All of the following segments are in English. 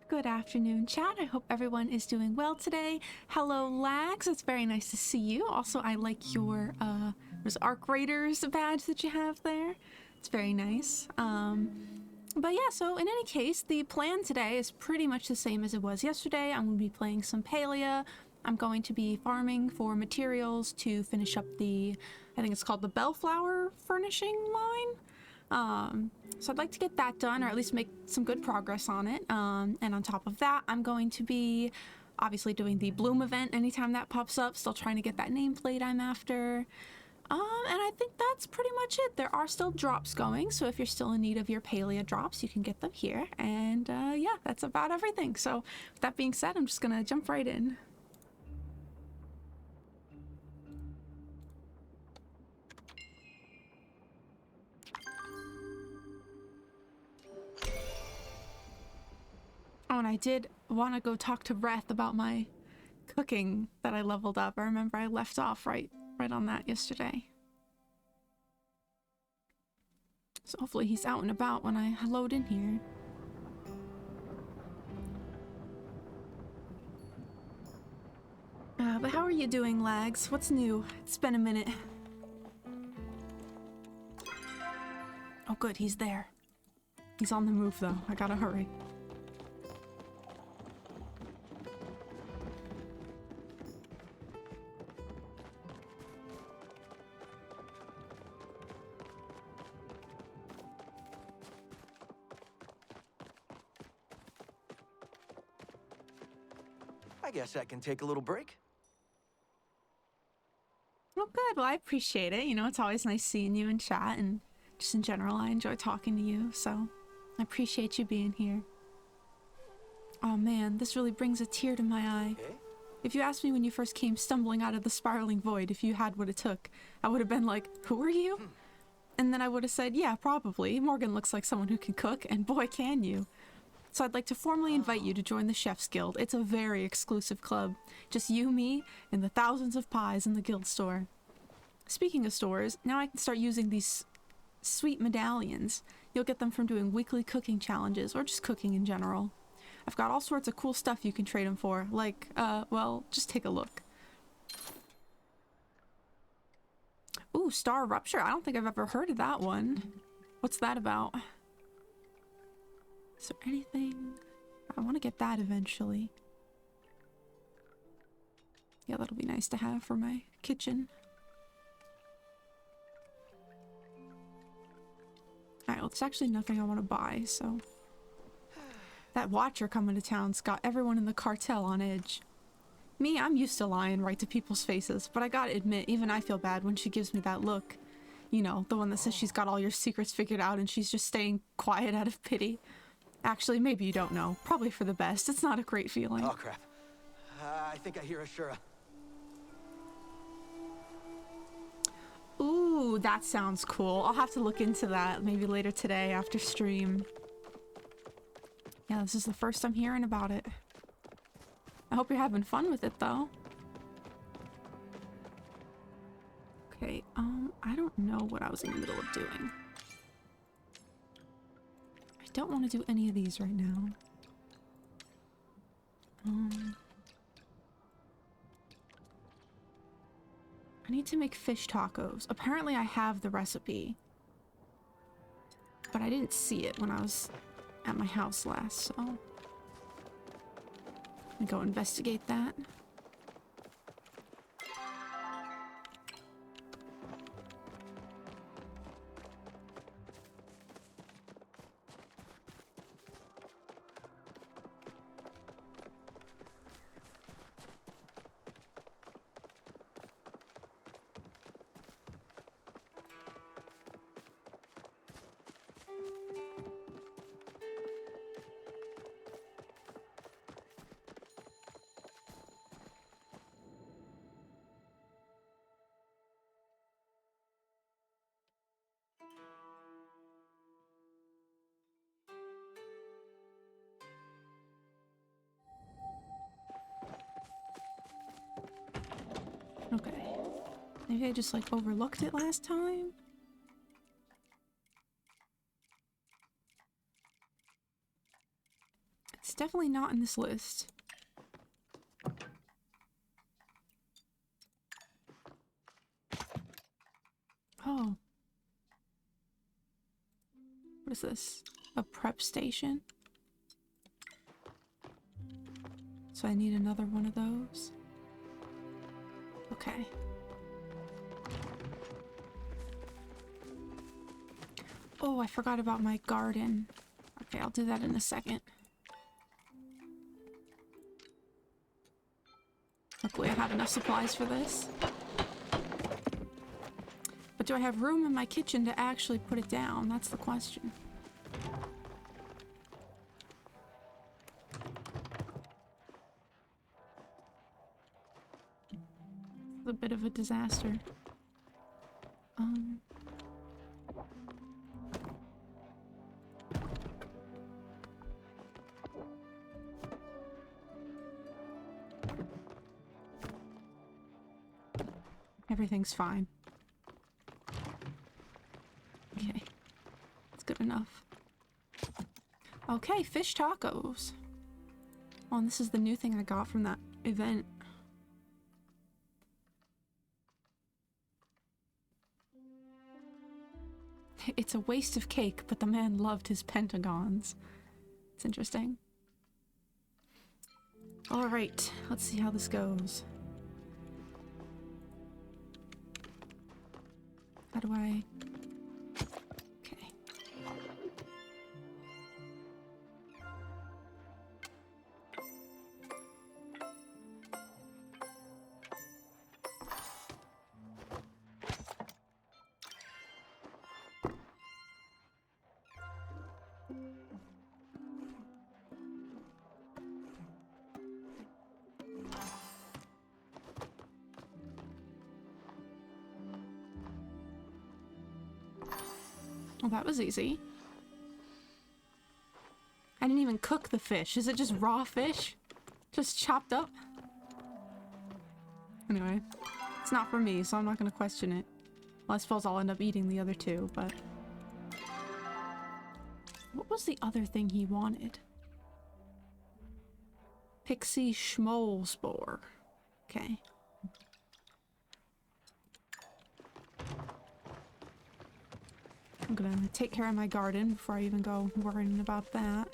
Good afternoon, chat. I hope everyone is doing well today. Hello, Lags. It's very nice to see you. Also, I like your Arc Raiders badge that you have there. It's very nice. But yeah, so in any case, the plan today is pretty much the same as it was yesterday. I'm going to be playing some Palia. I'm going to be farming for materials to finish up the, I think it's called the Bellflower furnishing line. So I'd like to get that done, or at least make some good progress on it. And on top of that, I'm going to be obviously doing the Bloom event anytime that pops up. Still trying to get that nameplate I'm after. And I think that's pretty much it. There are still drops going, so if you're still in need of your Palia drops, you can get them here. And yeah, that's about everything. So with that being said, I'm just gonna jump right in. Oh, and I did want to go talk to Breth about my cooking that I leveled up. I remember I left off right on that yesterday. So hopefully he's out and about when I load in here. But how are you doing, Lags? What's new? It's been a minute. Oh good, he's there. He's on the move though. I gotta hurry. I guess I can take a little break. Oh, good. Well, I appreciate it. You know, it's always nice seeing you in chat, and just in general, I enjoy talking to you, so I appreciate you being here. Oh man, this really brings a tear to my eye. Okay. If you asked me when you first came stumbling out of the spiraling void if you had what it took, I would have been like, who are you? And then I would have said, yeah, probably. Morgan looks like someone who can cook, and boy, can you. So I'd like to formally invite you to join the Chef's Guild. It's a very exclusive club. Just you, me, and the thousands of pies in the guild store. Speaking of stores, now I can start using these sweet medallions. You'll get them from doing weekly cooking challenges, or just cooking in general. I've got all sorts of cool stuff you can trade them for, like, well, just take a look. Ooh, Star Rupture. I don't think I've ever heard of that one. What's that about? Is there anything? I want to get that eventually. Yeah, that'll be nice to have for my kitchen. Alright, well, there's actually nothing I want to buy, so... That Watcher coming to town's got everyone in the cartel on edge. Me, I'm used to lying right to people's faces, but I gotta admit, even I feel bad when she gives me that look. You know, the one that says she's got all your secrets figured out and she's just staying quiet out of pity. Actually, maybe you don't know. Probably for the best. It's not a great feeling. Oh, crap. I think I hear Ashura. Ooh, that sounds cool. I'll have to look into that maybe later today after stream. Yeah, this is the first I'm hearing about it. I hope you're having fun with it, though. Okay, I don't know what I was in the middle of doing. I don't want to do any of these right now. I need to make fish tacos. Apparently I have the recipe, but I didn't see it when I was at my house last, so I'm gonna go investigate that. Maybe I just like overlooked it last time? It's definitely not in this list. Oh. What is this? A prep station? So I need another one of those. Okay. Oh, I forgot about my garden. Okay, I'll do that in a second. Hopefully I have enough supplies for this. But do I have room in my kitchen to actually put it down? That's the question. It's a bit of a disaster. Everything's fine. Okay. That's good enough. Okay, fish tacos. Oh, and this is the new thing I got from that event. It's a waste of cake, but the man loved his pentagons. It's interesting. Alright, let's see how this goes. How do I... Okay. Well, that was easy. I didn't even cook the fish. Is it just raw fish? Just chopped up? Anyway, it's not for me, so I'm not gonna question it. Well, I suppose I'll end up eating the other two, but... What was the other thing he wanted? Pixie Schmoll Spore. Okay. I'm gonna take care of my garden before I even go worrying about that.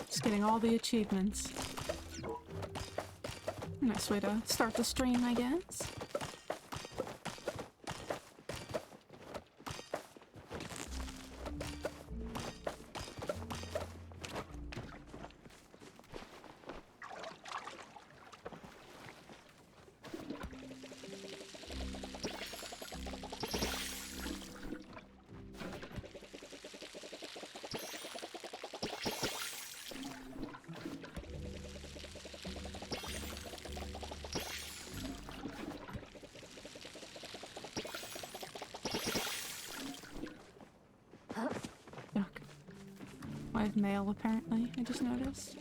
Just getting all the achievements. Nice way to start the stream, I guess. I have mail, apparently. I just noticed.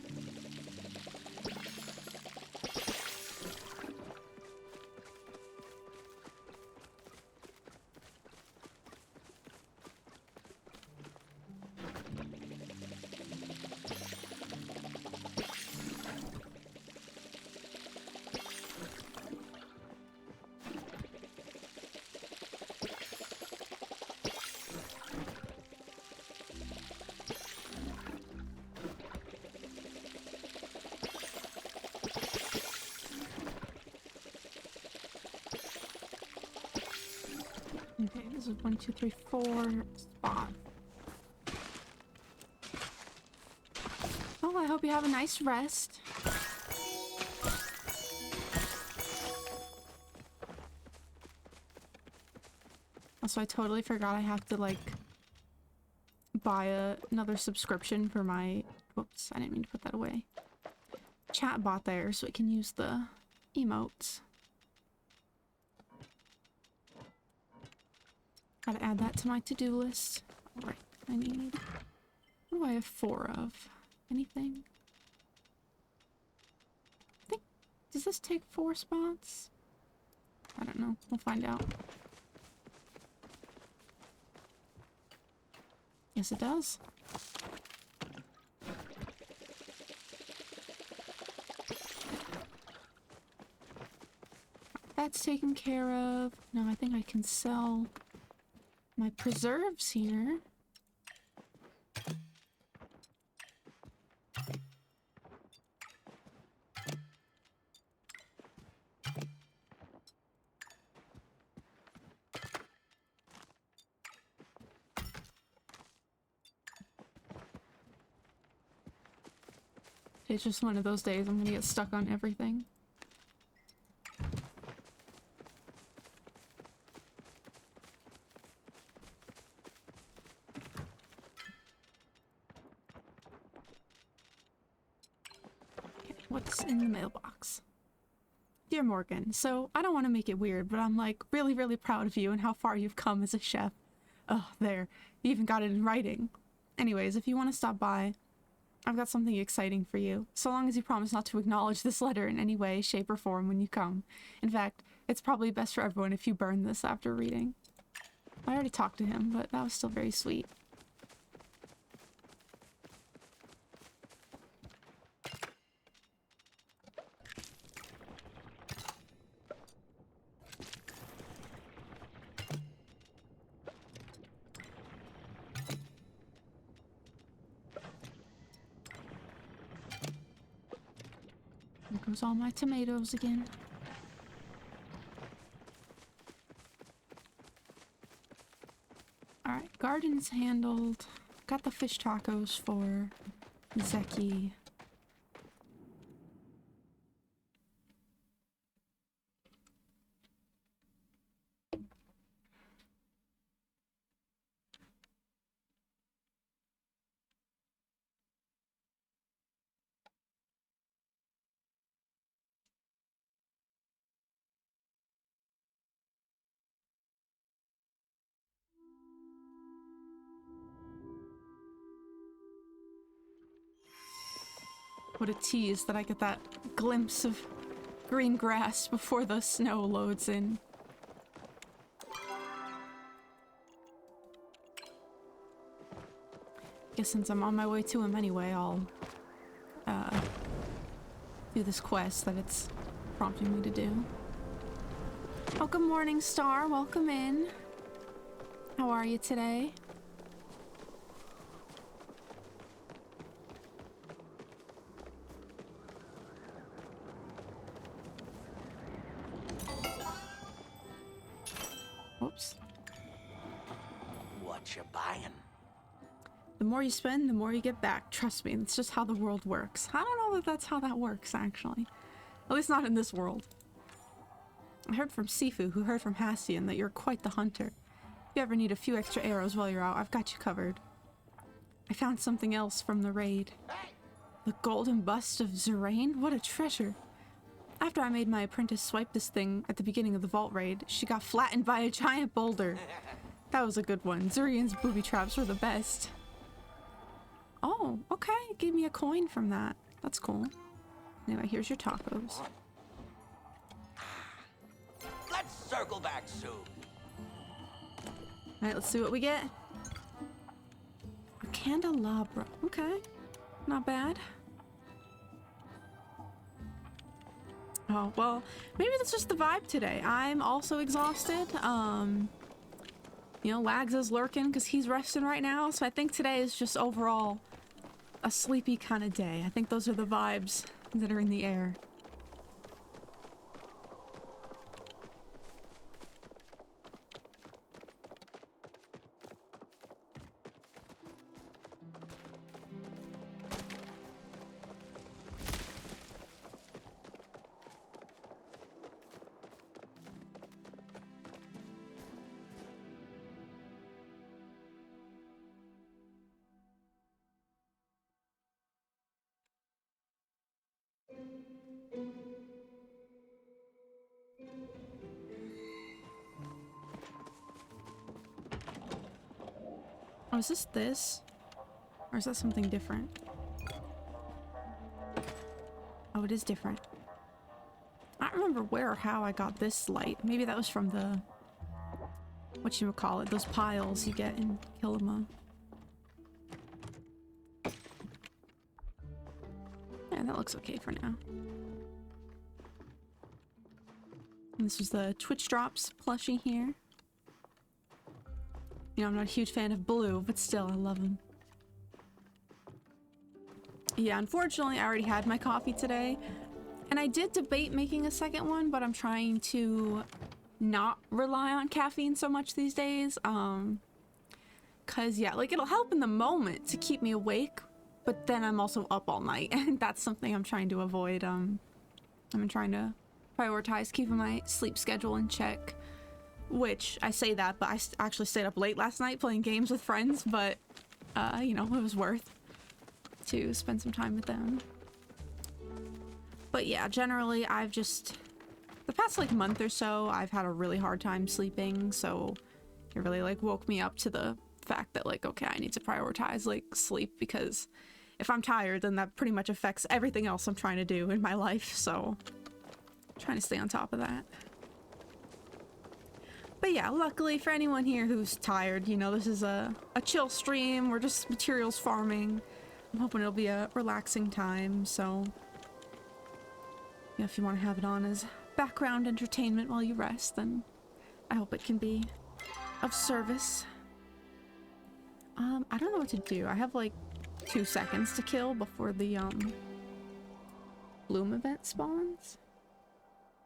This is 1, 2, 3, 4 spot. Oh, I hope you have a nice rest. Also, I totally forgot I have to, like, buy another subscription for my... Whoops, I didn't mean to put that away. Chat bot there, so it can use the emotes. Gotta add that to my to-do list. Alright, I need... What do I have 4 of? Anything? I think... Does this take 4 spots? I don't know. We'll find out. Yes, it does. That's taken care of. Now I think I can sell my preserves here. It's just one of those days I'm gonna get stuck on everything. Okay, what's in the mailbox? Dear Morgan, so I don't want to make it weird, but I'm like really, really proud of you and how far you've come as a chef. Oh, there. You even got it in writing. Anyways, if you want to stop by, I've got something exciting for you, so long as you promise not to acknowledge this letter in any way, shape, or form when you come. In fact, it's probably best for everyone if you burn this after reading. I already talked to him, but that was still very sweet. There goes all my tomatoes again. Alright, garden's handled. Got the fish tacos for Zeki. What a tease that I get that glimpse of green grass before the snow loads in. Guess since I'm on my way to him anyway, I'll do this quest that it's prompting me to do. Oh, good morning, Star. Welcome in. How are you today? Oops. What you buying? The more you spend, the more you get back. Trust me, it's just how the world works. I don't know that that's how that works, actually. At least not in this world. I heard from Sifu, who heard from Hastian, that you're quite the hunter. If you ever need a few extra arrows while you're out, I've got you covered. I found something else from the raid. The golden bust of Zerain? What a treasure. After I made my apprentice swipe this thing at the beginning of the vault raid, she got flattened by a giant boulder. That was a good one. Zurian's booby traps were the best. Oh, okay. Gave me a coin from that. That's cool. Anyway, here's your tacos. Let's circle back soon. Alright, let's see what we get. A candelabra. Okay. Not bad. Oh, well, maybe that's just the vibe today. I'm also exhausted. You know, Lags is lurking because he's resting right now, so I think today is just overall a sleepy kind of day. I think those are the vibes that are in the air. Oh, is this? Or is that something different? Oh, it is different. I don't remember where or how I got this light. Maybe that was from the... whatchamacallit, those piles you get in Kilima. Yeah, that looks okay for now. And this was the Twitch Drops plushie here. You know, I'm not a huge fan of blue, but still, I love him. Yeah, unfortunately, I already had my coffee today. And I did debate making a second one, but I'm trying to not rely on caffeine so much these days. Cause yeah, like it'll help in the moment to keep me awake, but then I'm also up all night, and that's something I'm trying to avoid. I'm trying to prioritize keeping my sleep schedule in check, which I say that, but I actually stayed up late last night playing games with friends, but you know, it was worth to spend some time with them. But yeah, generally I've just, the past like month or so, I've had a really hard time sleeping, so it really like woke me up to the fact that like, okay, I need to prioritize like sleep, because if I'm tired, then that pretty much affects everything else I'm trying to do in my life, so I'm trying to stay on top of that. But yeah, luckily for anyone here who's tired, you know, this is a chill stream. We're just materials farming. I'm hoping it'll be a relaxing time, so yeah, if you want to have it on as background entertainment while you rest, then I hope it can be of service. I don't know what to do. I have like 2 seconds to kill before the bloom event spawns.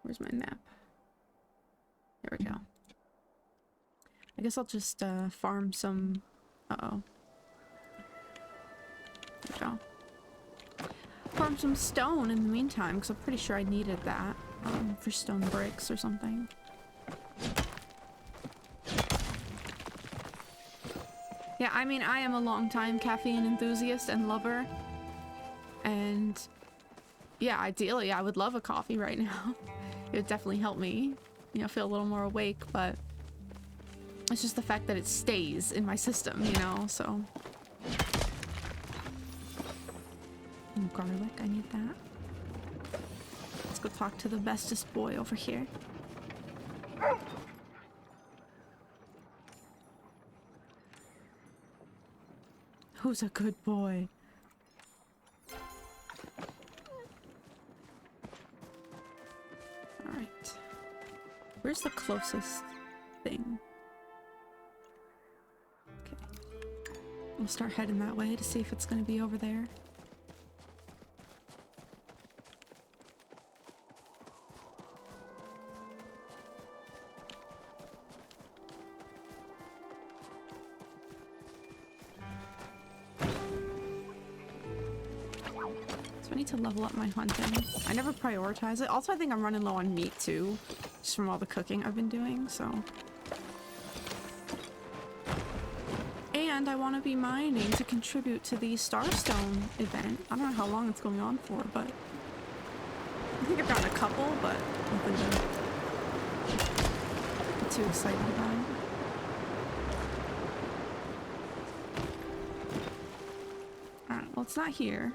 Where's my map? There we go. I guess I'll just farm some... Uh-oh. There we go. Farm some stone in the meantime, because I'm pretty sure I needed that for stone bricks or something. Yeah, I mean, I am a longtime caffeine enthusiast and lover. And yeah, ideally, I would love a coffee right now. It would definitely help me, you know, feel a little more awake, but it's just the fact that it stays in my system, you know, so. Ooh, garlic, I need that. Let's go talk to the bestest boy over here. Who's a good boy? Alright. Where's the closest thing? Okay. We'll start heading that way to see if it's gonna be over there. To level up my hunting. I never prioritize it. Also, I think I'm running low on meat too, just from all the cooking I've been doing, so. And I want to be mining to contribute to the Starstone event. I don't know how long it's going on for, but I think I've gotten a couple, but nothing to be too excited about. Alright, well, it's not here.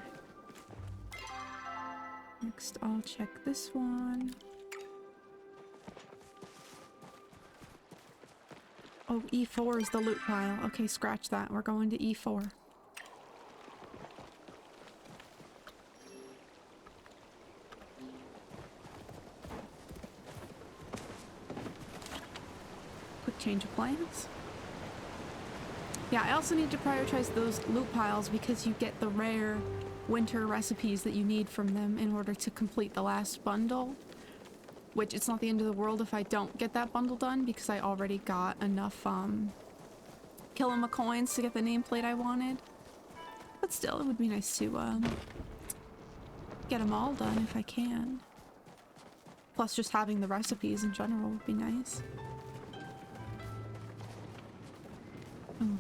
Next, I'll check this one. Oh, E4 is the loot pile. Okay, scratch that. We're going to E4. Quick change of plans. Yeah, I also need to prioritize those loot piles because you get the rare winter recipes that you need from them in order to complete the last bundle, which it's not the end of the world if I don't get that bundle done because I already got enough Kilima coins to get the nameplate I wanted, but still it would be nice to get them all done if I can. Plus just having the recipes in general would be nice. Oh,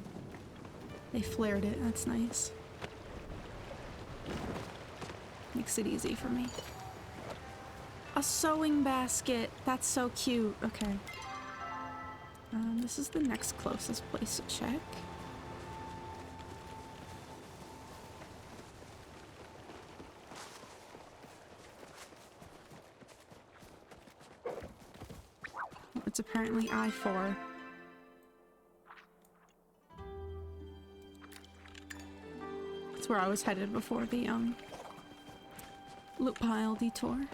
they flared it, that's nice. Makes it easy for me. A sewing basket. That's so cute. Okay. This is the next closest place to check. It's apparently I-4. That's where I was headed before the loot pile detour.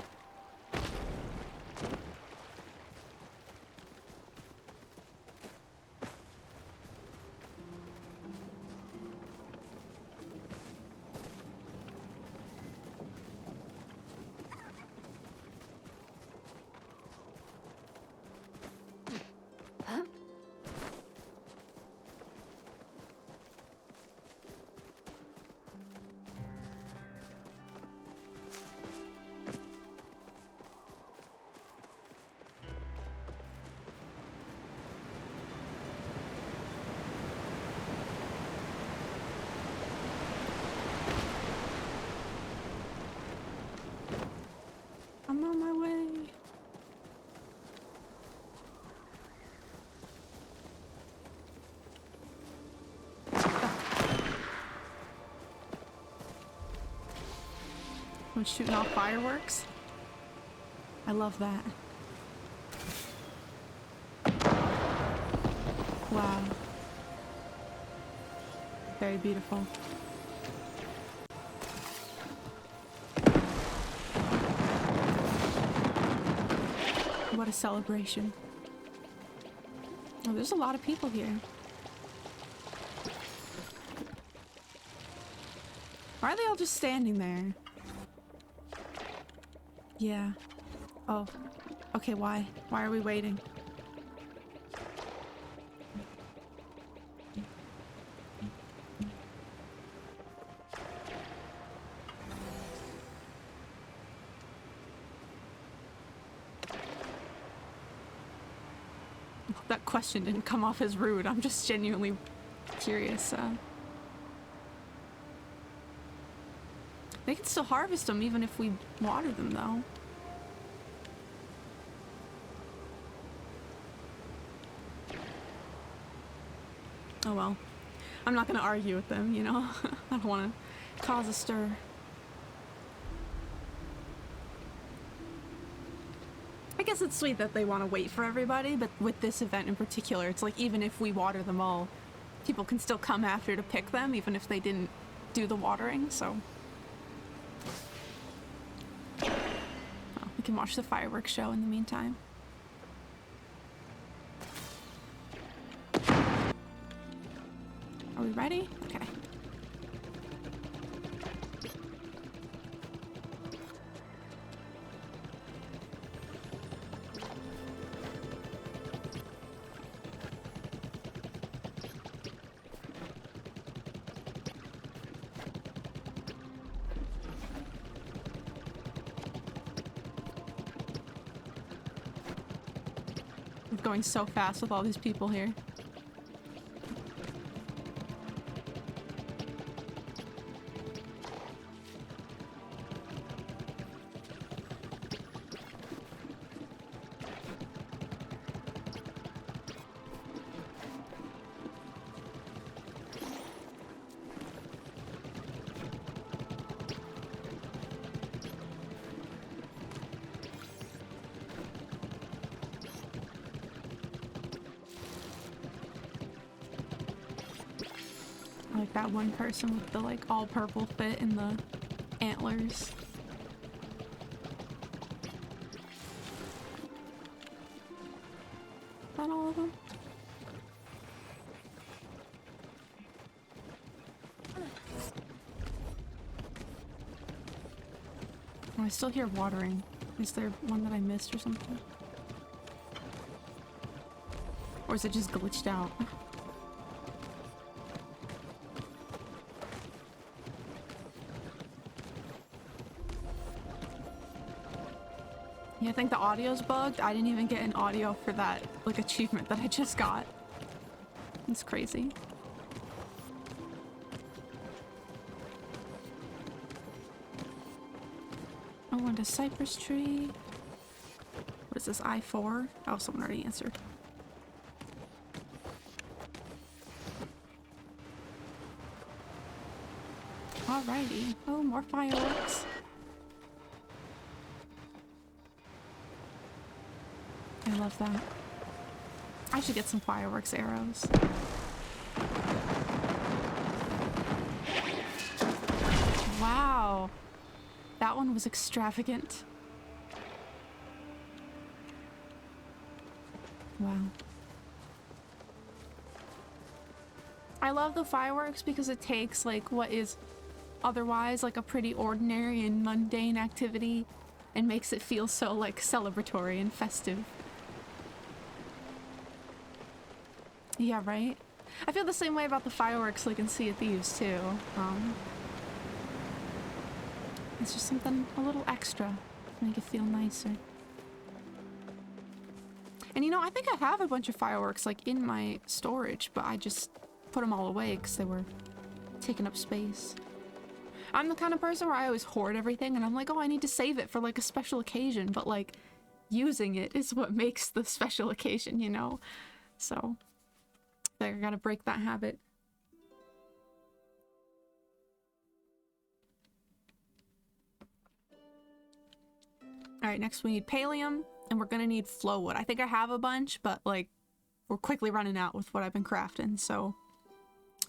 I'm on my way. I'm shooting off fireworks. I love that. Wow. Very beautiful. What a celebration. Oh, there's a lot of people here. Why are they all just standing there? Yeah. Oh. Okay, why? Why are we waiting? That question didn't come off as rude. I'm just genuinely curious. They can still harvest them even if we water them, though. Oh well. I'm not gonna argue with them, you know? I don't want to cause a stir. I guess it's sweet that they want to wait for everybody, but with this event in particular, it's like even if we water them all, people can still come after to pick them, even if they didn't do the watering, so... Well, we can watch the fireworks show in the meantime. Are we ready? Okay. I'm going so fast with all these people here. Like that one person with the like all purple fit and the antlers. Is that all of them? Oh, I still hear watering. Is there one that I missed or something? Or is it just glitched out? Yeah, I think the audio's bugged. I didn't even get an audio for that, like, achievement that I just got. It's crazy. Oh, and a cypress tree. What is this, I-4? Oh, someone already answered. Alrighty. Oh, more fireworks. I love that. I should get some fireworks arrows. Wow. That one was extravagant. Wow. I love the fireworks because it takes like what is otherwise like a pretty ordinary and mundane activity and makes it feel so like celebratory and festive. Yeah, right? I feel the same way about the fireworks like in Sea of Thieves too. It's just something a little extra to make it feel nicer. And you know, I think I have a bunch of fireworks like in my storage, but I just put them all away because they were taking up space. I'm the kind of person where I always hoard everything and I'm like, oh, I need to save it for like a special occasion, but like using it is what makes the special occasion, you know? So I gotta break that habit. All right, next we need pallium, and we're gonna need flowwood. I think I have a bunch, but like we're quickly running out with what I've been crafting, so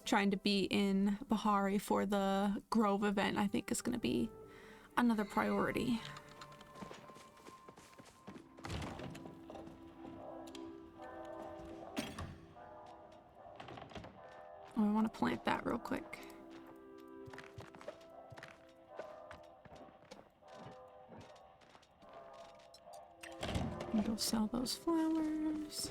trying to be in Bahari for the Grove event I think is gonna be another priority. Oh, I want to plant that real quick. And go sell those flowers.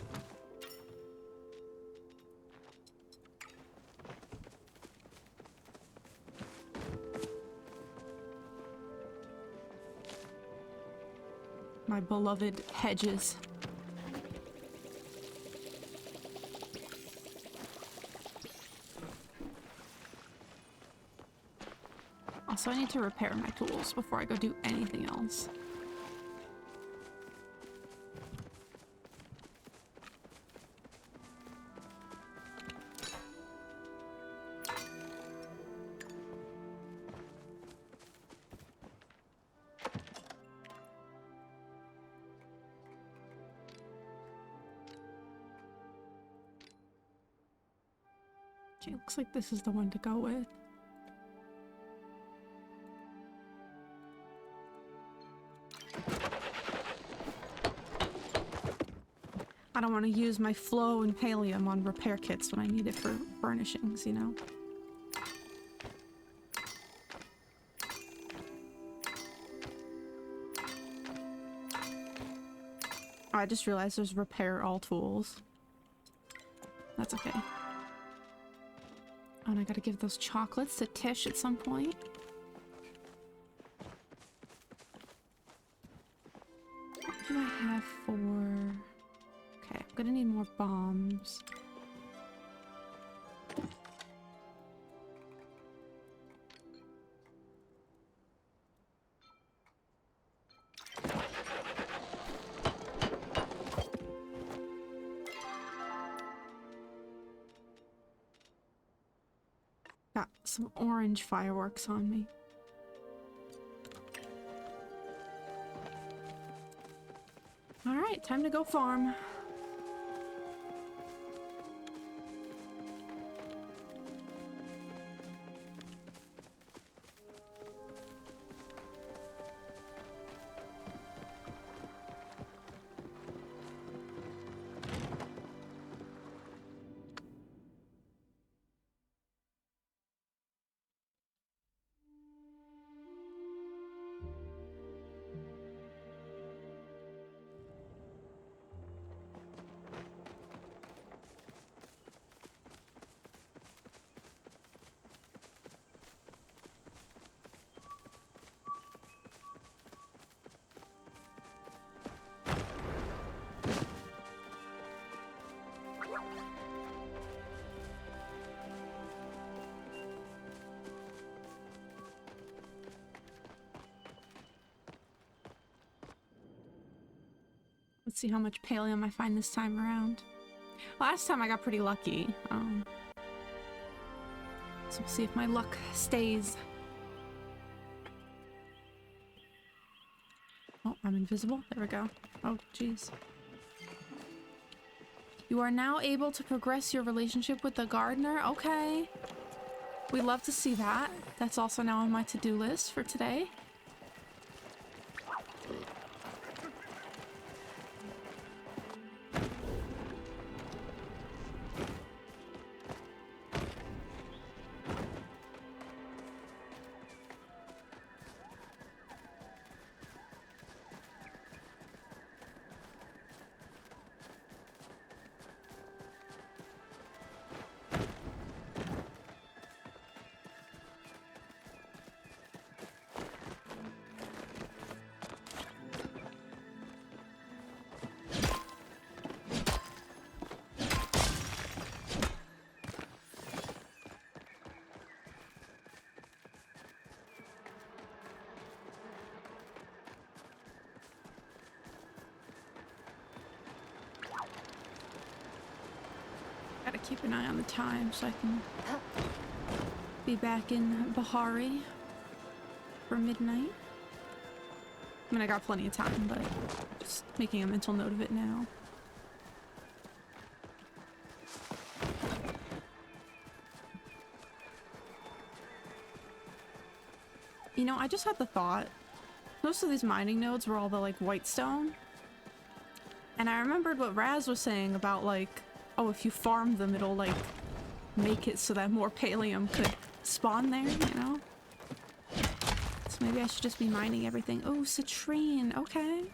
My beloved hedges. Also, I need to repair my tools before I go do anything else. Okay, looks like this is the one to go with. I don't want to use my flow and pallium on repair kits when I need it for furnishings, you know? Oh, I just realized there's repair all tools. That's okay. Oh, and I gotta give those chocolates to Tish at some point. What do I have for... Okay, I'm gonna need more bombs. Got some orange fireworks on me. All right, time to go farm. Let's see how much pallium I find this time around. Last time I got pretty lucky. So we'll see if my luck stays. Oh, I'm invisible. There we go. Oh, jeez. You are now able to progress your relationship with the gardener. Okay. We'd love to see that. That's also now on my to-do list for today. Gotta keep an eye on the time so I can be back in Bahari for midnight. I mean, I got plenty of time, but just making a mental note of it now. You know, I just had the thought, most of these mining nodes were all the, like, white stone. And I remembered what Raz was saying about, like, oh, if you farm them, it'll, like, make it so that more pallium could spawn there, you know? So maybe I should just be mining everything. Oh, citrine, okay.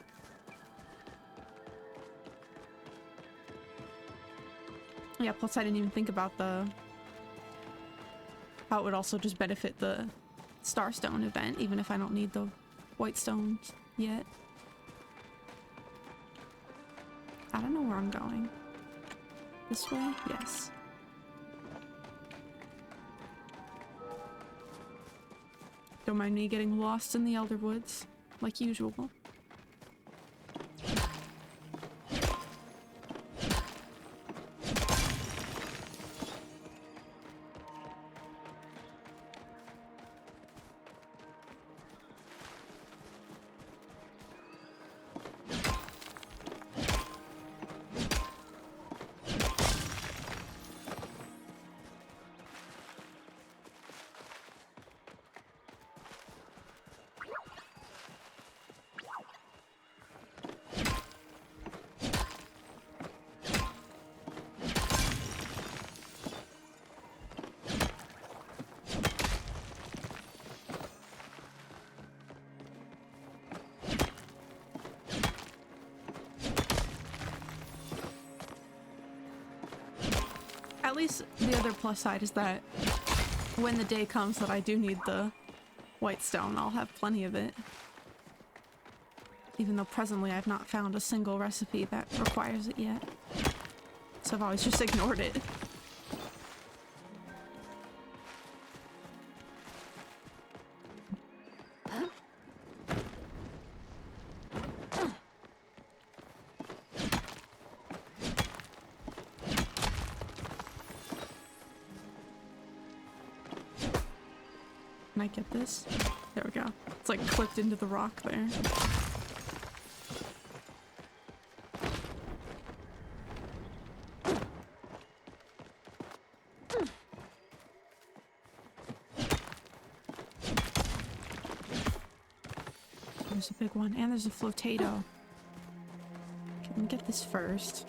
Yeah, plus I didn't even think about how it would also just benefit the Starstone event, even if I don't need the white stones yet. I don't know where I'm going. This way? Yes. Don't mind me getting lost in the Elder Woods, like usual. At least the other plus side is that when the day comes that I do need the white stone, I'll have plenty of it. Even though presently I've not found a single recipe that requires it yet. So I've always just ignored it. Can I get this? There we go. It's like clipped into the rock there. There's a big one, and there's a flotato. Okay, let me get this first.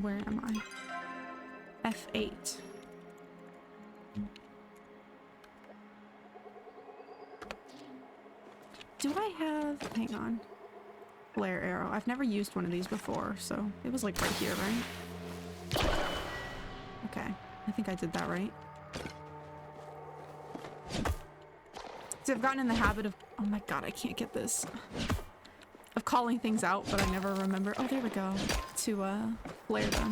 Where am I? F8. Do I have... hang on. Flare arrow. I've never used one of these before, so it was like right here, right? Okay. I think I did that right. See, I've gotten in the habit of... oh my god, I can't get this. Of calling things out, but I never remember... oh, there we go. To, flare them.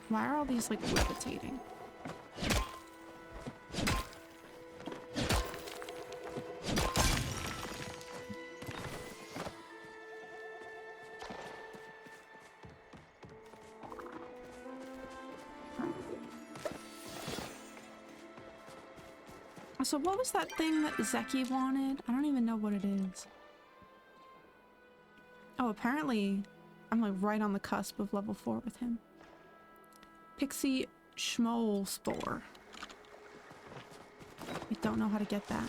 Why are all these, like, levitating? So what was that thing that Zeki wanted? I don't even know what it is. Oh, apparently I'm like right on the cusp of level 4 with him. Pixie Schmoll Spore. I don't know how to get that.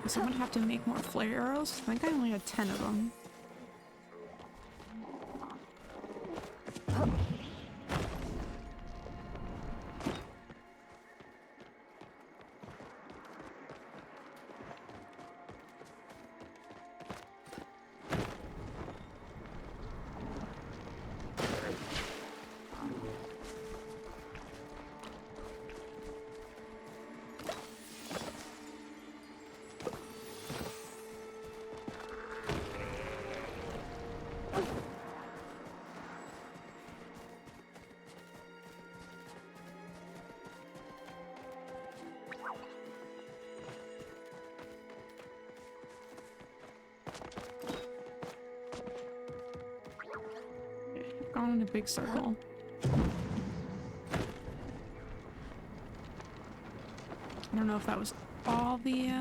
So I'm gonna have to make more flare arrows. I think I only had 10 of them. Gone in a big circle. I don't know if that was all the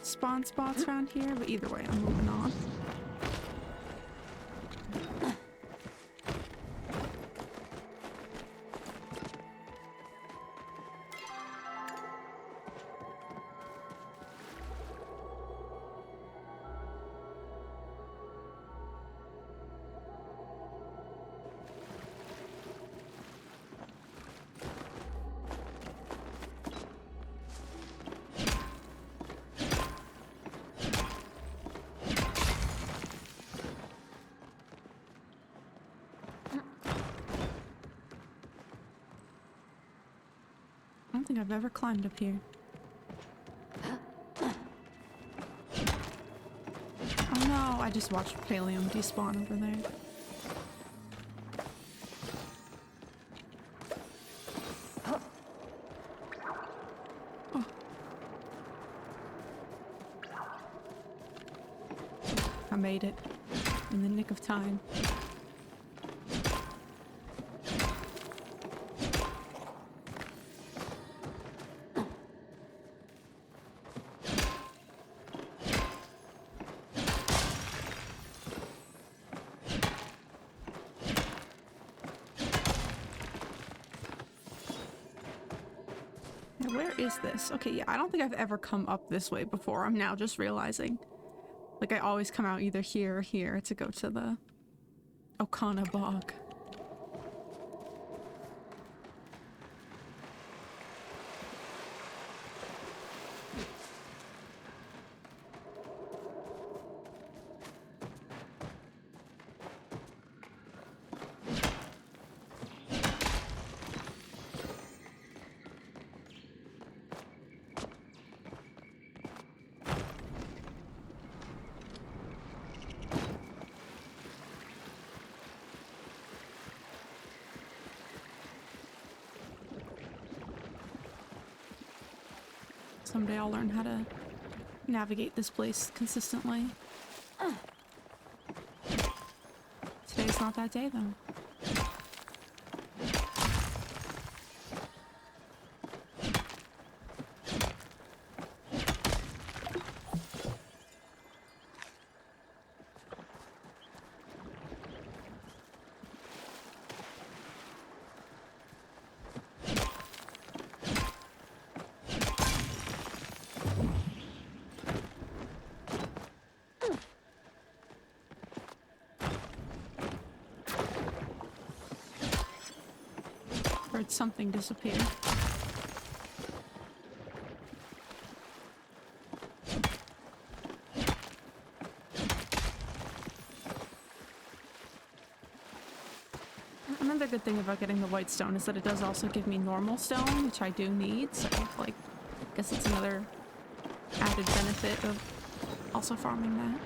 spawn spots around here, but either way, I'm moving on. I don't think I've ever climbed up here. Oh no, I just watched Pallium despawn over there. Oh. I made it in the nick of time. Where is this? Okay, yeah, I don't think I've ever come up this way before. I'm now just realizing. Like, I always come out either here or here to go to the Okana Bog. Someday I'll learn how to navigate this place consistently. Today's not that day, though. Heard something disappear. Another good thing about getting the white stone is that it does also give me normal stone, which I do need, so like, I guess it's another added benefit of also farming that.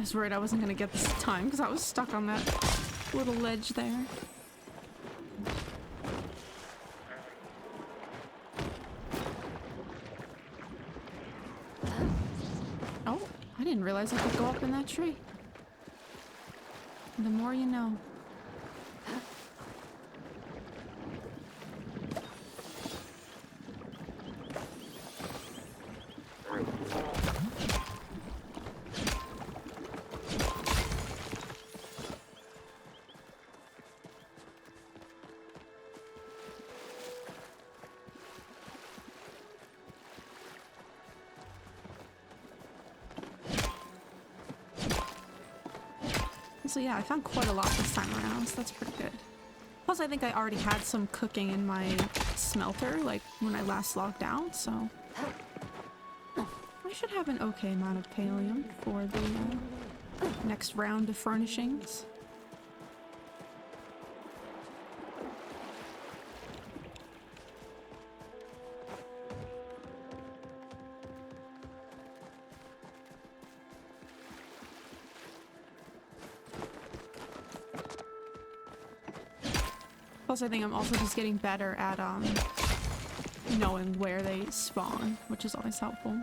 was worried I wasn't gonna get this time because I was stuck on that little ledge there. Oh, I didn't realize I could go up in that tree. The more you know. So yeah, I found quite a lot this time around, so that's pretty good. Plus, I think I already had some cooking in my smelter, like when I last logged out, so I should have an okay amount of pallium for the next round of furnishings. Plus, I think I'm also just getting better at knowing where they spawn, which is always helpful.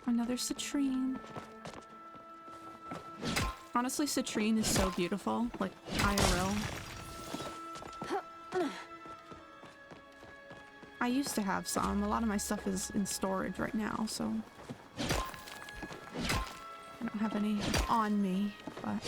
Another citrine. Honestly, citrine is so beautiful, like IRL. I used to have some. A lot of my stuff is in storage right now, so I don't have any on me, but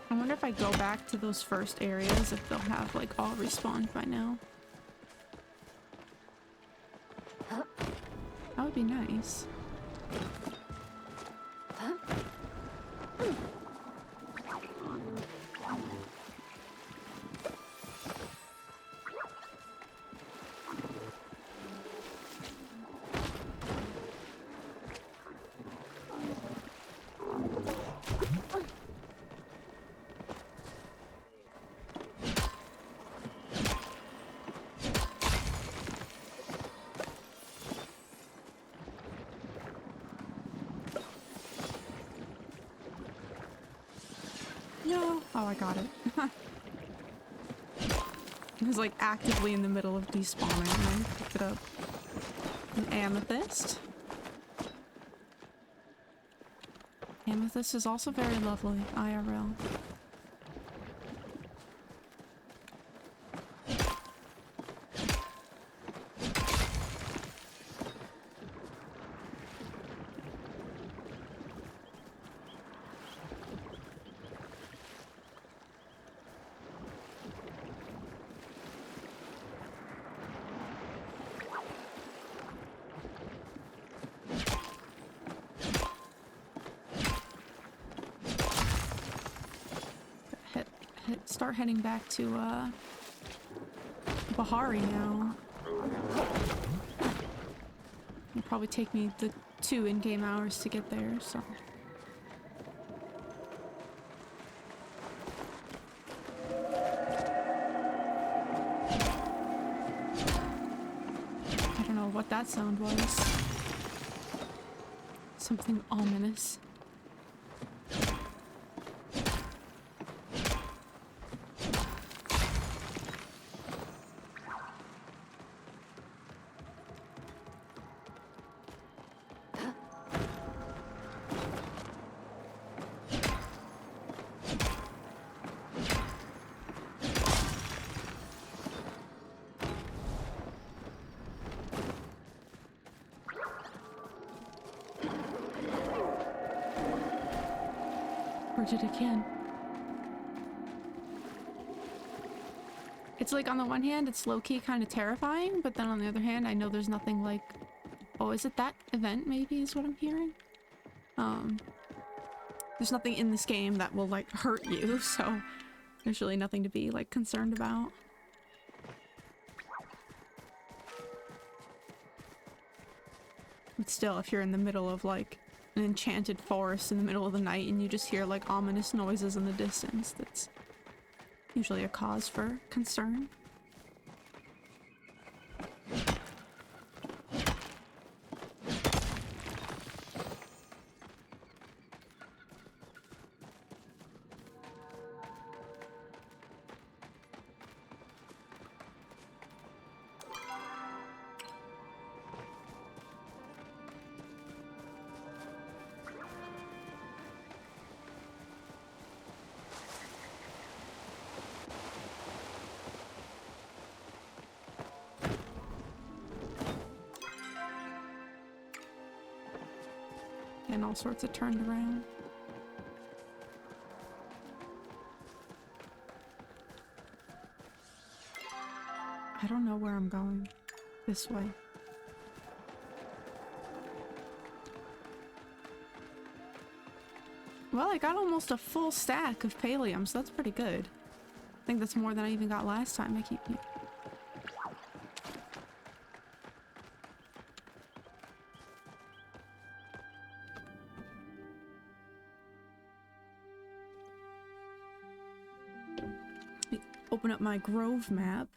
I wonder if I go back to those first areas, if they'll have, like, all respawned by now. That would be nice. No. Oh, I got it. It was like actively in the middle of despawning and I picked it up. An amethyst. Amethyst is also very lovely, IRL. Start heading back to Bahari now. It'll probably take me the 2 in-game hours to get there, so. I don't know what that sound was. Something ominous. heard it again. It's like, on the one hand, it's low-key kind of terrifying, but then on the other hand, I know there's nothing like... Oh, is it that event, maybe, is what I'm hearing? There's nothing in this game that will, like, hurt you, so there's really nothing to be, like, concerned about. But still, if you're in the middle of, like, an enchanted forest in the middle of the night and you just hear, like, ominous noises in the distance, that's usually a cause for concern. And all sorts of turned around. I don't know where I'm going. This way. Well, I got almost a full stack of pallium, so that's pretty good. I think that's more than I even got last time. I keep... Open up my grove map.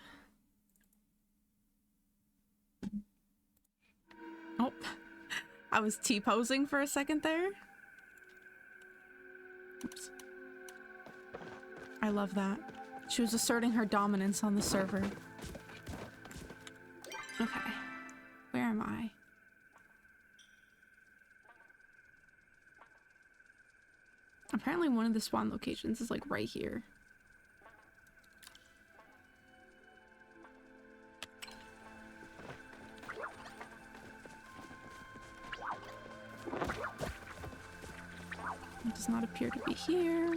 Oh, I was T-posing for a second there. Oops. I love that. She was asserting her dominance on the server. Okay, where am I? Apparently one of the spawn locations is like right here. It does not appear to be here.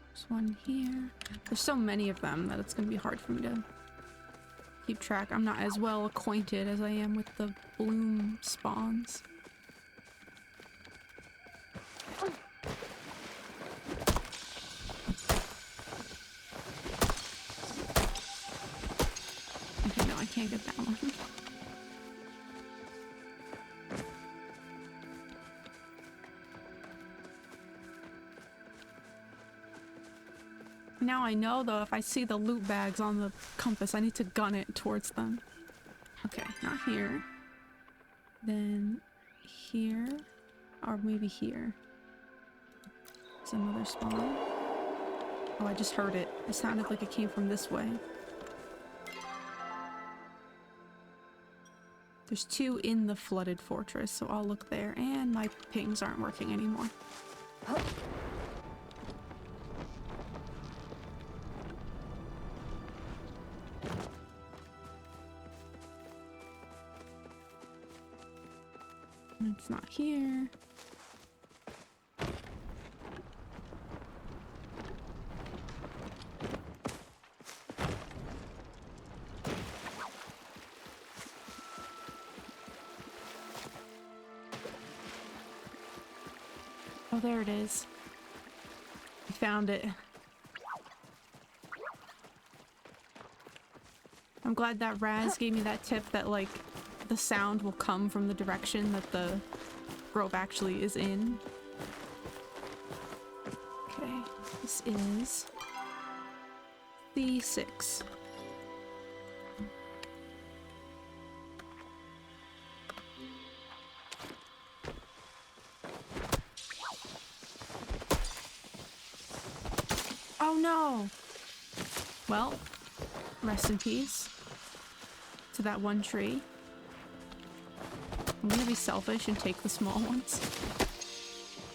There's one here. There's so many of them that it's going to be hard for me to keep track. I'm not as well acquainted as I am with the bloom spawns. Okay, no, I can't get that one. Now I know, though, if I see the loot bags on the compass, I need to gun it towards them. Okay, not here. Then here, or maybe here. There's another spawn. Oh, I just heard it. It sounded like it came from this way. There's two in the flooded fortress, so I'll look there. And my pings aren't working anymore. It's not here. Oh, there it is. I found it. I'm glad that Raz gave me that tip that, like, the sound will come from the direction that the grove actually is in. Okay, this is C6. Oh no! Well, rest in peace to that one tree. I'm gonna be selfish and take the small ones.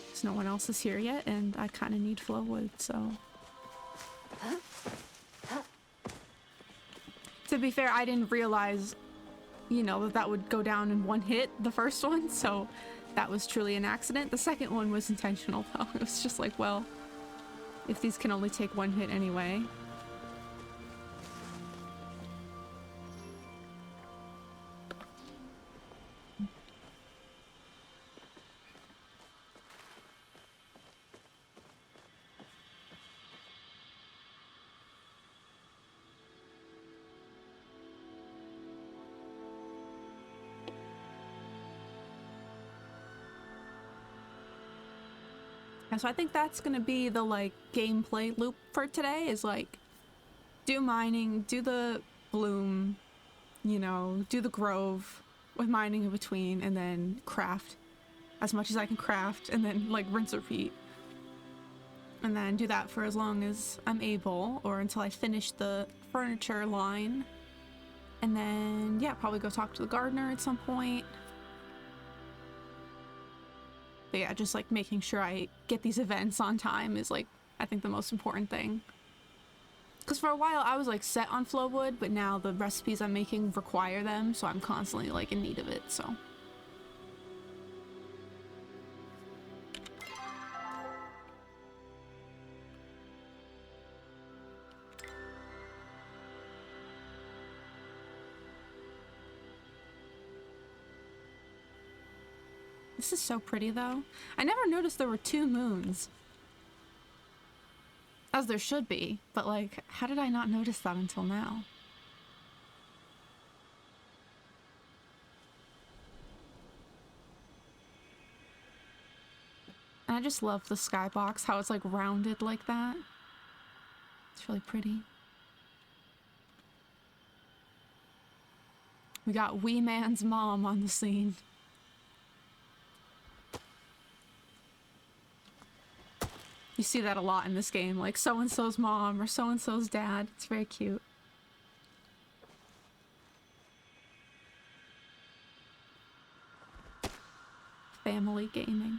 Because no one else is here yet, and I kind of need flow wood, so... To be fair, I didn't realize you know, that would go down in one hit, the first one, so that was truly an accident. The second one was intentional, though. It was just like, well, if these can only take one hit anyway. And so I think that's gonna be the like gameplay loop for today, is like do mining, do the bloom, you know, do the grove with mining in between, and then craft as much as I can craft, and then like rinse repeat. And then do that for as long as I'm able, or until I finish the furniture line. And then, yeah, probably go talk to the gardener at some point. But yeah, just like making sure I get these events on time is like, I think the most important thing. Because for a while I was like set on Flowwood, but now the recipes I'm making require them, so I'm constantly like in need of it, so. This is so pretty though. I never noticed there were 2 moons. As there should be, but like, how did I not notice that until now? And I just love the skybox, how it's like rounded like that. It's really pretty. We got Wee Man's mom on the scene. You see that a lot in this game, like so-and-so's mom or so-and-so's dad. It's very cute. Family gaming.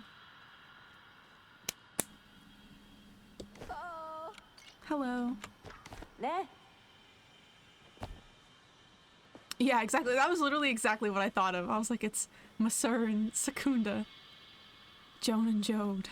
Oh. Hello. Nah. Yeah, exactly. That was literally exactly what I thought of. I was like, it's Masur and Secunda. Joan and Jode.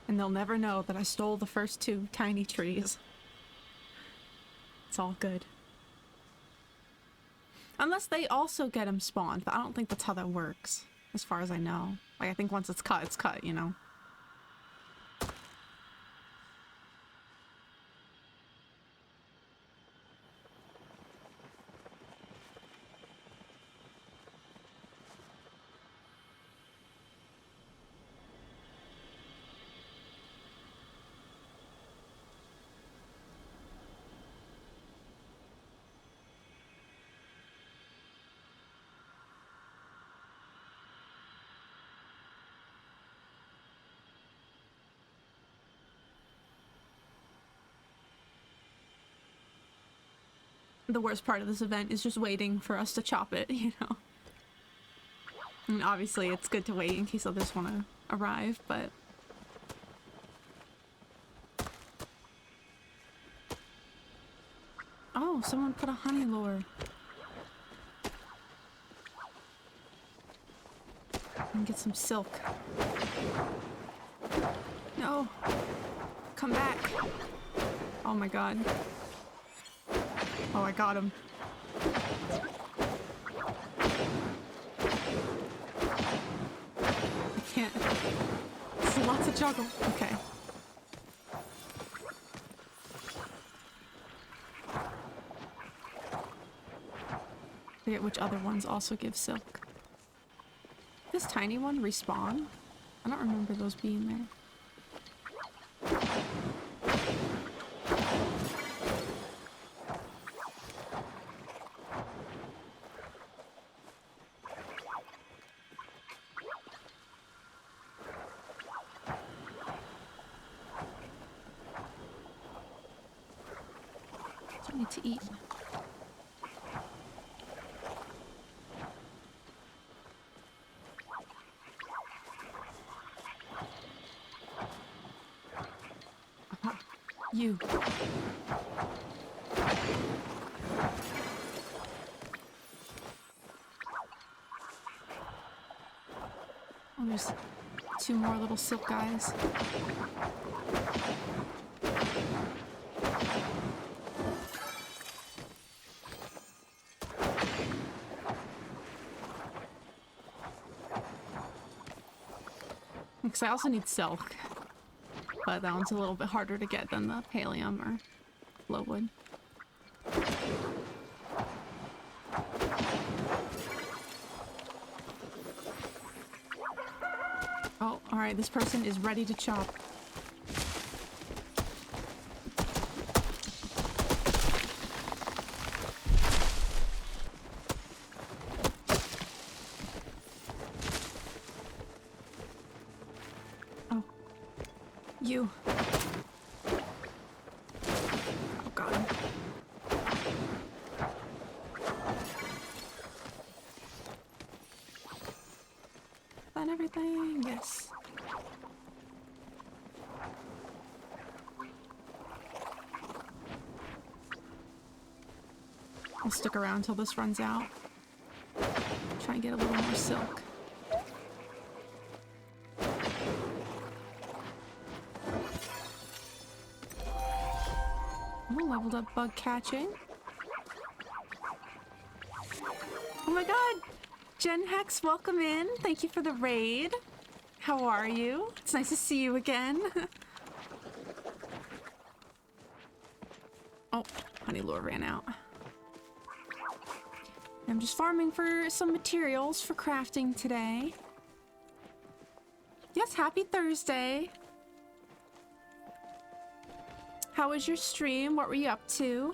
And they'll never know that I stole the first 2 tiny trees. It's all good. Unless they also get them spawned, but I don't think that's how that works, as far as I know. Like, I think once it's cut, you know? The worst part of this event is just waiting for us to chop it, you know? And obviously it's good to wait in case others want to arrive, but... Oh, someone put a honey lure. And get some silk. No! Come back! Oh my god. Oh, I got him. I can't. This is lots of juggle. Okay. I forget which other ones also give silk. This tiny one respawn? I don't remember those being there. I need to eat. You. Oh, there's two more little silk guys. Because I also need silk. But that one's a little bit harder to get than the pallium or flowwood. Oh, alright, this person is ready to chop. Oh. You. Oh god. Done everything? Yes. I'll stick around till this runs out. Try and get a little more silk. Oh, leveled up bug catching. Oh my god! Jen Hex, welcome in. Thank you for the raid. How are you? It's nice to see you again. Oh, honey lure ran out. I'm just farming for some materials for crafting today. Yes, happy Thursday. How was your stream? What were you up to?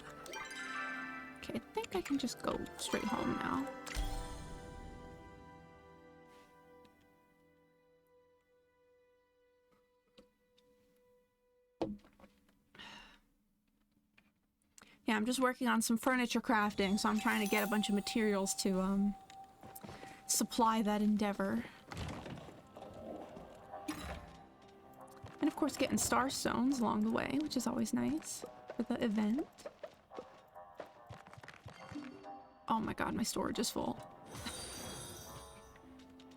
Okay, I think I can just go straight home now. Yeah, I'm just working on some furniture crafting, so I'm trying to get a bunch of materials to supply that endeavor. And of course getting star stones along the way, which is always nice for the event. Oh my god, my storage is full.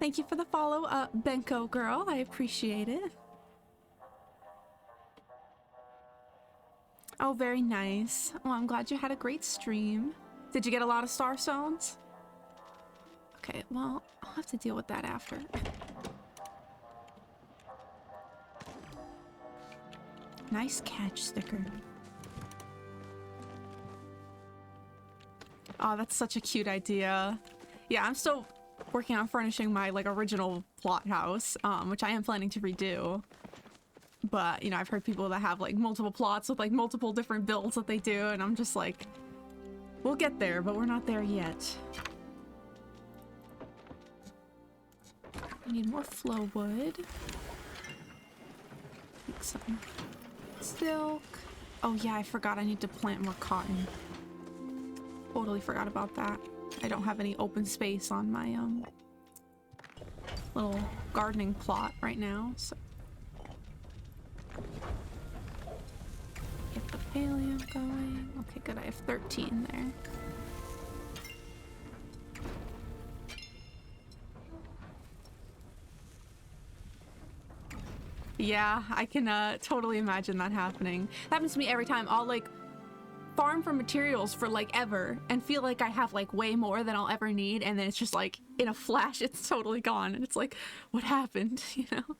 Thank you for the follow, Benko girl. I appreciate it. Oh, very nice. Well, I'm glad you had a great stream. Did you get a lot of star stones? Okay, well, I'll have to deal with that after. Nice catch, sticker. Oh, that's such a cute idea. Yeah, I'm still working on furnishing my, like, original plot house, which I am planning to redo. But, you know, I've heard people that have, like, multiple plots with, like, multiple different builds that they do, and I'm just like, we'll get there, but we're not there yet. I need more flow wood. Make some silk. Oh yeah, I forgot I need to plant more cotton. Totally forgot about that. I don't have any open space on my little gardening plot right now, so get the pallium going. Okay, good. I have 13 there. Yeah, I can totally imagine that happening. That happens to me every time. I'll like farm for materials for like ever and feel like I have like way more than I'll ever need, and then it's just like in a flash it's totally gone and it's like, what happened, you know?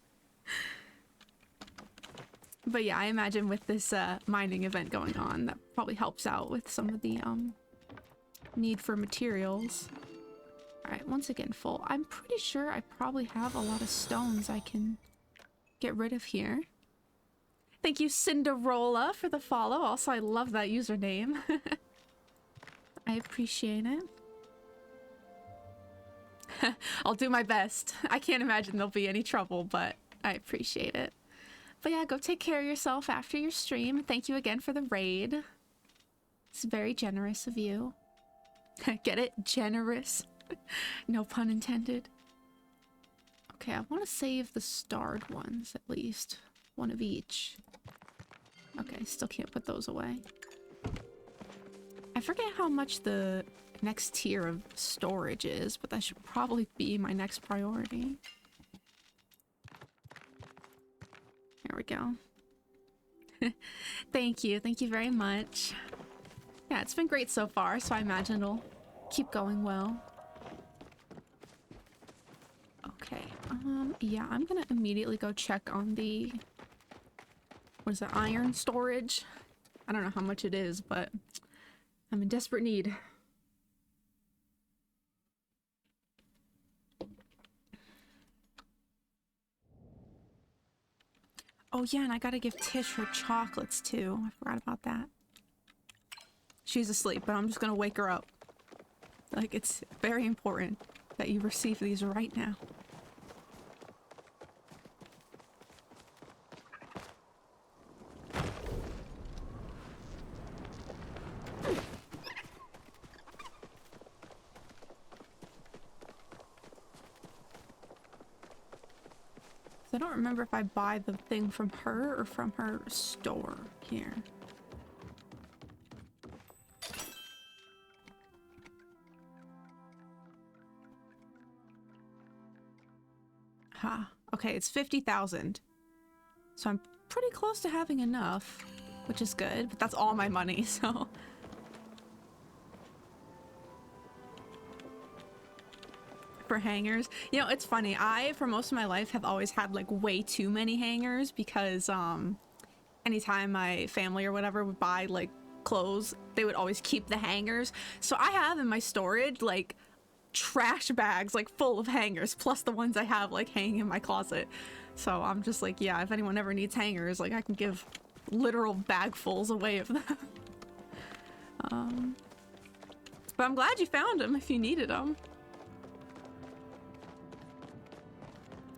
But yeah, I imagine with this mining event going on, that probably helps out with some of the need for materials. Alright, once again full. I'm pretty sure I probably have a lot of stones I can get rid of here. Thank you, Cinderella, for the follow. Also, I love that username. I appreciate it. I'll do my best. I can't imagine there'll be any trouble, but I appreciate it. But yeah, go take care of yourself after your stream. Thank you again for the raid. It's very generous of you. Get it? Generous. No pun intended. Okay, I want to save the starred ones, at least. One of each. Okay, still can't put those away. I forget how much the next tier of storage is, but that should probably be my next priority. There we go. Thank you. Thank you very much. Yeah, it's been great so far, so I imagine it'll keep going well. Okay. Yeah, I'm gonna immediately go check on the... what is it? Iron storage? I don't know how much it is, but I'm in desperate need. Oh yeah, and I gotta give Tish her chocolates too. I forgot about that. She's asleep, but I'm just gonna wake her up. Like, it's very important that you receive these right now. I don't remember if I buy the thing from her or from her store here. Okay, it's 50,000. So I'm pretty close to having enough, which is good, but that's all my money, so... For hangers. You know, it's funny. I, for most of my life, have always had, like, way too many hangers because, anytime my family or whatever would buy, like, clothes, they would always keep the hangers. So I have in my storage, like, trash bags, like, full of hangers, plus the ones I have, like, hanging in my closet. So I'm just like, yeah, if anyone ever needs hangers, like, I can give literal bagfuls away of them. But I'm glad you found them if you needed them.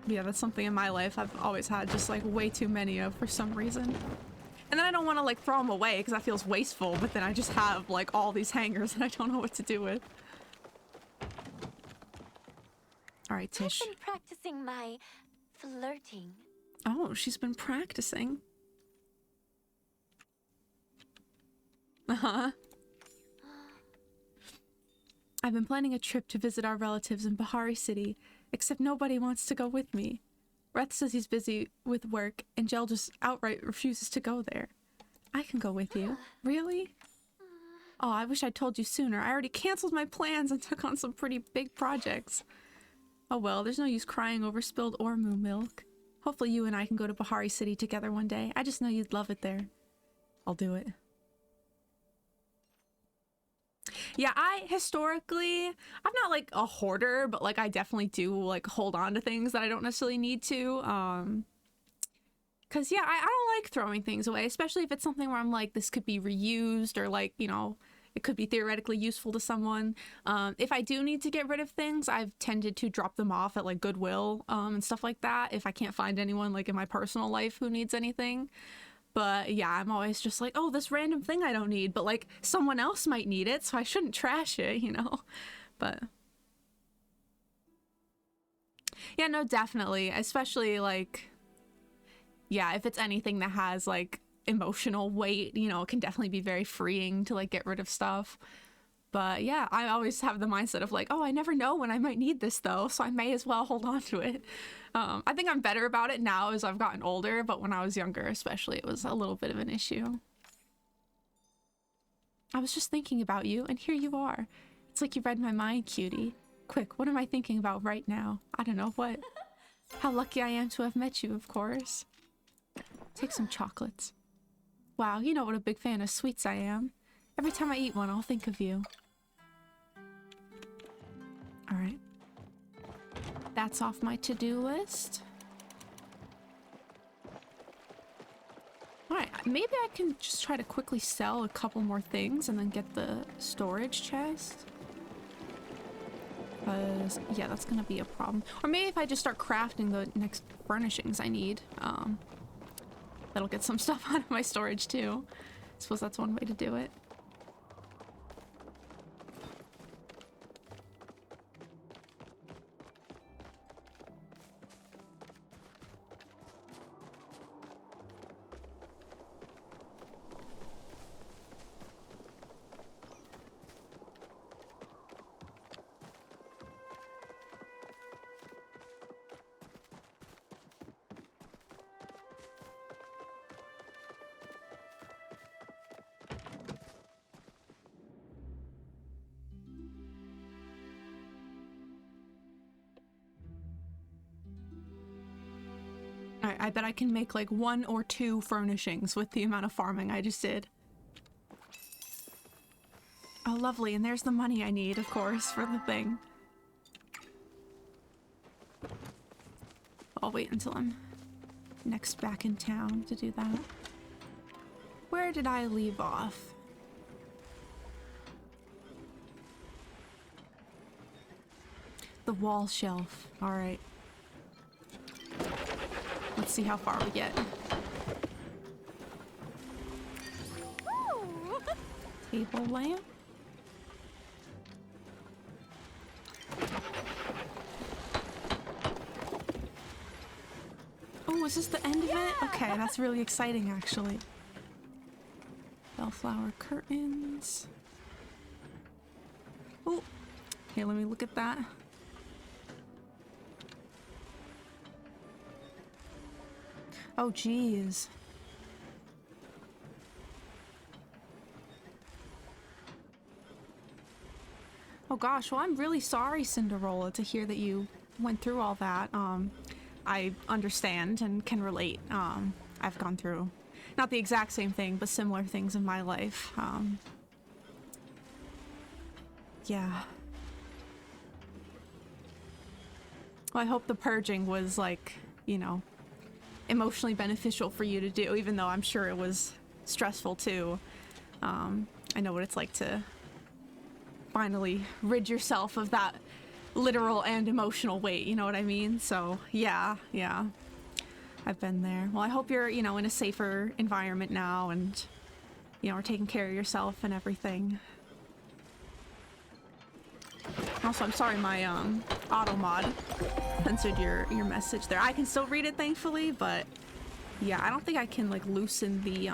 Yeah, that's something in my life I've always had just like way too many of for some reason. And then I don't want to like throw them away because that feels wasteful, but then I just have like all these hangers and I don't know what to do with. All right, Tish. I've been practicing my flirting. Oh, she's been practicing. Uh-huh. I've been planning a trip to visit our relatives in Bahari City, except nobody wants to go with me. Reth says he's busy with work, and Jel just outright refuses to go there. I can go with you. Really? Oh, I wish I'd told you sooner. I already canceled my plans and took on some pretty big projects. Oh well, there's no use crying over spilled Ormu milk. Hopefully you and I can go to Bahari City together one day. I just know you'd love it there. I'll do it. Yeah, historically, I'm not like a hoarder, but like I definitely do like hold on to things that I don't necessarily need to. Cause yeah, I don't like throwing things away, especially if it's something where I'm like, this could be reused or like, you know, it could be theoretically useful to someone. If I do need to get rid of things, I've tended to drop them off at like Goodwill and stuff like that if I can't find anyone like in my personal life who needs anything. But yeah, I'm always just like, oh, this random thing I don't need, but like someone else might need it, so I shouldn't trash it, you know? But yeah, no, definitely. Especially like, yeah, if it's anything that has like emotional weight, you know, it can definitely be very freeing to like get rid of stuff. But yeah, I always have the mindset of like, oh, I never know when I might need this though, so I may as well hold on to it. I think I'm better about it now as I've gotten older, but when I was younger especially, it was a little bit of an issue. I was just thinking about you, and here you are. It's like you read my mind, cutie. Quick, what am I thinking about right now? I don't know what. How lucky I am to have met you, of course. Take some chocolates. Wow, you know what a big fan of sweets I am. Every time I eat one, I'll think of you. Alright. That's off my to-do list. Alright, maybe I can just try to quickly sell a couple more things and then get the storage chest. Because, yeah, that's gonna be a problem. Or maybe if I just start crafting the next furnishings I need, that'll get some stuff out of my storage too. I suppose that's one way to do it. Alright, I bet I can make like 1 or 2 furnishings with the amount of farming I just did. Oh, lovely. And there's the money I need, of course, for the thing. I'll wait until I'm next back in town to do that. Where did I leave off? The wall shelf. Alright. Let's see how far we get. Table lamp. Oh, is this the end of it? Okay, that's really exciting, actually. Bellflower curtains. Oh, okay, let me look at that. Oh, geez. Oh gosh, well I'm really sorry, Cinderella, to hear that you went through all that. I understand and can relate. I've gone through not the exact same thing, but similar things in my life. Yeah. Well, I hope the purging was like, you know, emotionally beneficial for you to do, even though I'm sure it was stressful too. I know what it's like to finally rid yourself of that literal and emotional weight, you know what I mean? So yeah, I've been there. Well, I hope you're, you know, in a safer environment now and, you know, are taking care of yourself and everything. Also, I'm sorry my auto mod censored your message there. I can still read it, thankfully, but yeah, I don't think I can like loosen the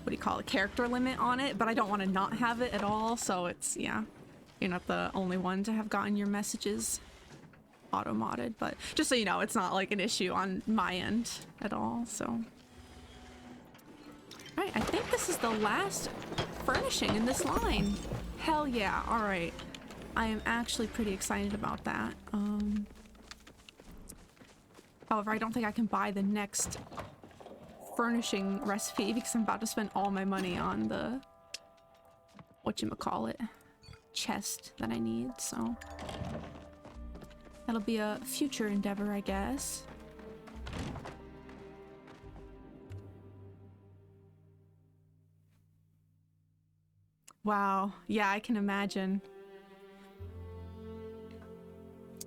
what do you call it, character limit on it, but I don't want to not have it at all, so it's, yeah, you're not the only one to have gotten your messages auto modded, but just so you know, it's not like an issue on my end at all. So all right, I think this is the last furnishing in this line. Hell yeah. All right, I am actually pretty excited about that. However, I don't think I can buy the next furnishing recipe because I'm about to spend all my money on the whatchamacallit chest that I need, so that'll be a future endeavor, I guess. Wow, yeah, I can imagine.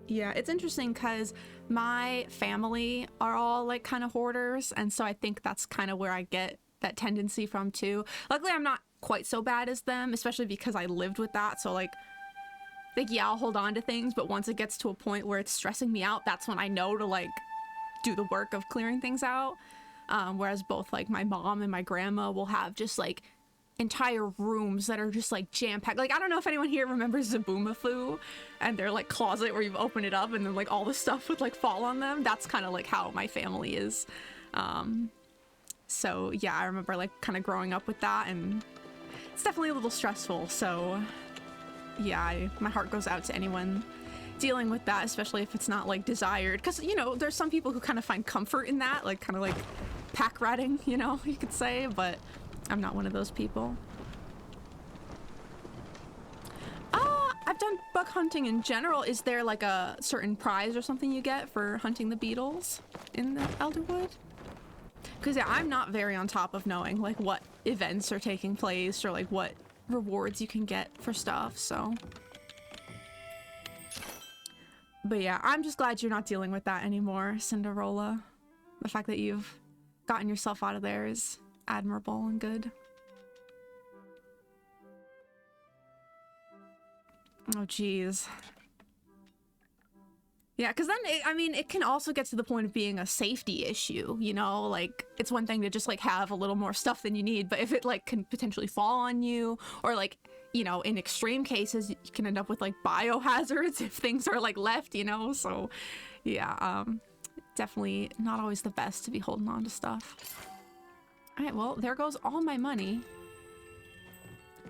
Yeah, it's interesting because my family are all like kind of hoarders, and so I think that's kind of where I get that tendency from too. Luckily, I'm not quite so bad as them, especially because I lived with that, so like yeah, I'll hold on to things, but once it gets to a point where it's stressing me out, that's when I know to like do the work of clearing things out. Whereas both like my mom and my grandma will have just like entire rooms that are just like jam-packed. Like, I don't know if anyone here remembers Zaboomafoo and their like closet where you open it up and then like all the stuff would like fall on them. That's kind of like how my family is. So yeah, I remember like kind of growing up with that, and it's definitely a little stressful. So yeah, my heart goes out to anyone dealing with that, especially if it's not like desired, because you know there's some people who kind of find comfort in that, like kind of like pack ratting, you know, you could say, but I'm not one of those people. I've done bug hunting in general. Is there like a certain prize or something you get for hunting the beetles in the Elderwood? Because yeah, I'm not very on top of knowing like what events are taking place or like what rewards you can get for stuff, so. But yeah, I'm just glad you're not dealing with that anymore, Cinderella. The fact that you've gotten yourself out of there is admirable and good. Oh, geez. Yeah, because then, I mean, it can also get to the point of being a safety issue, you know? Like, it's one thing to just, like, have a little more stuff than you need, but if it, like, can potentially fall on you, or, like, you know, in extreme cases, you can end up with, like, biohazards if things are, like, left, you know? So, yeah, definitely not always the best to be holding on to stuff. Alright, well, there goes all my money.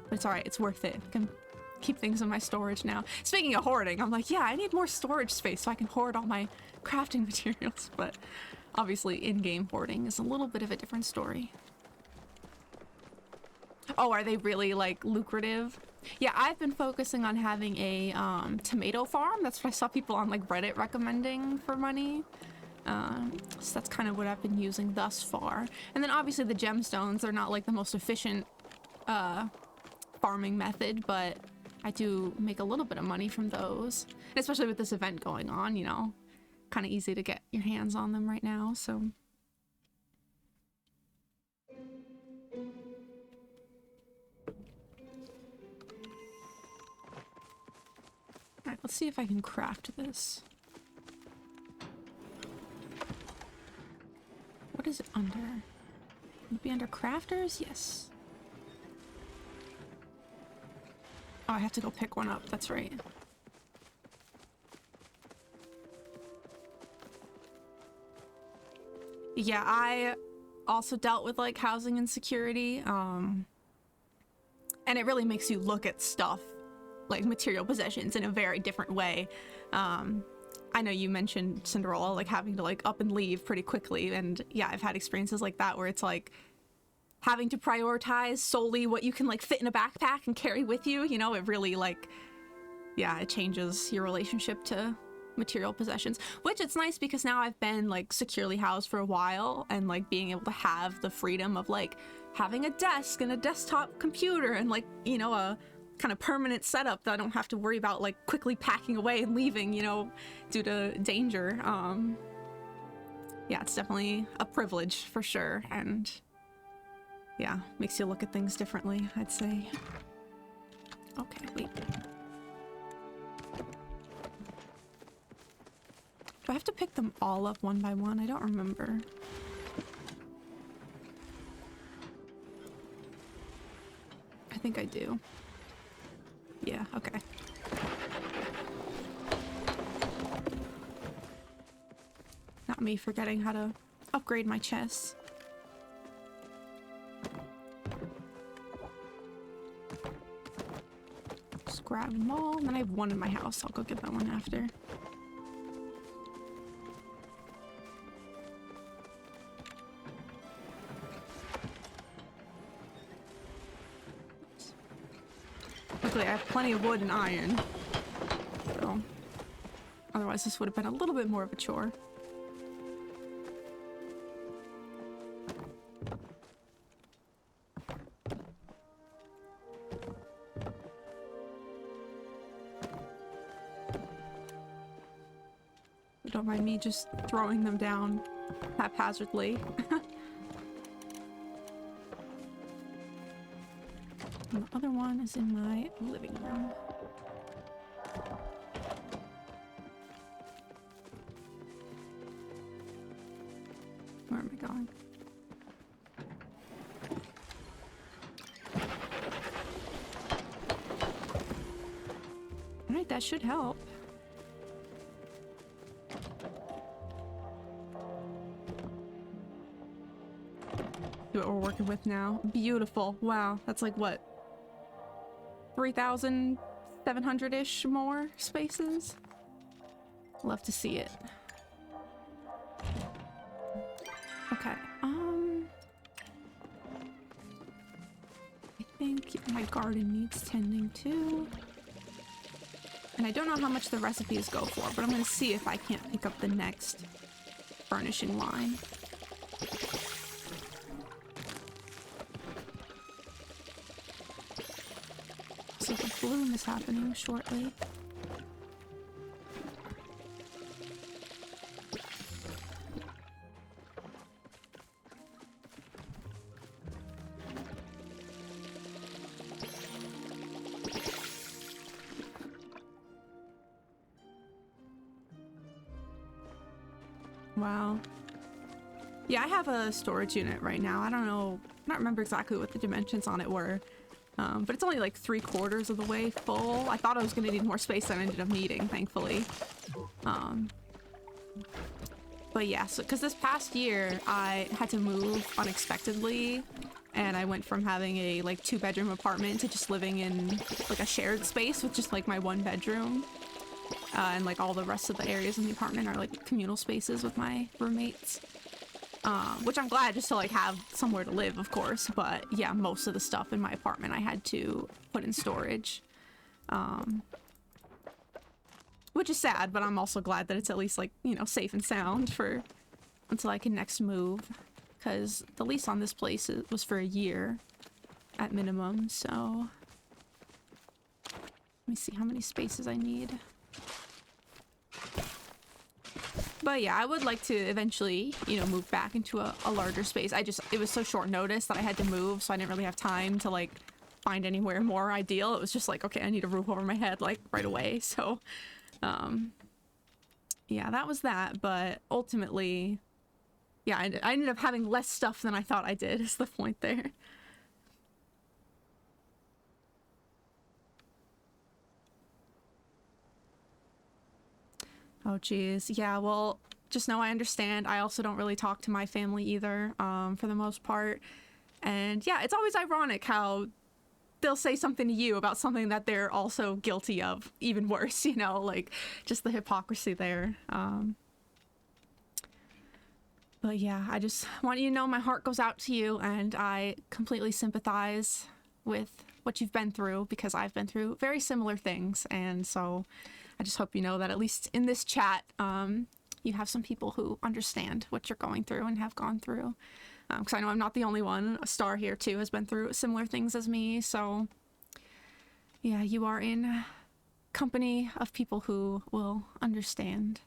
But it's alright, it's worth it. I can keep things in my storage now. Speaking of hoarding, I'm like, yeah, I need more storage space so I can hoard all my crafting materials, but obviously in-game hoarding is a little bit of a different story. Oh, are they really like lucrative? Yeah, I've been focusing on having a tomato farm. That's what I saw people on like Reddit recommending for money. So that's kind of what I've been using thus far. And then obviously the gemstones are not like the most efficient farming method, but I do make a little bit of money from those. And especially with this event going on, you know, kind of easy to get your hands on them right now, so. Alright, let's see if I can craft this. What is it under? Would it be under crafters? Yes. Oh, I have to go pick one up. That's right. Yeah, I also dealt with like housing insecurity. And it really makes you look at stuff like material possessions in a very different way. I know you mentioned Cinderella like having to like up and leave pretty quickly, and yeah, I've had experiences like that where it's like having to prioritize solely what you can like fit in a backpack and carry with you, you know. It really like, yeah, it changes your relationship to material possessions, which it's nice because now I've been like securely housed for a while, and like being able to have the freedom of like having a desk and a desktop computer and like, you know, a kind of permanent setup that I don't have to worry about like quickly packing away and leaving, you know, due to danger. Yeah, it's definitely a privilege for sure, and yeah, makes you look at things differently, I'd say. Okay, wait. Do I have to pick them all up one by one? I don't remember. I think I do. Yeah, okay. Not me forgetting how to upgrade my chests. Just grab them all, and then I have one in my house. I'll go get that one after. Luckily, I have plenty of wood and iron, so otherwise this would have been a little bit more of a chore. Don't mind me just throwing them down haphazardly. And the other one is in my living room. Where am I going? Alright, that should help. See what we're working with now. Beautiful. Wow, that's like what? 3,700-ish more spaces. Love to see it. Okay, I think my garden needs tending too. And I don't know how much the recipes go for, but I'm gonna see if I can't pick up the next furnishing line. So the bloom is happening shortly. Wow. Yeah, I have a storage unit right now. I don't know, I don't remember exactly what the dimensions on it were. But it's only like 3/4 of the way full. I thought I was gonna need more space than I ended up needing, thankfully. But yeah, so because this past year I had to move unexpectedly and I went from having a like 2-bedroom apartment to just living in like a shared space with just like my 1 bedroom. And like all the rest of the areas in the apartment are like communal spaces with my roommates. Which I'm glad just to like have somewhere to live, of course. But yeah, most of the stuff in my apartment I had to put in storage. Which is sad, but I'm also glad that it's at least like, you know, safe and sound for until I can next move. Because the lease on this place was for a year at minimum, so... Let me see how many spaces I need. But yeah, I would like to eventually, you know, move back into a larger space. It was so short notice that I had to move, so I didn't really have time to like find anywhere more ideal. It was just like, okay, I need a roof over my head like right away. So, yeah, that was that. But ultimately, yeah, I ended up having less stuff than I thought I did, is the point there. Oh, geez. Yeah, well, just know I understand. I also don't really talk to my family either, for the most part. And yeah, it's always ironic how they'll say something to you about something that they're also guilty of. Even worse, you know, like just the hypocrisy there. But yeah, I just want you to know my heart goes out to you, and I completely sympathize with what you've been through, because I've been through very similar things. And so I just hope you know that at least in this chat, you have some people who understand what you're going through and have gone through. Because I know I'm not the only one. A star here too has been through similar things as me. So yeah, you are in company of people who will understand.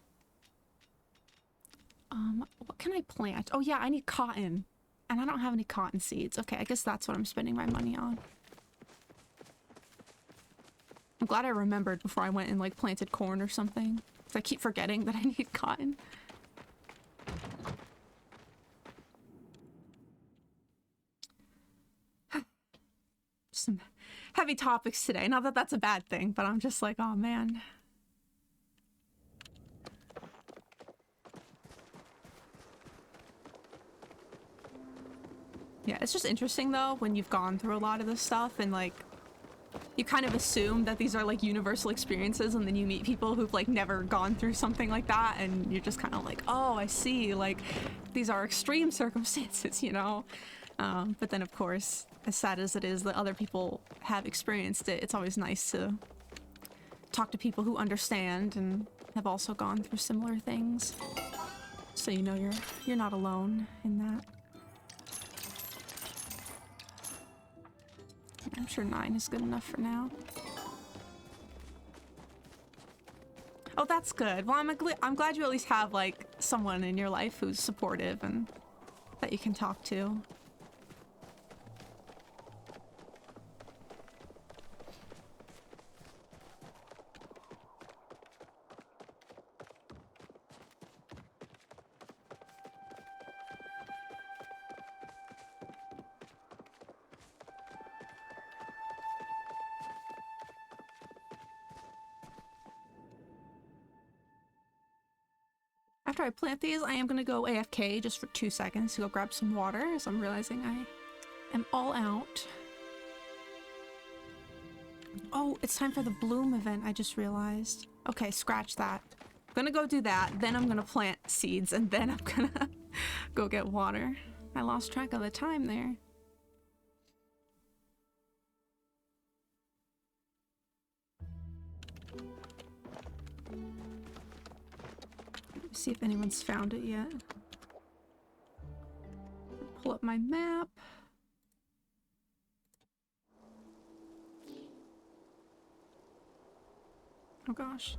What can I plant? Oh yeah, I need cotton. And I don't have any cotton seeds. Okay, I guess that's what I'm spending my money on. I'm glad I remembered before I went and like planted corn or something. Because I keep forgetting that I need cotton. Some heavy topics today. Not that that's a bad thing, but I'm just like, oh man. Yeah, it's just interesting though when you've gone through a lot of this stuff and like you kind of assume that these are like universal experiences, and then you meet people who've like never gone through something like that, and you're just kind of like, oh, I see, like these are extreme circumstances, you know. But then of course, as sad as it is that other people have experienced it, it's always nice to talk to people who understand and have also gone through similar things, so you know you're not alone in that. I'm sure 9 is good enough for now. Oh, that's good. Well, I'm glad you at least have like someone in your life who's supportive and that you can talk to. After I plant these, I am gonna go AFK just for 2 seconds to go grab some water, as I'm realizing I am all out. Oh, it's time for the bloom event, I just realized. Okay, scratch that. I'm gonna go do that, then I'm gonna plant seeds, and then I'm gonna go get water. I lost track of the time there. See if anyone's found it yet. Pull up my map. Oh gosh.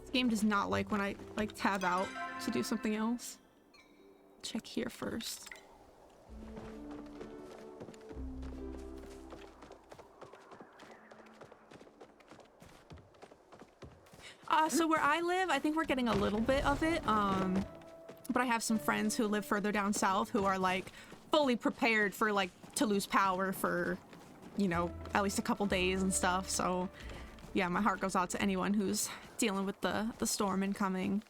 This game does not like when I like tab out to do something else. Check here first. So where I live, I think we're getting a little bit of it, but I have some friends who live further down south who are like fully prepared for like to lose power for, you know, at least a couple days and stuff. So yeah, my heart goes out to anyone who's dealing with the storm incoming.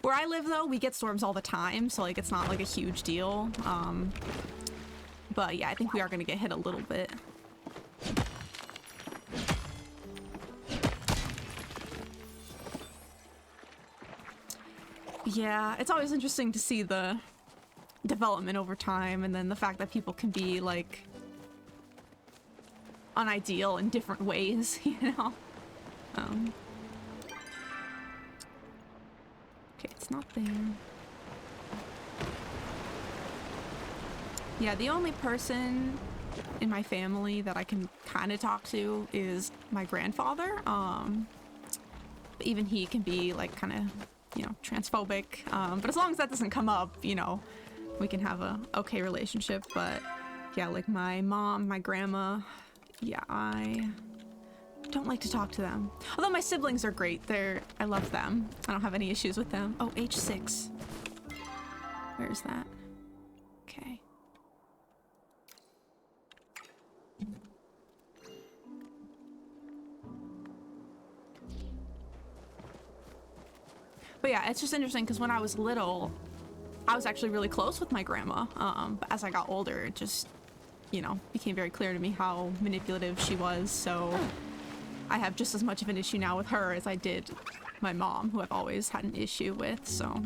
Where I live though, we get storms all the time, so like it's not like a huge deal. But yeah, I think we are gonna get hit a little bit. Yeah, it's always interesting to see the development over time, and then the fact that people can be like unideal in different ways, you know? Okay, it's not there. Yeah, the only person in my family that I can kind of talk to is my grandfather. But even he can be like kind of, you know, transphobic. But as long as that doesn't come up, you know, we can have a okay relationship. But yeah, like my mom, my grandma, yeah, I don't like to talk to them. Although my siblings are great. I love them. I don't have any issues with them. Oh, H6. Where's that? Okay. But yeah, it's just interesting because when I was little, I was actually really close with my grandma. But as I got older, it just, you know, became very clear to me how manipulative she was. So I have just as much of an issue now with her as I did my mom, who I've always had an issue with. So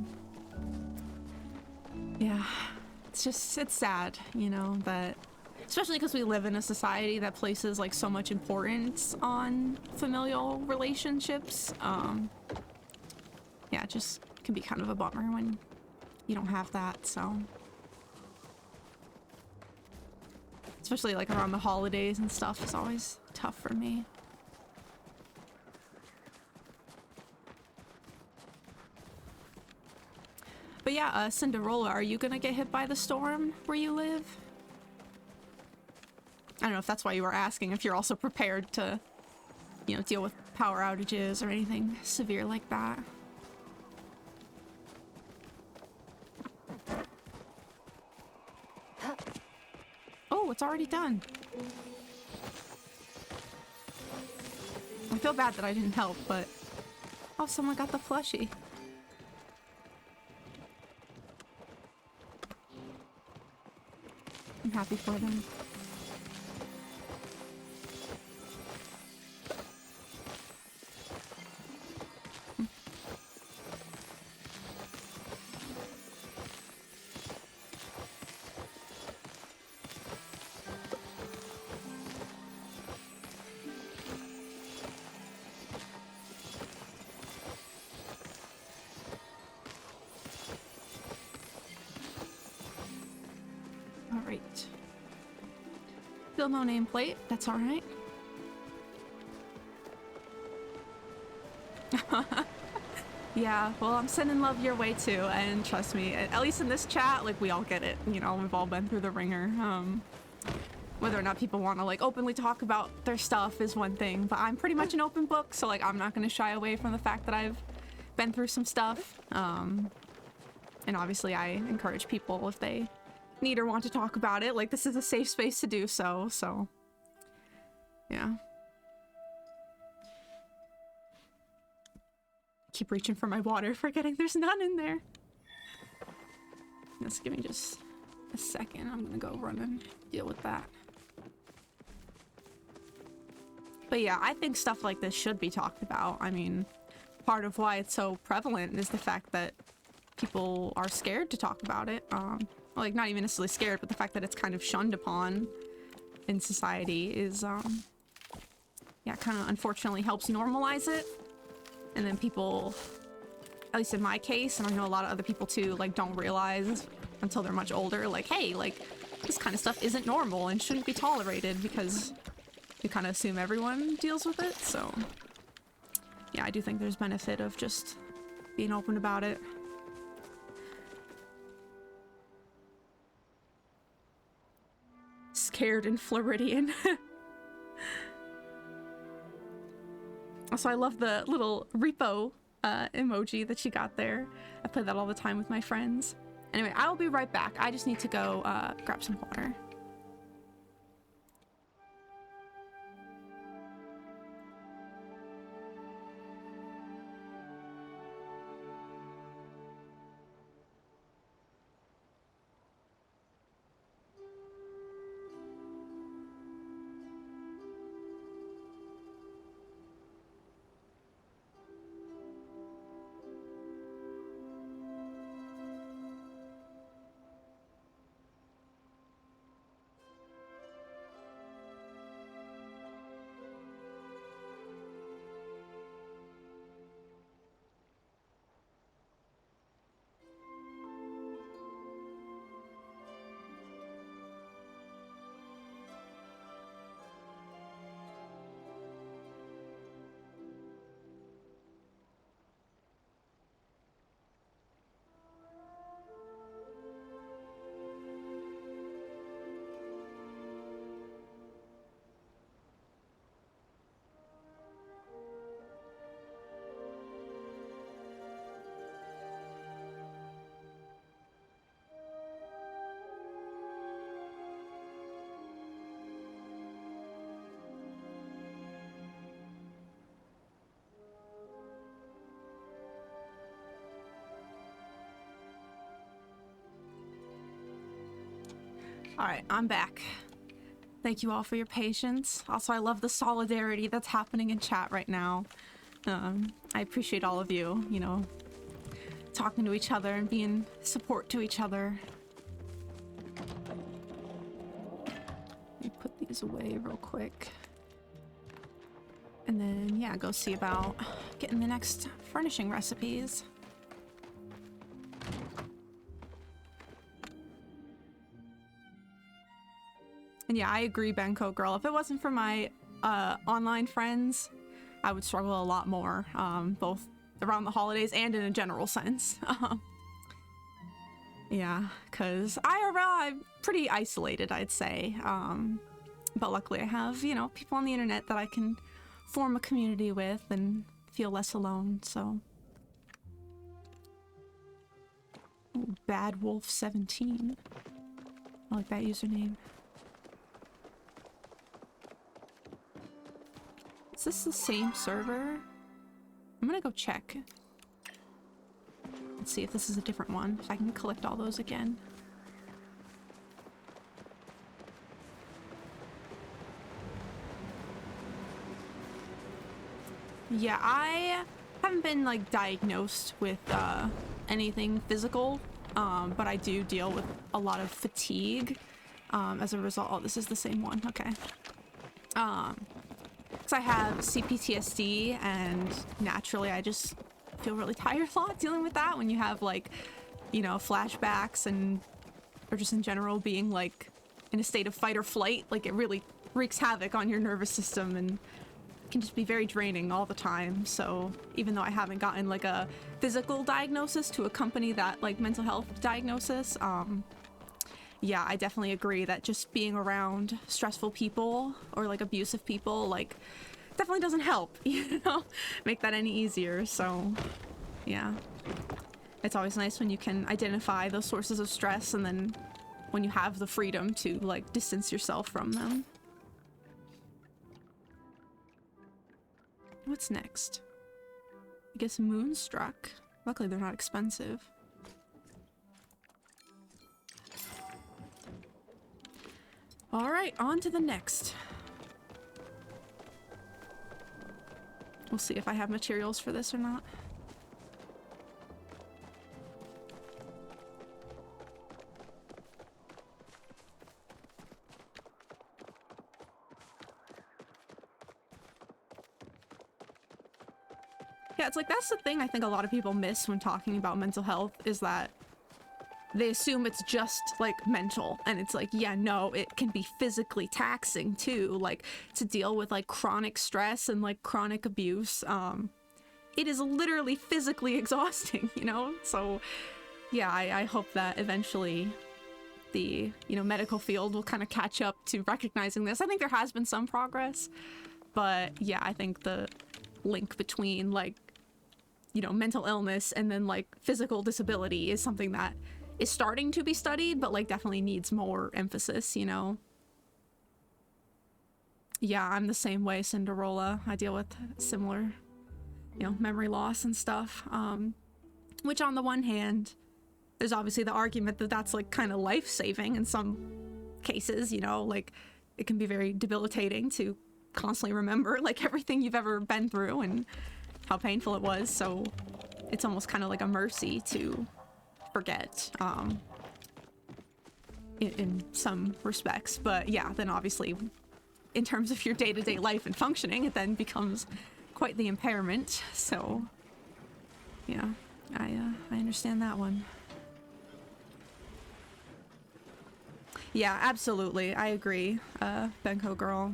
yeah, it's sad, you know, that especially because we live in a society that places like so much importance on familial relationships. Yeah, it just can be kind of a bummer when you don't have that, so. Especially like around the holidays and stuff is always tough for me. But yeah, Cinderella, are you gonna get hit by the storm where you live? I don't know if that's why you were asking, if you're also prepared to, you know, deal with power outages or anything severe like that. Oh, it's already done. I feel bad that I didn't help, but... Oh, someone got the plushie. I'm happy for them. Alright. Still no nameplate, that's alright. Yeah, well, I'm sending love your way too, and trust me, at least in this chat, like, we all get it. You know, we've all been through the ringer. Whether or not people want to, like, openly talk about their stuff is one thing, but I'm pretty much an open book, so, like, I'm not going to shy away from the fact that I've been through some stuff. And obviously, I encourage people if they need or want to talk about it. Like, this is a safe space to do so, yeah. Keep reaching for my water, forgetting there's none in there. Just give me just a second. I'm gonna go run and deal with that. But yeah, I think stuff like this should be talked about. I mean, part of why it's so prevalent is the fact that people are scared to talk about it. Like, not even necessarily scared, but the fact that it's kind of shunned upon in society is, yeah, kind of unfortunately helps normalize it. And then people, at least in my case, and I know a lot of other people too, like, don't realize until they're much older, like, hey, like, this kind of stuff isn't normal and shouldn't be tolerated, because you kind of assume everyone deals with it. So yeah, I do think there's benefit of just being open about it. Scared and Floridian. Also, I love the little repo emoji that she got there. I play that all the time with my friends. Anyway, I will be right back. I just need to go grab some water. All right, I'm back. Thank you all for your patience. Also, I love the solidarity that's happening in chat right now. I appreciate all of you, you know, talking to each other and being support to each other. Let me put these away real quick. And then, yeah, go see about getting the next furnishing recipes. And yeah, I agree, Benko girl. If it wasn't for my online friends, I would struggle a lot more, both around the holidays and in a general sense. Yeah, because IRL, I'm pretty isolated, I'd say. But luckily I have, you know, people on the internet that I can form a community with and feel less alone, so. Ooh, Bad Wolf 17. I like that username. Is this the same server? I'm gonna go check. Let's see if this is a different one, if I can collect all those again. Yeah, I haven't been like diagnosed with anything physical, but I do deal with a lot of fatigue as a result. Oh, this is the same one. Okay. Because I have CPTSD, and naturally I just feel really tired a lot dealing with that when you have like, you know, flashbacks and or just in general being like in a state of fight or flight. Like it really wreaks havoc on your nervous system and can just be very draining all the time. So even though I haven't gotten like a physical diagnosis to accompany that like mental health diagnosis, yeah, I definitely agree that just being around stressful people or like abusive people like definitely doesn't help, you know, make that any easier. So yeah, it's always nice when you can identify those sources of stress and then when you have the freedom to like distance yourself from them. What's next? I guess Moonstruck. Luckily they're not expensive. All right, on to the next. We'll see if I have materials for this or not. Yeah, it's like that's the thing I think a lot of people miss when talking about mental health is that they assume it's just like mental, and it's like, yeah, no, it can be physically taxing too, like to deal with like chronic stress and like chronic abuse. It is literally physically exhausting, you know? So yeah, I hope that eventually the, you know, medical field will kind of catch up to recognizing this. I think there has been some progress, but yeah, I think the link between like, you know, mental illness and then like physical disability is something that is starting to be studied, but like definitely needs more emphasis, you know? Yeah, I'm the same way, Cinderella. I deal with similar, you know, memory loss and stuff. Which on the one hand, there's obviously the argument that that's like kind of life-saving in some cases, you know, like it can be very debilitating to constantly remember like everything you've ever been through and how painful it was. So it's almost kind of like a mercy to forget in some respects. But yeah, then obviously in terms of your day-to-day life and functioning, it then becomes quite the impairment. So yeah, I understand that one. Yeah, absolutely, I agree, Benko girl.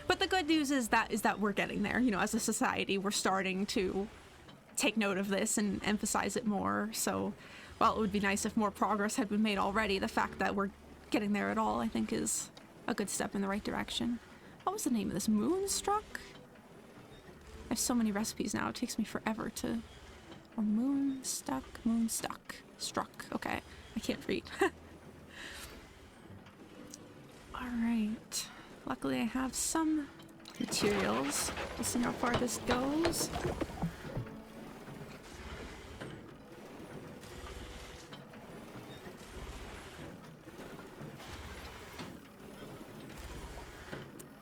But the good news is that we're getting there, you know, as a society. We're starting to take note of this and emphasize it more. So while it would be nice if more progress had been made already, the fact that we're getting there at all, I think, is a good step in the right direction. What was the name of this? Moonstruck? I have so many recipes now, it takes me forever to... Or Moonstuck? Moonstuck. Struck. Okay, I can't read. Alright. Luckily I have some materials. We'll see how far this goes.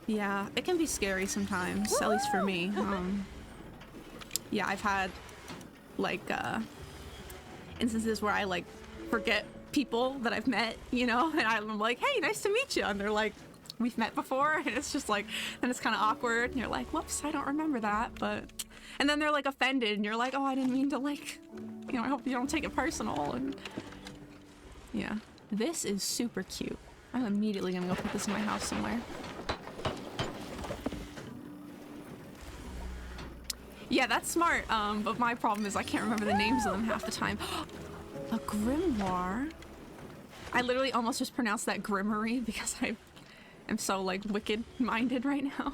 Yeah, it can be scary sometimes, at least for me. Yeah, I've had like instances where I like forget people that I've met, you know, and I'm like, hey, nice to meet you, and they're like, we've met before, and it's just like, then it's kind of awkward, and you're like, whoops, I don't remember that, but, and then they're like offended, and you're like, oh, I didn't mean to, like, you know, I hope you don't take it personal, and yeah. This is super cute. I'm immediately gonna go put this in my house somewhere. Yeah, that's smart, but my problem is I can't remember the names of them half the time. A grimoire? I literally almost just pronounced that grimmery because I am so, like, wicked-minded right now.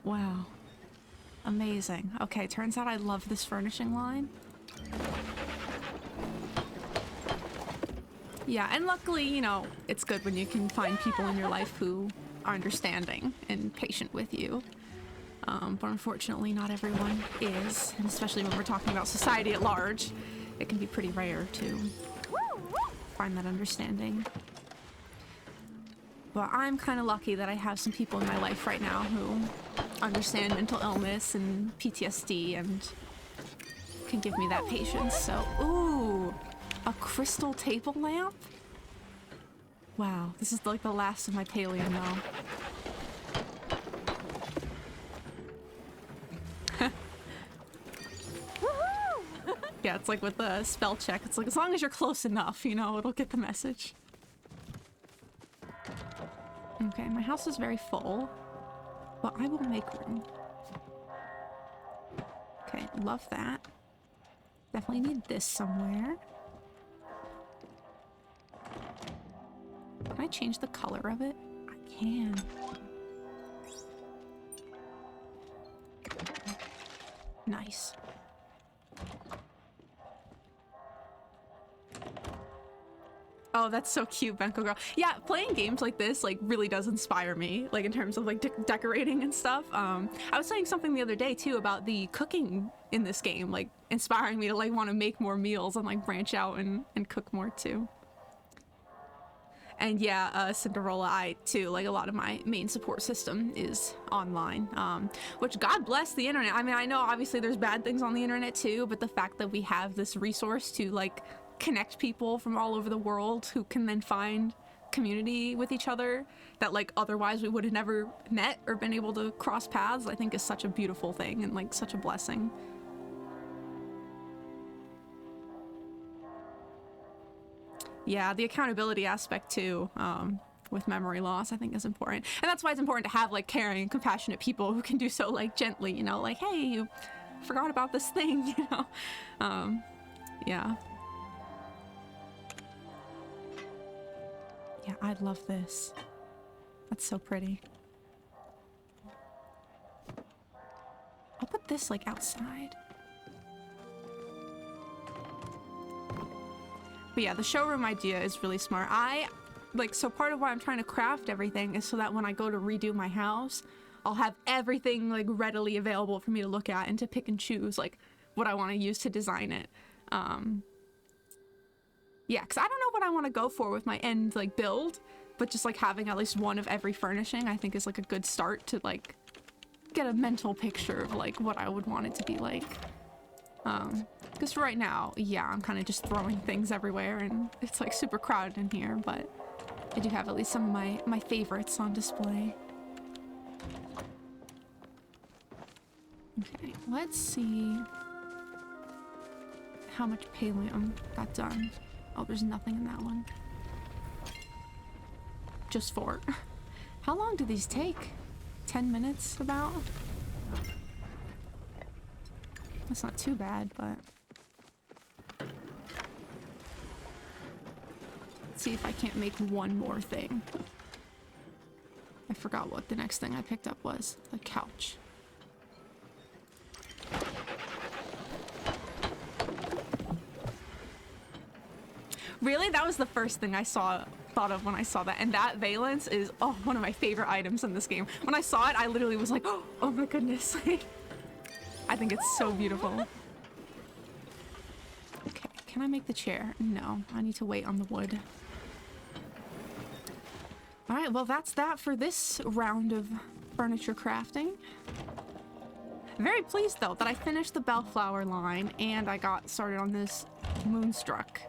Wow. Amazing. Okay, turns out I love this furnishing line. Yeah, and luckily, you know, it's good when you can find people in your life who are understanding and patient with you. But unfortunately, not everyone is, and especially when we're talking about society at large, it can be pretty rare to find that understanding. But I'm kind of lucky that I have some people in my life right now who understand mental illness and PTSD and can give me that patience. So, ooh, a crystal table lamp? Wow, this is like the last of my paleo though. Yeah, it's like with the spell check. It's like, as long as you're close enough, you know, it'll get the message. Okay, my house is very full, but I will make room. Okay, love that. Definitely need this somewhere. Can I change the color of it? I can. Nice. Oh, that's so cute, Benko girl. Yeah, playing games like this like really does inspire me, like in terms of like decorating and stuff. I was saying something the other day too about the cooking in this game, like inspiring me to like want to make more meals and like branch out and cook more too. And yeah, Cinderella, I too, like a lot of my main support system is online, which God bless the internet. I mean, I know obviously there's bad things on the internet too, but the fact that we have this resource to like connect people from all over the world who can then find community with each other that like otherwise we would have never met or been able to cross paths, I think is such a beautiful thing and like such a blessing. Yeah, the accountability aspect too, with memory loss, I think is important. And that's why it's important to have like caring and compassionate people who can do so like gently, you know, like, hey, you forgot about this thing, you know? Yeah. Yeah, I love this. That's so pretty. I'll put this like outside. But yeah, the showroom idea is really smart. So part of why I'm trying to craft everything is so that when I go to redo my house, I'll have everything like readily available for me to look at and to pick and choose like what I want to use to design it. Yeah, because I don't know what I want to go for with my end like build, but just like having at least one of every furnishing I think is like a good start to like get a mental picture of like what I would want it to be like. Because right now, yeah, I'm kind of just throwing things everywhere and it's like super crowded in here, but I do have at least some of my favorites on display. Okay, let's see how much paleo got done. Oh, there's nothing in that one. Just 4. How long do these take? 10 minutes about? That's not too bad, but... Let's see if I can't make one more thing. I forgot what the next thing I picked up was. A couch. Really? That was the first thing I thought of when I saw that. And that valence is, oh, one of my favorite items in this game. When I saw it, I literally was like, oh my goodness. I think it's so beautiful. Okay, can I make the chair? No, I need to wait on the wood. All right, well, that's that for this round of furniture crafting. Very pleased, though, that I finished the Bellflower line and I got started on this Moonstruck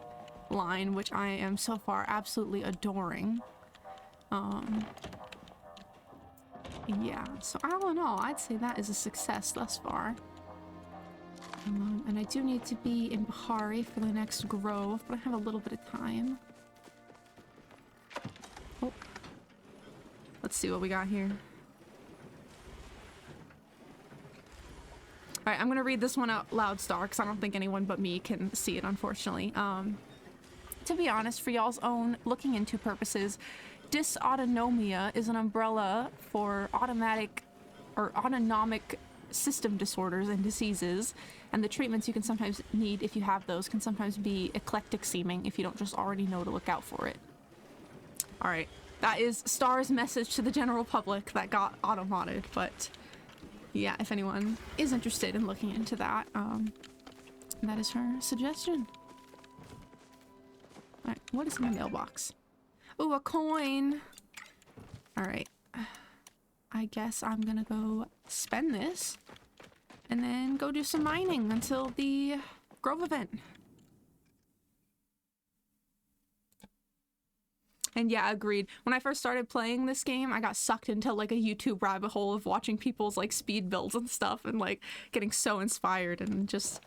line, which I am so far absolutely adoring. Yeah, so all in all, I'd say that is a success thus far. And I do need to be in Bahari for the next grove, but I have a little bit of time. Oh. Let's see what we got here. Alright, I'm gonna read this one out loud, Star, because I don't think anyone but me can see it, unfortunately. To be honest, for y'all's own looking into purposes, dysautonomia is an umbrella for automatic or autonomic system disorders and diseases, and the treatments you can sometimes need if you have those can sometimes be eclectic seeming if you don't just already know to look out for it. Alright, that is Star's message to the general public that got auto-modded, but yeah, if anyone is interested in looking into that, that is her suggestion. Alright, what is in the mailbox? Ooh, a coin! Alright. I guess I'm gonna go spend this and then go do some mining until the Grove event. And yeah, agreed. When I first started playing this game, I got sucked into like a YouTube rabbit hole of watching people's like speed builds and stuff and like getting so inspired and just,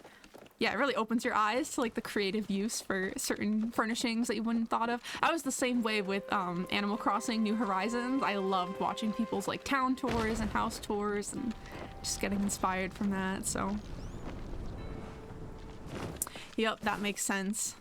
yeah, it really opens your eyes to like the creative use for certain furnishings that you wouldn't thought of. I was the same way with Animal Crossing New Horizons. I loved watching people's like town tours and house tours and just getting inspired from that, so. Yep, that makes sense.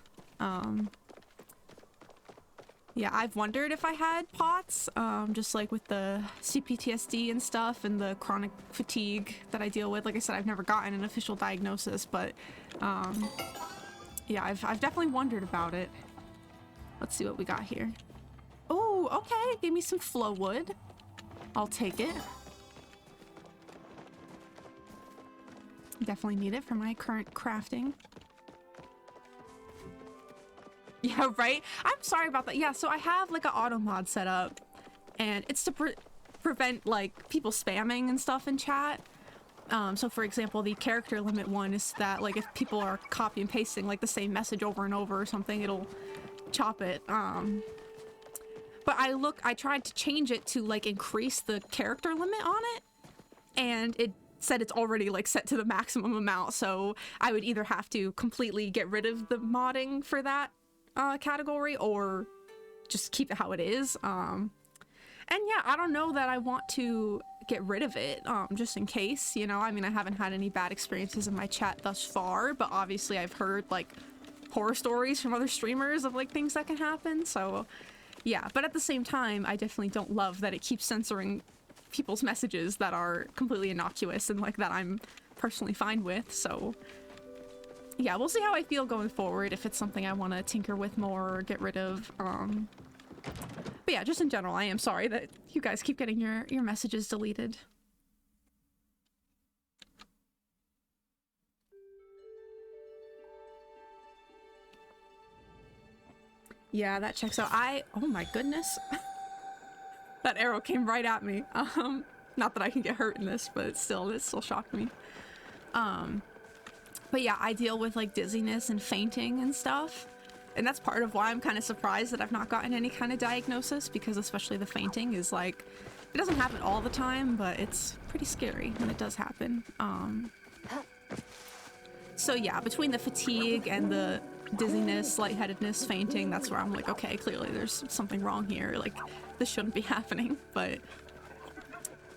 Yeah, I've wondered if I had POTS, just like with the CPTSD and stuff and the chronic fatigue that I deal with. Like I said, I've never gotten an official diagnosis, but yeah, I've definitely wondered about it. Let's see what we got here. Oh, okay, give me some flow wood. I'll take it. Definitely need it for my current crafting. Yeah, right? I'm sorry about that. Yeah, so I have like an auto mod set up and it's to prevent like people spamming and stuff in chat. So for example, the character limit one is that like if people are copy and pasting like the same message over and over or something, it'll chop it. But I tried to change it to like increase the character limit on it and it said it's already like set to the maximum amount. So I would either have to completely get rid of the modding for that category or just keep it how it is. And yeah, I don't know that I want to get rid of it, just in case, you know. I mean, I haven't had any bad experiences in my chat thus far, but obviously I've heard like horror stories from other streamers of like things that can happen, so yeah. But at the same time, I definitely don't love that it keeps censoring people's messages that are completely innocuous and like that I'm personally fine with, so yeah, we'll see how I feel going forward, if it's something I want to tinker with more or get rid of. But yeah, just in general, I am sorry that you guys keep getting your messages deleted. Yeah, that checks out. Oh my goodness. That arrow came right at me. Not that I can get hurt in this, but it still shocked me. But yeah, I deal with like dizziness and fainting and stuff. And that's part of why I'm kind of surprised that I've not gotten any kind of diagnosis, because especially the fainting is like, it doesn't happen all the time, but it's pretty scary when it does happen. So yeah, between the fatigue and the dizziness, lightheadedness, fainting, that's where I'm like, okay, clearly there's something wrong here. Like, this shouldn't be happening. But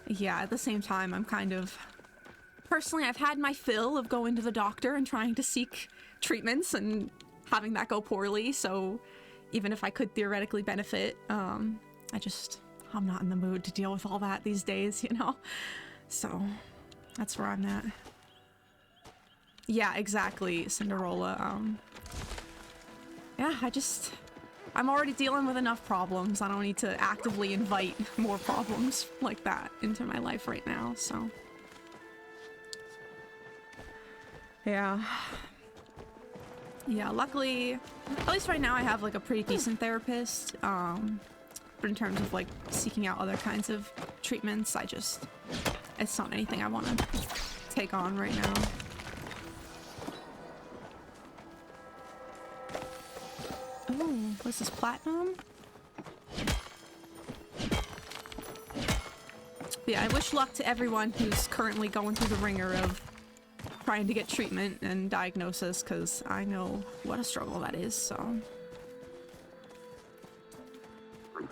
yeah, at the same time, I'm kind of... Personally, I've had my fill of going to the doctor and trying to seek treatments and having that go poorly, so even if I could theoretically benefit, I'm not in the mood to deal with all that these days, you know? So, that's where I'm at. Yeah, exactly, Cinderella. Yeah, I'm already dealing with enough problems. I don't need to actively invite more problems like that into my life right now, so... Yeah. Yeah, luckily, at least right now I have like a pretty decent therapist. But in terms of like seeking out other kinds of treatments, it's not anything I want to take on right now. Oh, what's this, platinum? Yeah, I wish luck to everyone who's currently going through the ringer of trying to get treatment and diagnosis, because I know what a struggle that is, so.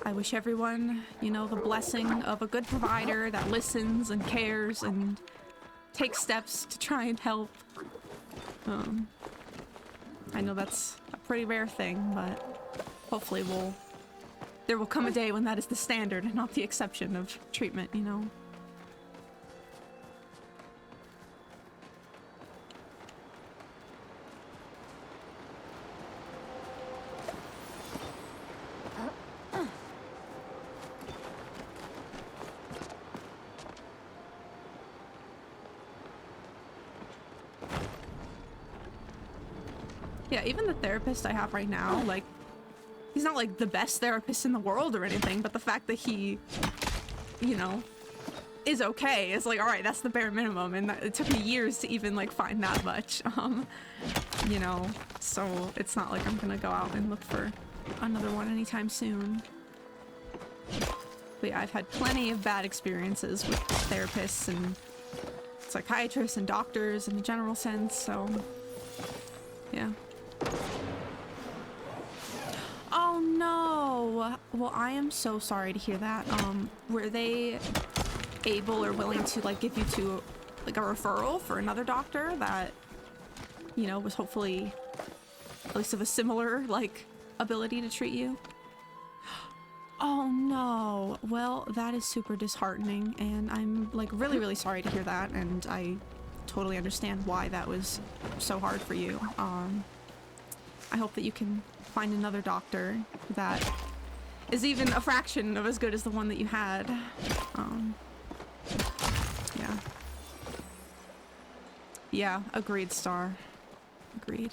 I wish everyone, you know, the blessing of a good provider that listens and cares and takes steps to try and help. I know that's a pretty rare thing, but hopefully there will come a day when that is the standard and not the exception of treatment, you know? Yeah, even the therapist I have right now, like, he's not like the best therapist in the world or anything, but the fact that he, you know, is okay is like, all right, that's the bare minimum, and it took me years to even like find that much, you know, so it's not like I'm gonna go out and look for another one anytime soon. But yeah, I've had plenty of bad experiences with therapists and psychiatrists and doctors in the general sense, so yeah. Oh no! Well, I am so sorry to hear that. Were they able or willing to like give you to like a referral for another doctor that, you know, was hopefully at least of a similar like ability to treat you? Oh no! Well, that is super disheartening, and I'm like really, really sorry to hear that, and I totally understand why that was so hard for you. I hope that you can find another doctor that is even a fraction of as good as the one that you had. Yeah. Yeah, agreed, Star. Agreed.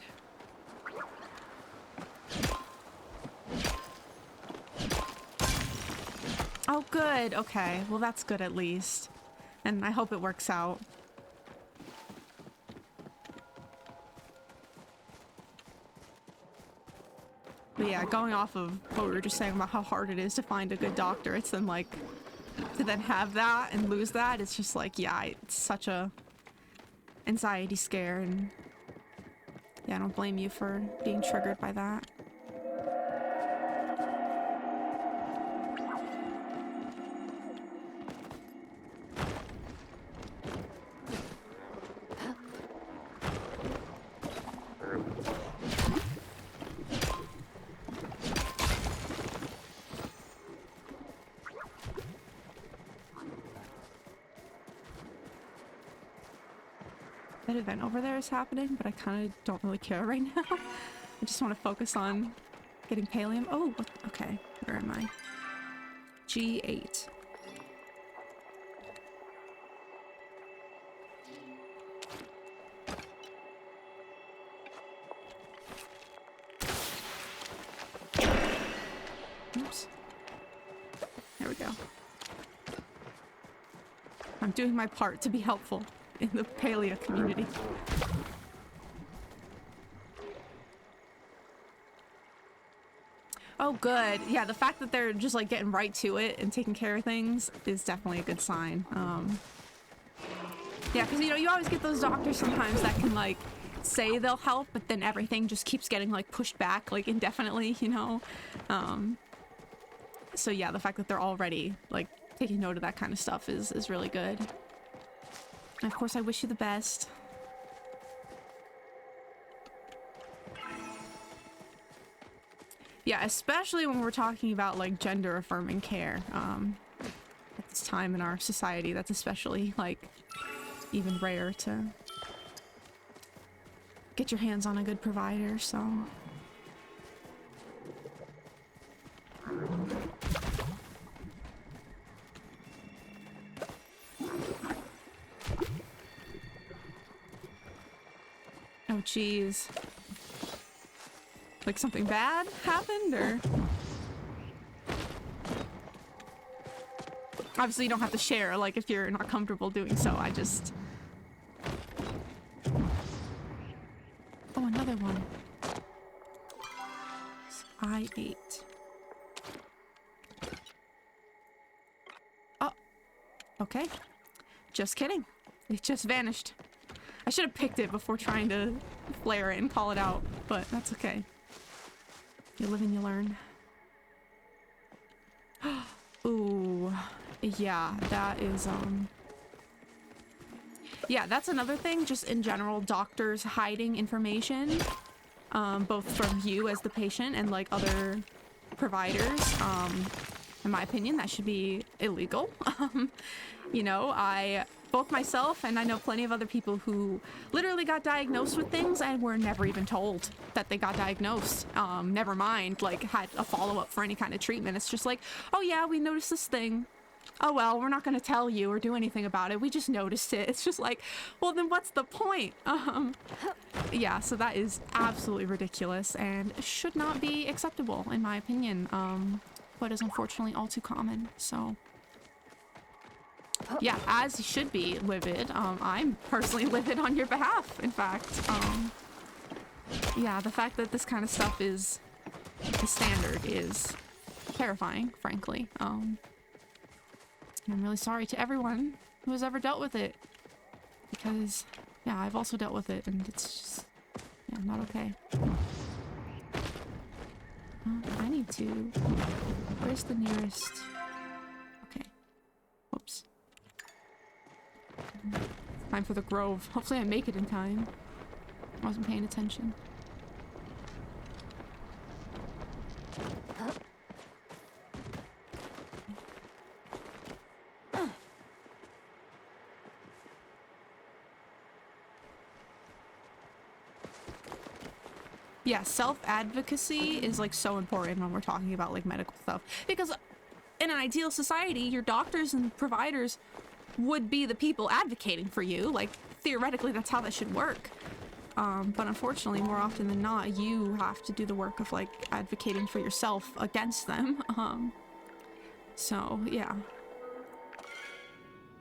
Oh, good. Okay. Well, that's good at least. And I hope it works out. But yeah, going off of what we were just saying about how hard it is to find a good doctor, it's then like, to then have that and lose that, it's just like, yeah, it's such a anxiety scare, and yeah, I don't blame you for being triggered by that. That event over there is happening, but I kind of don't really care right now. I just want to focus on getting Pallium. Oh, okay. Where am I? G8. Oops. There we go. I'm doing my part to be helpful in the Palia community. Oh, good. Yeah, the fact that they're just like getting right to it and taking care of things is definitely a good sign. Yeah, because you know, you always get those doctors sometimes that can like say they'll help, but then everything just keeps getting like pushed back like indefinitely, you know? So yeah, the fact that they're already like taking note of that kind of stuff is really good. And of course, I wish you the best. Yeah, especially when we're talking about like gender affirming care. At this time in our society, that's especially like even rare to get your hands on a good provider, so. Oh, geez. Like something bad happened, or? Obviously, you don't have to share, like, if you're not comfortable doing so. I just... Oh, another one. I-8. Oh. Okay. Just kidding. It just vanished. I should have picked it before trying to flare it and call it out, but that's okay. You live and you learn. Ooh. Yeah, that is, yeah, that's another thing, just in general, doctors hiding information, both from you as the patient and, like, other providers. In my opinion, that should be illegal. You know, both myself and I know plenty of other people who literally got diagnosed with things and were never even told that they got diagnosed. Never mind, like, had a follow-up for any kind of treatment. It's just like, oh yeah, we noticed this thing. Oh well, we're not going to tell you or do anything about it. We just noticed it. It's just like, well then what's the point? Yeah, so that is absolutely ridiculous and should not be acceptable in my opinion. But is unfortunately all too common, so... Yeah, as you should be livid. I'm personally livid on your behalf, in fact. Yeah, the fact that this kind of stuff is the standard is terrifying, frankly. I'm really sorry to everyone who has ever dealt with it. Because, yeah, I've also dealt with it, and it's just, yeah, not okay. I need to... Where's the nearest... Okay. Whoops. Time for the grove. Hopefully I make it in time. I wasn't paying attention. Yeah, self-advocacy is like so important when we're talking about like medical stuff. Because in an ideal society, your doctors and providers would be the people advocating for you. Like, theoretically, that's how that should work. But unfortunately, more often than not, you have to do the work of, like, advocating for yourself against them. So, yeah.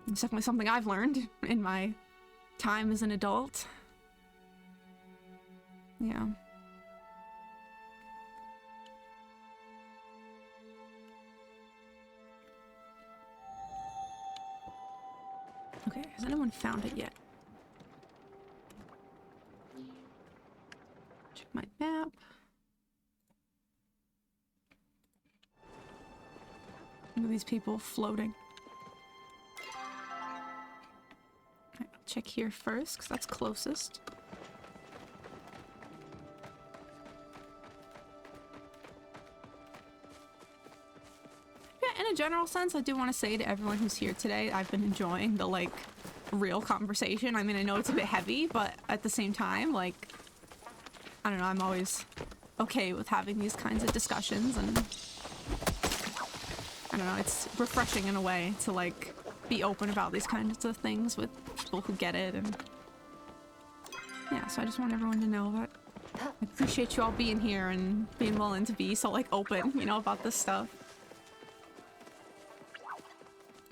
It's definitely something I've learned in my time as an adult. Yeah. Okay, has anyone found it yet? Check my map. Look at these people floating. Alright, I'll check here first, because that's closest. In a general sense, I do want to say to everyone who's here today, I've been enjoying the, like, real conversation. I mean, I know it's a bit heavy, but at the same time, like, I don't know, I'm always okay with having these kinds of discussions, and I don't know, it's refreshing in a way to, like, be open about these kinds of things with people who get it, and yeah, so I just want everyone to know that I appreciate you all being here and being willing to be so, like, open, you know, about this stuff.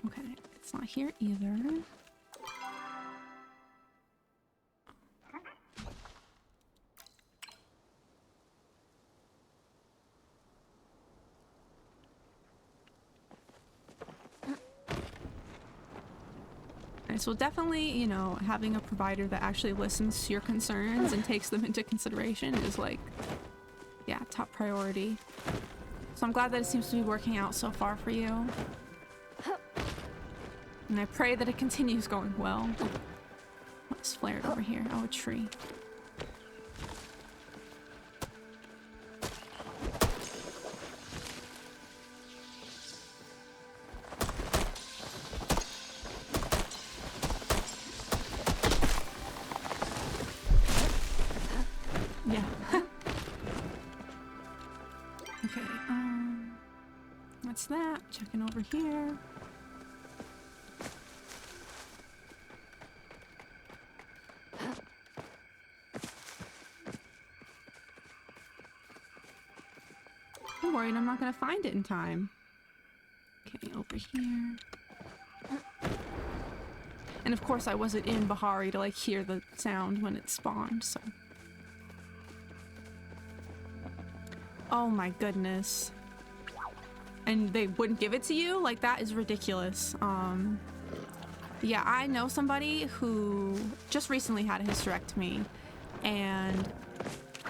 Okay, it's not here either. And so definitely, you know, having a provider that actually listens to your concerns and takes them into consideration is like, yeah, top priority. So I'm glad that it seems to be working out so far for you. And I pray that it continues going well. What's flared over here? Oh, a tree. Yeah. Okay, what's that? Checking over here. I'm worried I'm not gonna find it in time. Okay, over here. And of course I wasn't in Bahari to like hear the sound when it spawned, so. Oh my goodness. And they wouldn't give it to you? Like, that is ridiculous. Yeah, I know somebody who just recently had a hysterectomy, and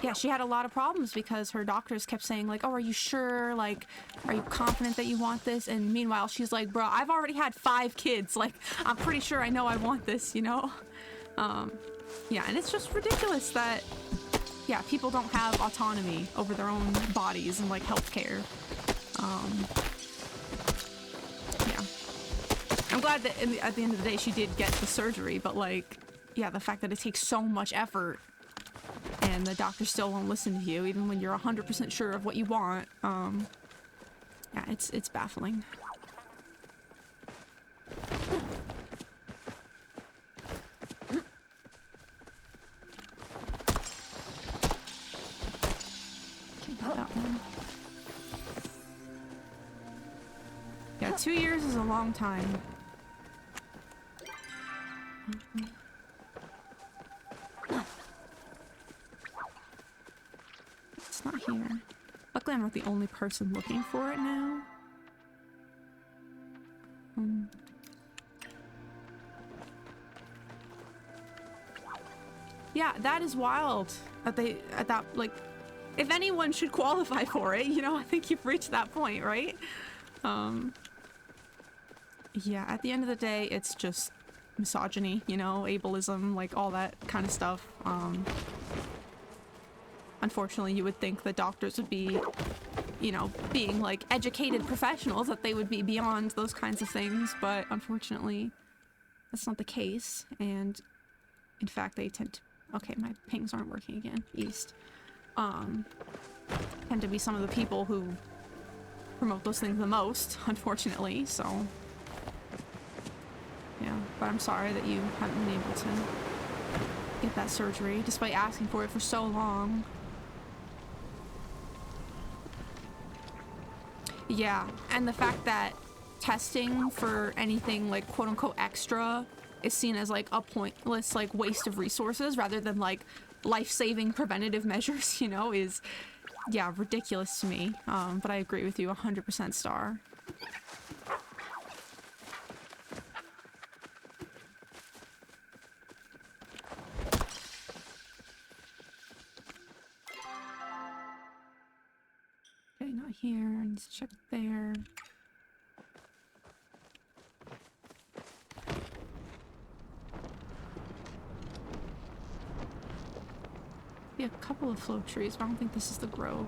yeah, she had a lot of problems because her doctors kept saying like, oh, are you sure? Like, are you confident that you want this? And meanwhile, she's like, bro, I've already had 5 kids. Like, I'm pretty sure I know I want this, you know? Yeah, and it's just ridiculous that, yeah, people don't have autonomy over their own bodies and like healthcare. Yeah. I'm glad that at the end of the day she did get the surgery, but like, yeah, the fact that it takes so much effort and the doctor still won't listen to you even when you're 100% sure of what you want, yeah, it's baffling. That one. Yeah, 2 years is a long time. It's not here. Luckily, I'm not the only person looking for it now. Yeah, that is wild. Like, if anyone should qualify for it, you know, I think you've reached that point, right? Yeah, at the end of the day, it's just misogyny, you know, ableism, like all that kind of stuff. Unfortunately, you would think that doctors would be, you know, being like educated professionals, that they would be beyond those kinds of things, but unfortunately, that's not the case. And in fact, they tend to, okay, my pings aren't working again, east. Tend to be some of the people who promote those things the most, unfortunately, so. Yeah, but I'm sorry that you haven't been able to get that surgery, despite asking for it for so long. Yeah, and the fact that testing for anything like quote-unquote extra is seen as like a pointless like waste of resources rather than like life-saving preventative measures, you know, is, yeah, ridiculous to me. But I agree with you 100%, Star. Okay, not here. I need to check there. Be a couple of flow trees, but I don't think this is the grove.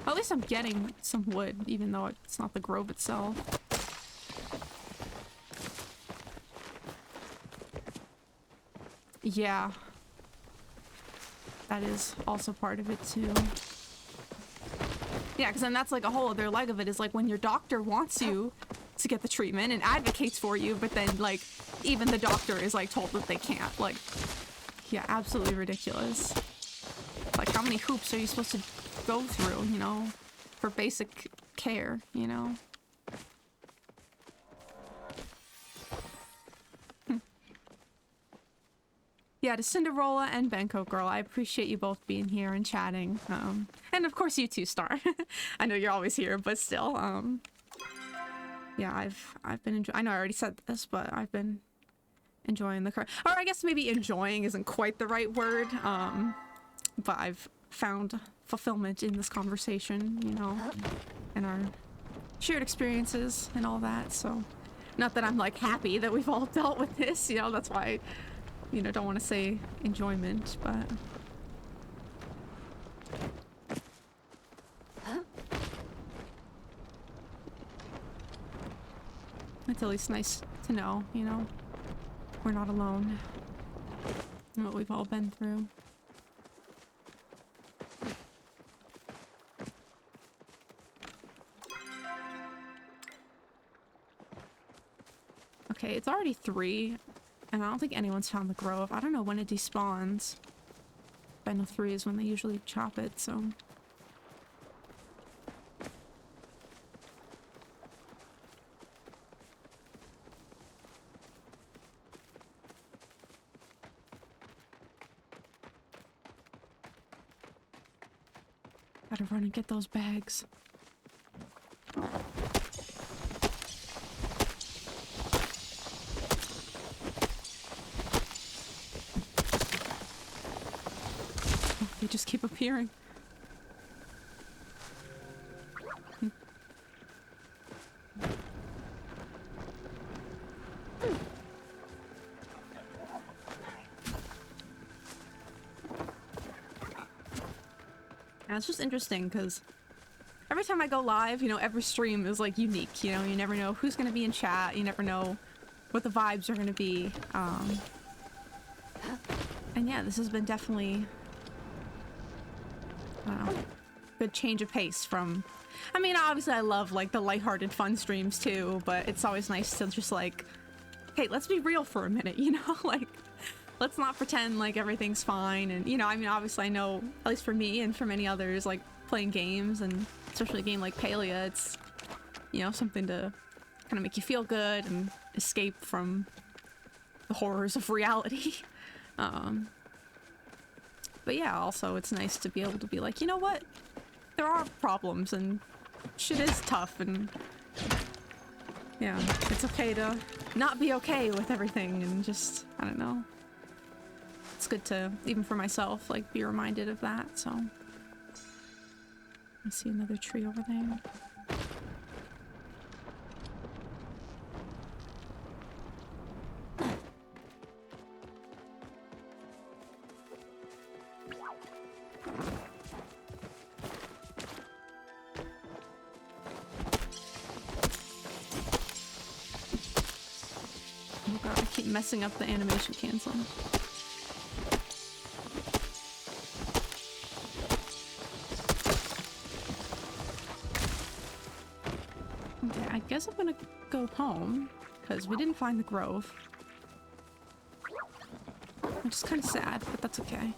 At least I'm getting some wood, even though it's not the grove itself. Yeah. That is also part of it too. Yeah, because then that's like a whole other leg of it, is like when your doctor wants you to get the treatment and advocates for you, but then like even the doctor is like told that they can't. Like, yeah, absolutely ridiculous. Like, how many hoops are you supposed to go through, you know, for basic care, you know? Yeah, to Cinderella and Bangkok Girl, I appreciate you both being here and chatting. And of course you too, Star. I know you're always here, but still, yeah, I've been I know I already said this, but I've been enjoying the car. Or I guess maybe enjoying isn't quite the right word, but I've found fulfillment in this conversation, you know, and our shared experiences and all that, so. Not that I'm like happy that we've all dealt with this, you know, that's why, you know, don't want to say enjoyment, but. It's at least nice to know, you know, we're not alone in what we've all been through. Okay, it's already 3, and I don't think anyone's found the grove. I don't know when it despawns. But I know 3 is when they usually chop it, so. Gotta run and get those bags. Oh, they just keep appearing. Yeah, it's just interesting because every time I go live, you know, every stream is like unique, you know, you never know who's gonna be in chat, you never know what the vibes are gonna be. And yeah, this has been definitely, I don't know, good change of pace from, I mean, obviously I love like the lighthearted fun streams too, but it's always nice to just like, hey, let's be real for a minute, you know, like, let's not pretend like everything's fine. And, you know, I mean, obviously I know, at least for me and for many others, like playing games and especially a game like Palia, it's, you know, something to kind of make you feel good and escape from the horrors of reality. But yeah, also it's nice to be able to be like, you know what? There are problems and shit is tough and yeah, it's okay to not be okay with everything and just, I don't know. It's good to, even for myself, like be reminded of that, so. I see another tree over there. Oh god, I keep messing up the animation canceling. Okay, I guess I'm gonna go home because we didn't find the grove. Which is kind of sad, but that's okay.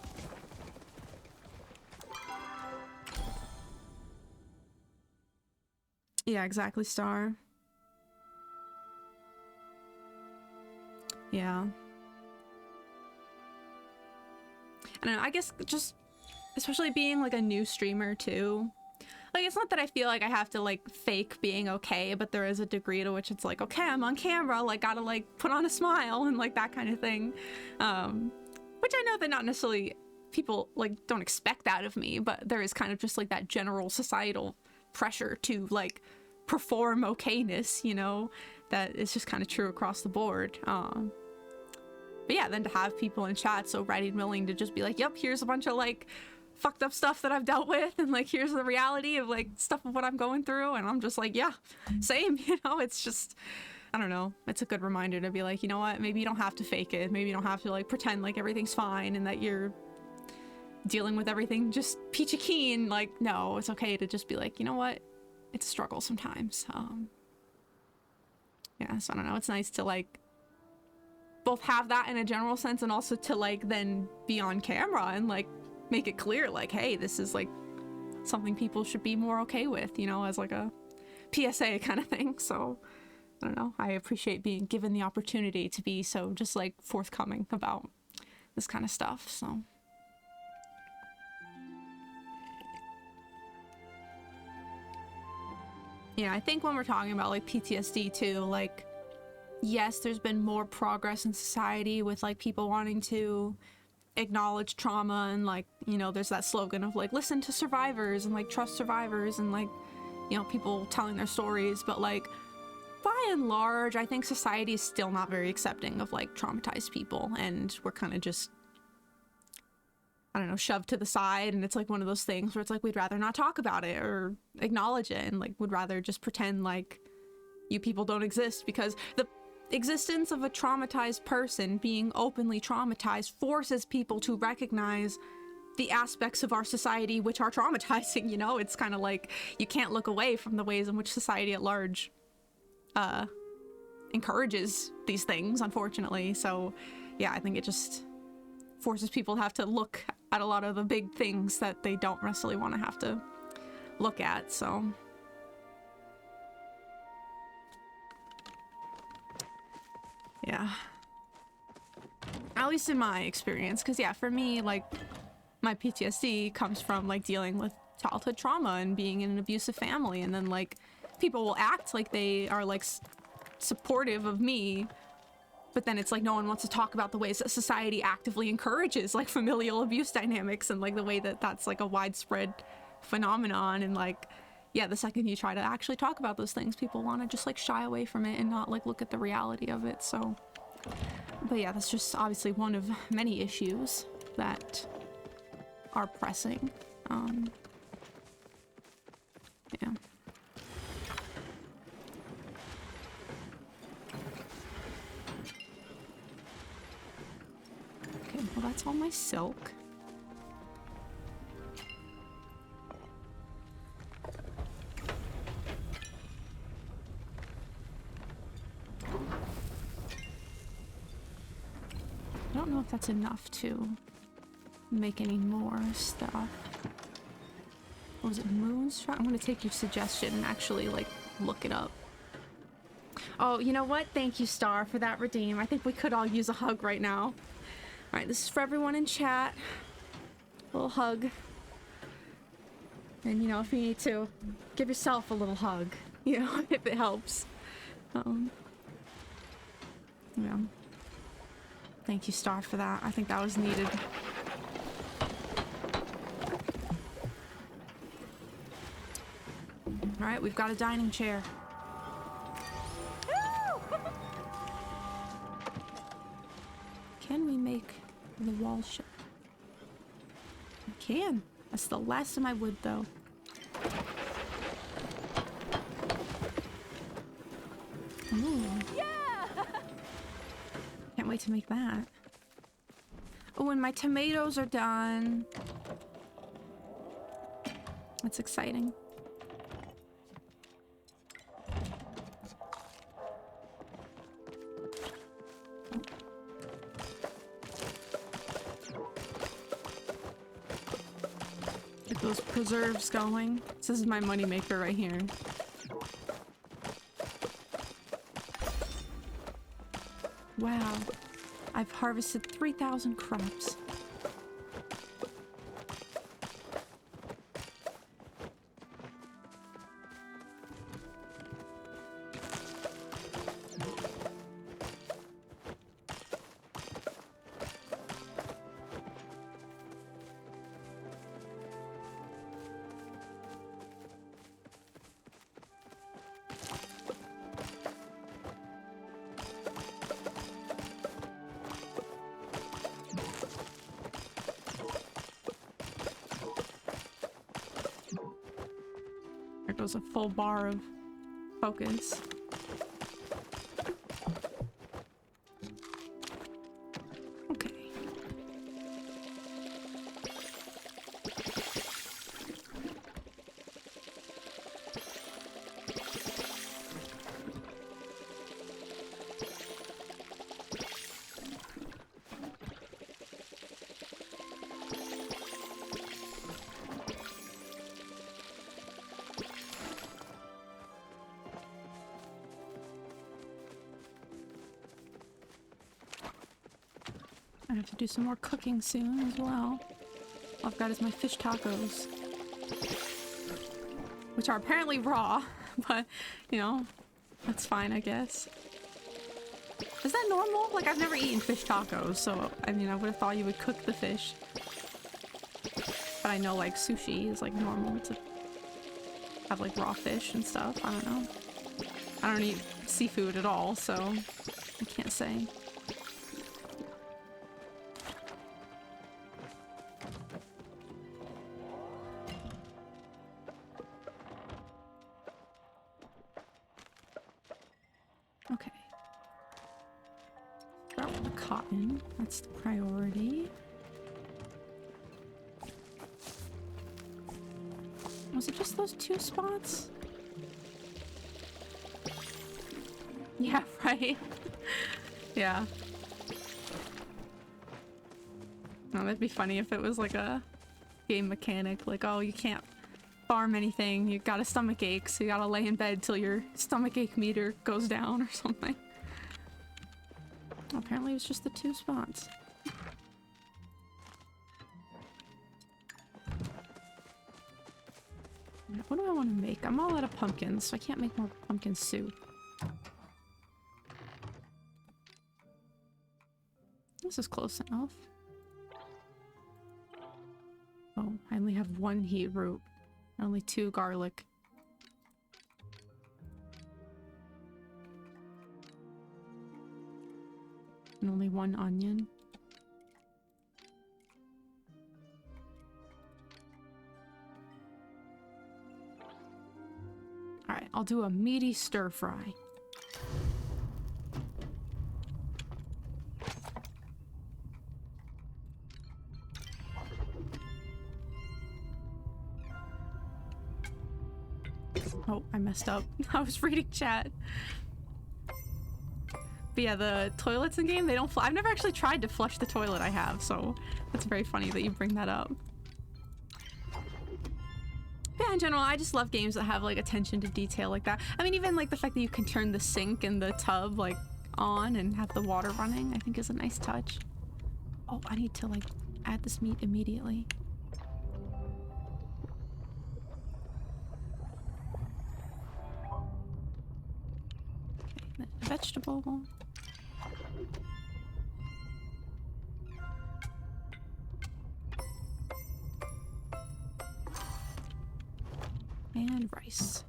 Yeah, exactly, Star. Yeah. I don't know, I guess just, especially being like a new streamer too. Like, it's not that I feel like I have to like fake being okay, but there is a degree to which it's like, okay, I'm on camera, like gotta like put on a smile and like that kind of thing. Which I know that not necessarily people like don't expect that of me, but there is kind of just like that general societal pressure to like perform okayness, you know, that is just kind of true across the board. But yeah, then to have people in chat so ready and willing to just be like, yep, here's a bunch of like fucked up stuff that I've dealt with, and like here's the reality of like stuff of what I'm going through, and I'm just like, yeah, same, you know. It's just, I don't know, it's a good reminder to be like, you know what, maybe you don't have to fake it, maybe you don't have to like pretend like everything's fine and that you're dealing with everything just peachy keen. Like, no, it's okay to just be like, you know what, it's a struggle sometimes. Yeah, so I don't know, it's nice to like both have that in a general sense and also to like then be on camera and like make it clear like, hey, this is like something people should be more okay with, you know, as like a PSA kind of thing. So I don't know, I appreciate being given the opportunity to be so just like forthcoming about this kind of stuff. So yeah, I think when we're talking about like PTSD too, like, yes, there's been more progress in society with like people wanting to acknowledge trauma and like, you know, there's that slogan of like, listen to survivors and like trust survivors and like, you know, people telling their stories. But like, by and large, I think society is still not very accepting of like traumatized people, and we're kind of just, I don't know, shoved to the side. And it's like one of those things where it's like, we'd rather not talk about it or acknowledge it, and like would rather just pretend like you people don't exist, because the existence of a traumatized person being openly traumatized forces people to recognize the aspects of our society which are traumatizing, you know? It's kind of like you can't look away from the ways in which society at large encourages these things, unfortunately. So yeah, I think it just forces people to have to look at a lot of the big things that they don't necessarily want to have to look at. So yeah, at least in my experience, because yeah, for me, like my PTSD comes from like dealing with childhood trauma and being in an abusive family, and then like people will act like they are like supportive of me, but then it's like no one wants to talk about the ways that society actively encourages like familial abuse dynamics and like the way that that's like a widespread phenomenon. And like, yeah, the second you try to actually talk about those things, people want to just like shy away from it and not like look at the reality of it. So, but yeah, that's just obviously one of many issues that are pressing. Yeah. Okay, well that's all my silk. I don't know if that's enough to make any more stuff. Or was it Moonstruck? I'm gonna take your suggestion and actually like look it up. Oh, you know what? Thank you, Star, for that redeem. I think we could all use a hug right now. All right, this is for everyone in chat. A little hug. And you know, if you need to, give yourself a little hug. You know, if it helps. Yeah. Thank you, Star, for that. I think that was needed. All right, we've got a dining chair. Can we make the wall shut? We can. That's the last of my wood, though. Ooh. Yeah! Can't wait to make that. Oh, and my tomatoes are done. That's exciting. Get those preserves going. This is my moneymaker right here. Wow. I've harvested 3,000 crops. There goes a full bar of focus. Okay. I have to do some more cooking soon as well. All I've got is my fish tacos, which are apparently raw, but you know, that's fine, I guess. Is that normal? Like, I've never eaten fish tacos, so I mean, I would have thought you would cook the fish. But I know like sushi is like normal to have like raw fish and stuff. I don't know. I don't eat seafood at all, so I can't say. Okay. Start with the cotton. That's the priority. Was it just those 2 spots? Yeah, right? Yeah. Oh, that'd be funny if it was like a game mechanic. Like, oh, you can't farm anything. You got a stomach ache, so you gotta lay in bed till your stomach ache meter goes down or something. Apparently it was just the 2 spots. What do I want to make? I'm all out of pumpkins, so I can't make more pumpkin soup. This is close enough. Oh, I only have one heat root. Only 2 garlic. And only 1 onion. Alright, I'll do a meaty stir fry. Oh, I messed up. I was reading chat. But yeah, the toilets in game, they don't I've never actually tried to flush the toilet I have, so that's very funny that you bring that up. Yeah, in general, I just love games that have like attention to detail like that. I mean, even like the fact that you can turn the sink and the tub like on and have the water running, I think is a nice touch. Oh, I need to like add this meat immediately. Okay, vegetable. And rice.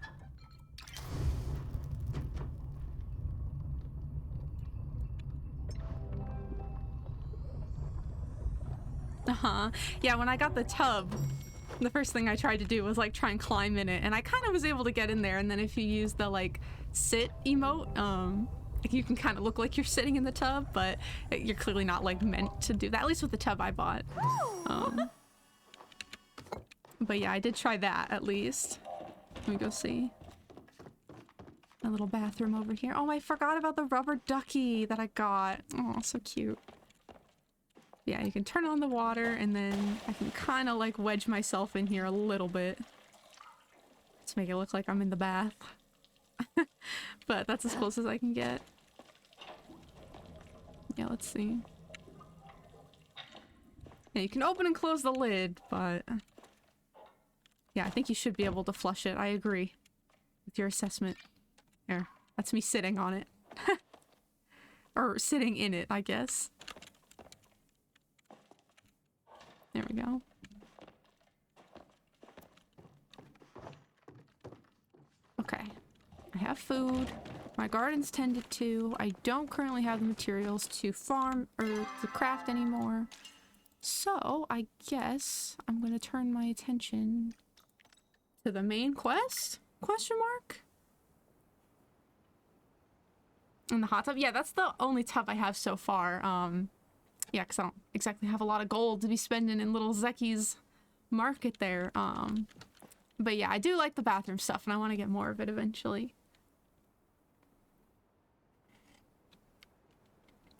Yeah, when I got the tub, the first thing I tried to do was like try and climb in it, and I kind of was able to get in there, and then if you use the like sit emote, like you can kind of look like you're sitting in the tub, but you're clearly not like meant to do that, at least with the tub I bought. But yeah, I did try that at least. Let me go see. A little bathroom over here. Oh, I forgot about the rubber ducky that I got. Oh, so cute. Yeah, you can turn on the water and then I can kind of like wedge myself in here a little bit to make it look like I'm in the bath. But that's as close as I can get. Yeah, let's see. Yeah, you can open and close the lid, but yeah, I think you should be able to flush it. I agree with your assessment. There, that's me sitting on it. Or sitting in it, I guess. There we go. Okay. I have food. My garden's tended to. I don't currently have the materials to farm or to craft anymore. So, I guess I'm gonna turn my attention to the main quest? Question mark? In the hot tub? Yeah, that's the only tub I have so far. Yeah, because I don't exactly have a lot of gold to be spending in little Zeki's market there. But yeah, I do like the bathroom stuff, and I want to get more of it eventually.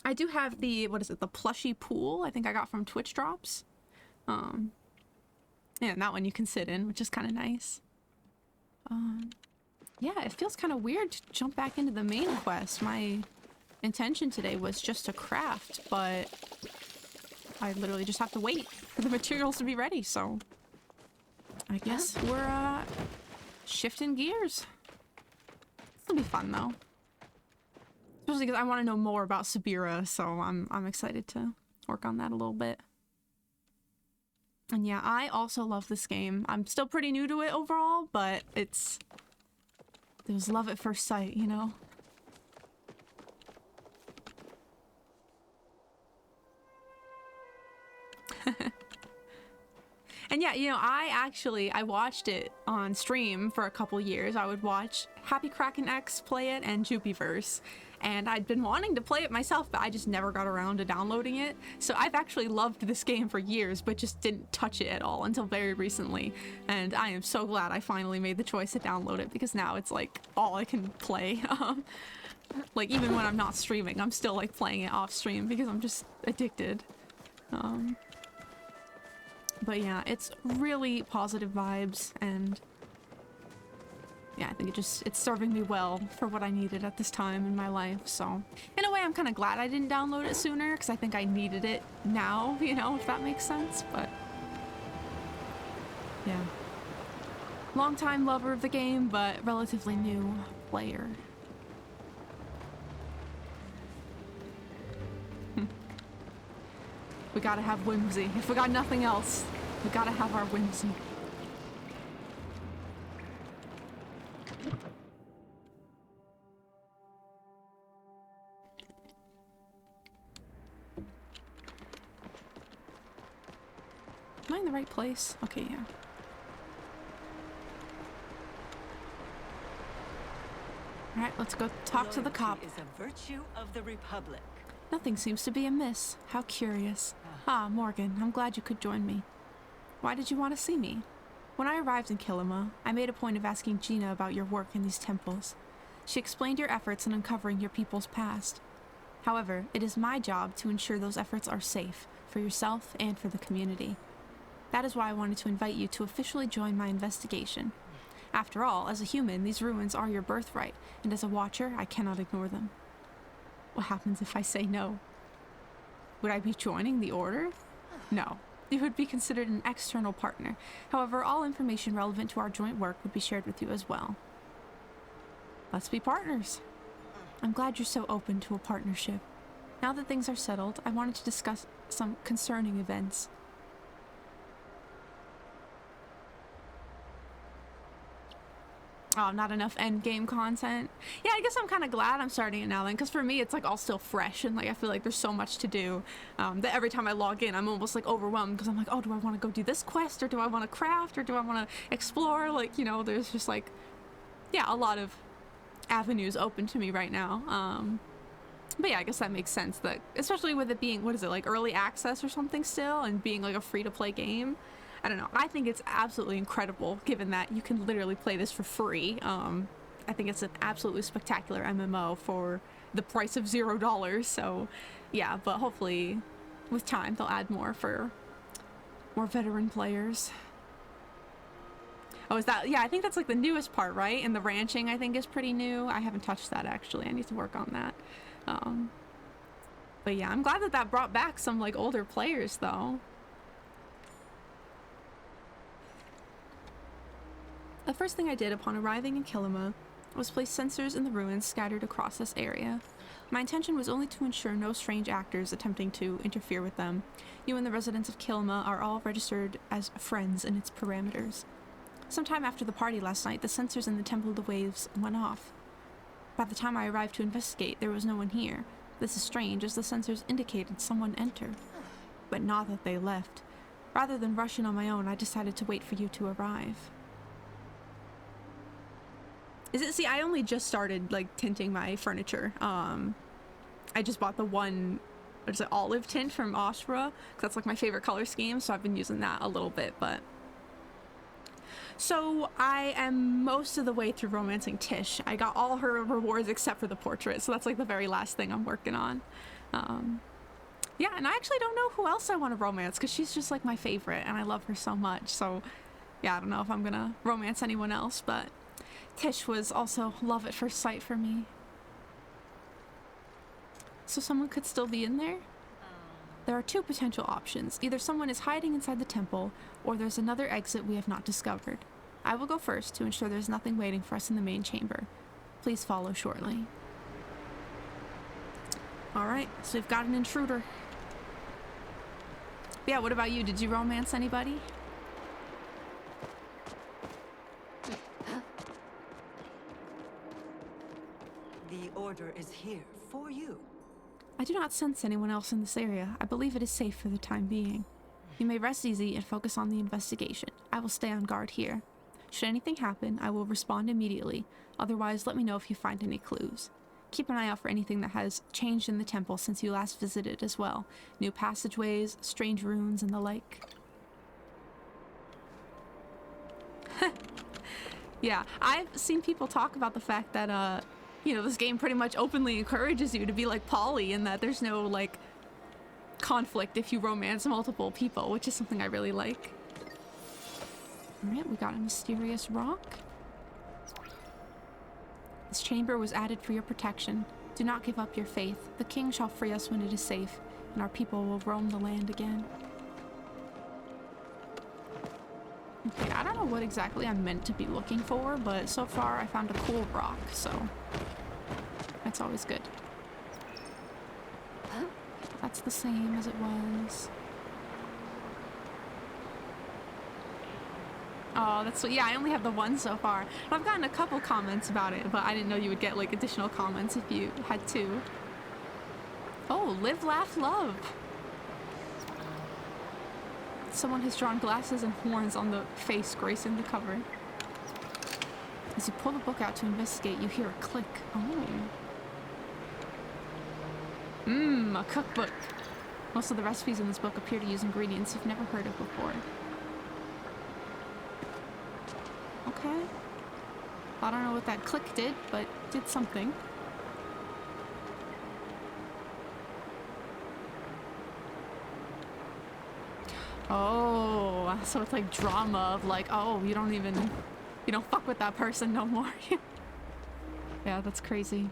I do have the, what is it, the plushy pool I think I got from Twitch Drops. And that one you can sit in, which is kind of nice. Yeah, it feels kind of weird to jump back into the main quest. My intention today was just to craft, but I literally just have to wait for the materials to be ready, so I guess we're shifting gears. This'll be fun though. Especially because I want to know more about Sabira, so I'm excited to work on that a little bit. And yeah, I also love this game. I'm still pretty new to it overall, but it was love at first sight, you know? And yeah, you know, I watched it on stream for a couple years. I would watch Happy Kraken X play it and Jupiverse. And I'd been wanting to play it myself, but I just never got around to downloading it. So I've actually loved this game for years, but just didn't touch it at all until very recently. And I am so glad I finally made the choice to download it, because now it's like all I can play. Like even when I'm not streaming, I'm still like playing it off stream because I'm just addicted. But yeah, it's really positive vibes, and yeah, I think it's serving me well for what I needed at this time in my life. So in a way, I'm kind of glad I didn't download it sooner, because I think I needed it now, you know, if that makes sense. But yeah. Longtime lover of the game, but relatively new player. We gotta have whimsy. If we got nothing else, we gotta have our whimsy. Am I in the right place? Okay, yeah. Alright, let's go talk to the cop. Loyalty is a virtue of the Republic. Nothing seems to be amiss. How curious. Ah, Morgan, I'm glad you could join me. Why did you want to see me? When I arrived in Kilima, I made a point of asking Gina about your work in these temples. She explained your efforts in uncovering your people's past. However, it is my job to ensure those efforts are safe, for yourself and for the community. That is why I wanted to invite you to officially join my investigation. After all, as a human, these ruins are your birthright, and as a watcher, I cannot ignore them. What happens if I say no? Would I be joining the Order? No. You would be considered an external partner. However, all information relevant to our joint work would be shared with you as well. Let's be partners. I'm glad you're so open to a partnership. Now that things are settled, I wanted to discuss some concerning events. Oh, not enough endgame content. Yeah, I guess I'm kind of glad I'm starting it now then, because for me it's like all still fresh and like I feel like there's so much to do that every time I log in I'm almost like overwhelmed because I'm like, oh, do I want to go do this quest or do I want to craft or do I want to explore? Like, you know, there's just like, yeah, a lot of avenues open to me right now. But yeah, I guess that makes sense that, especially with it being, what is it, like early access or something still and being like a free-to-play game. I don't know. I think it's absolutely incredible given that you can literally play this for free. I think it's an absolutely spectacular MMO for the price of $0. So yeah, but hopefully with time they'll add more for more veteran players. Oh, is that? Yeah, I think that's like the newest part, right? And the ranching I think is pretty new. I haven't touched that actually. I need to work on that. But yeah, I'm glad that that brought back some like older players though. The first thing I did upon arriving in Kilima was place sensors in the ruins scattered across this area. My intention was only to ensure no strange actors attempting to interfere with them. You and the residents of Kilima are all registered as friends in its parameters. Sometime after the party last night, the sensors in the Temple of the Waves went off. By the time I arrived to investigate, there was no one here. This is strange, as the sensors indicated someone entered. But not that they left. Rather than rush in on my own, I decided to wait for you to arrive. See, I only just started, like, tinting my furniture. I just bought the one, what is it, olive tint from Ashra, because that's, like, my favorite color scheme, so I've been using that a little bit, but... So, I am most of the way through romancing Tish. I got all her rewards except for the portrait, so that's, like, the very last thing I'm working on. Yeah, and I actually don't know who else I want to romance, because she's just, like, my favorite, and I love her so much, so... Yeah, I don't know if I'm gonna romance anyone else, but... Tish was also love at first sight for me. So someone could still be in there? There are two potential options. Either someone is hiding inside the temple, or there's another exit we have not discovered. I will go first to ensure there's nothing waiting for us in the main chamber. Please follow shortly. Alright, so we've got an intruder. Yeah, what about you? Did you romance anybody? The Order is here for you. I do not sense anyone else in this area. I believe it is safe for the time being. You may rest easy and focus on the investigation. I will stay on guard here. Should anything happen, I will respond immediately. Otherwise, let me know if you find any clues. Keep an eye out for anything that has changed in the temple since you last visited as well. New passageways, strange runes, and the like. Yeah, I've seen people talk about the fact that, you know, this game pretty much openly encourages you to be like Polly and that there's no, like, conflict if you romance multiple people, which is something I really like. Alright, we got a mysterious rock. This chamber was added for your protection. Do not give up your faith. The king shall free us when it is safe, and our people will roam the land again. Okay, I don't know know what exactly I'm meant to be looking for, but so far I found a cool rock, so that's always good. That's the same as it was. Oh, that's what, yeah, I only have the one so far. I've gotten a couple comments about it, but I didn't know you would get like additional comments if you had two. Oh, live, laugh, love. Someone has drawn glasses and horns on the face gracing the cover. As you pull the book out to investigate, you hear a click. Oh. A cookbook. Most of the recipes in this book appear to use ingredients you've never heard of before. Okay. I don't know what that click did, but it did something. Oh, so it's like drama of like, oh, you don't fuck with that person no more. Yeah, that's crazy.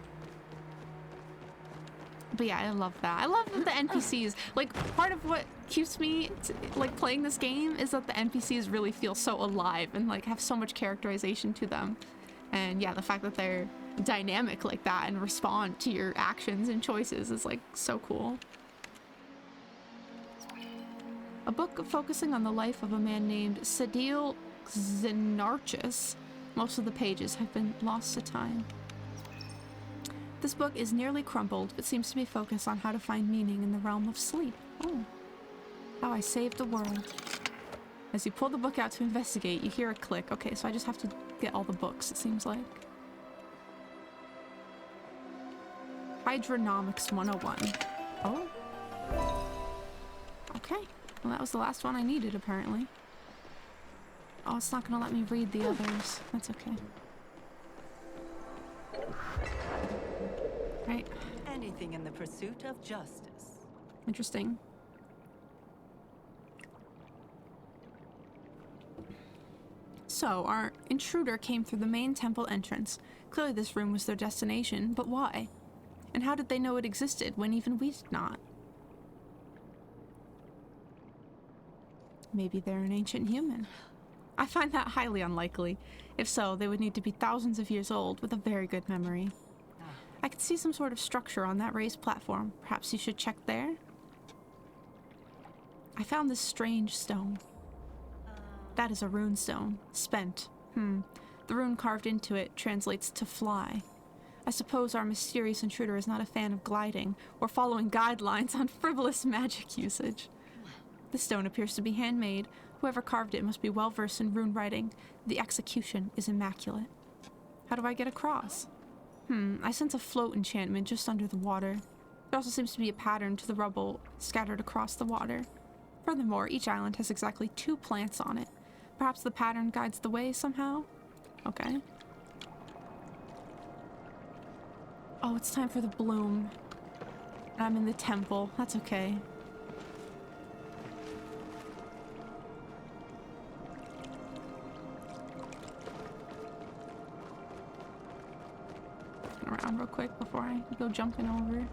But yeah, I love that. I love that the NPCs, like, part of what keeps me like playing this game is that the NPCs really feel so alive and like have so much characterization to them. And yeah, the fact that they're dynamic like that and respond to your actions and choices is like so cool. A book focusing on the life of a man named Sadil Xenarchus. Most of the pages have been lost to time. This book is nearly crumpled, but seems to be focused on how to find meaning in the realm of sleep. Oh. How I saved the world. As you pull the book out to investigate, you hear a click. Okay, so I just have to get all the books, it seems like. Hydronomics 101. Oh. Okay. Well, that was the last one I needed, apparently. Oh, it's not gonna let me read the others. That's okay. Right. Anything in the pursuit of justice. Interesting. So, our intruder came through the main temple entrance. Clearly this room was their destination, but why? And how did they know it existed when even we did not? Maybe they're an ancient human. I find that highly unlikely. If so, they would need to be thousands of years old with a very good memory. I could see some sort of structure on that raised platform. Perhaps you should check there? I found this strange stone. That is a rune stone. Spent. The rune carved into it translates to fly. I suppose our mysterious intruder is not a fan of gliding or following guidelines on frivolous magic usage. The stone appears to be handmade. Whoever carved it must be well versed in rune writing. The execution is immaculate. How do I get across? I sense a float enchantment just under the water. There also seems to be a pattern to the rubble scattered across the water. Furthermore, each island has exactly 2 plants on it. Perhaps the pattern guides the way somehow? Okay. Oh, it's time for the bloom. I'm in the temple. That's okay. Around real quick before I go jumping over.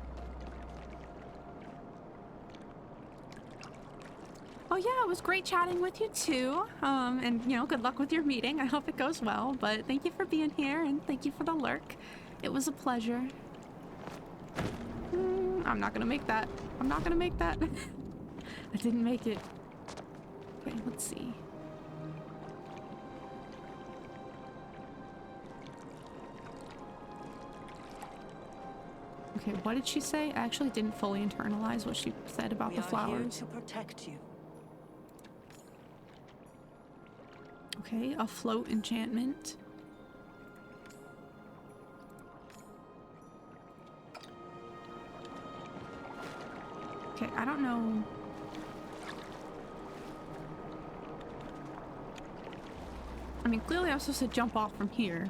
Oh yeah, it was great chatting with you too. And you know, good luck with your meeting. I hope it goes well, but thank you for being here and thank you for the lurk. It was a pleasure. I'm not gonna make that. I'm not gonna make that. I didn't make it. Okay, let's see. Okay, what did she say? I actually didn't fully internalize what she said about the flowers. We are here to protect you. Okay, a float enchantment. Okay, I don't know. I mean, clearly I'm supposed to jump off from here.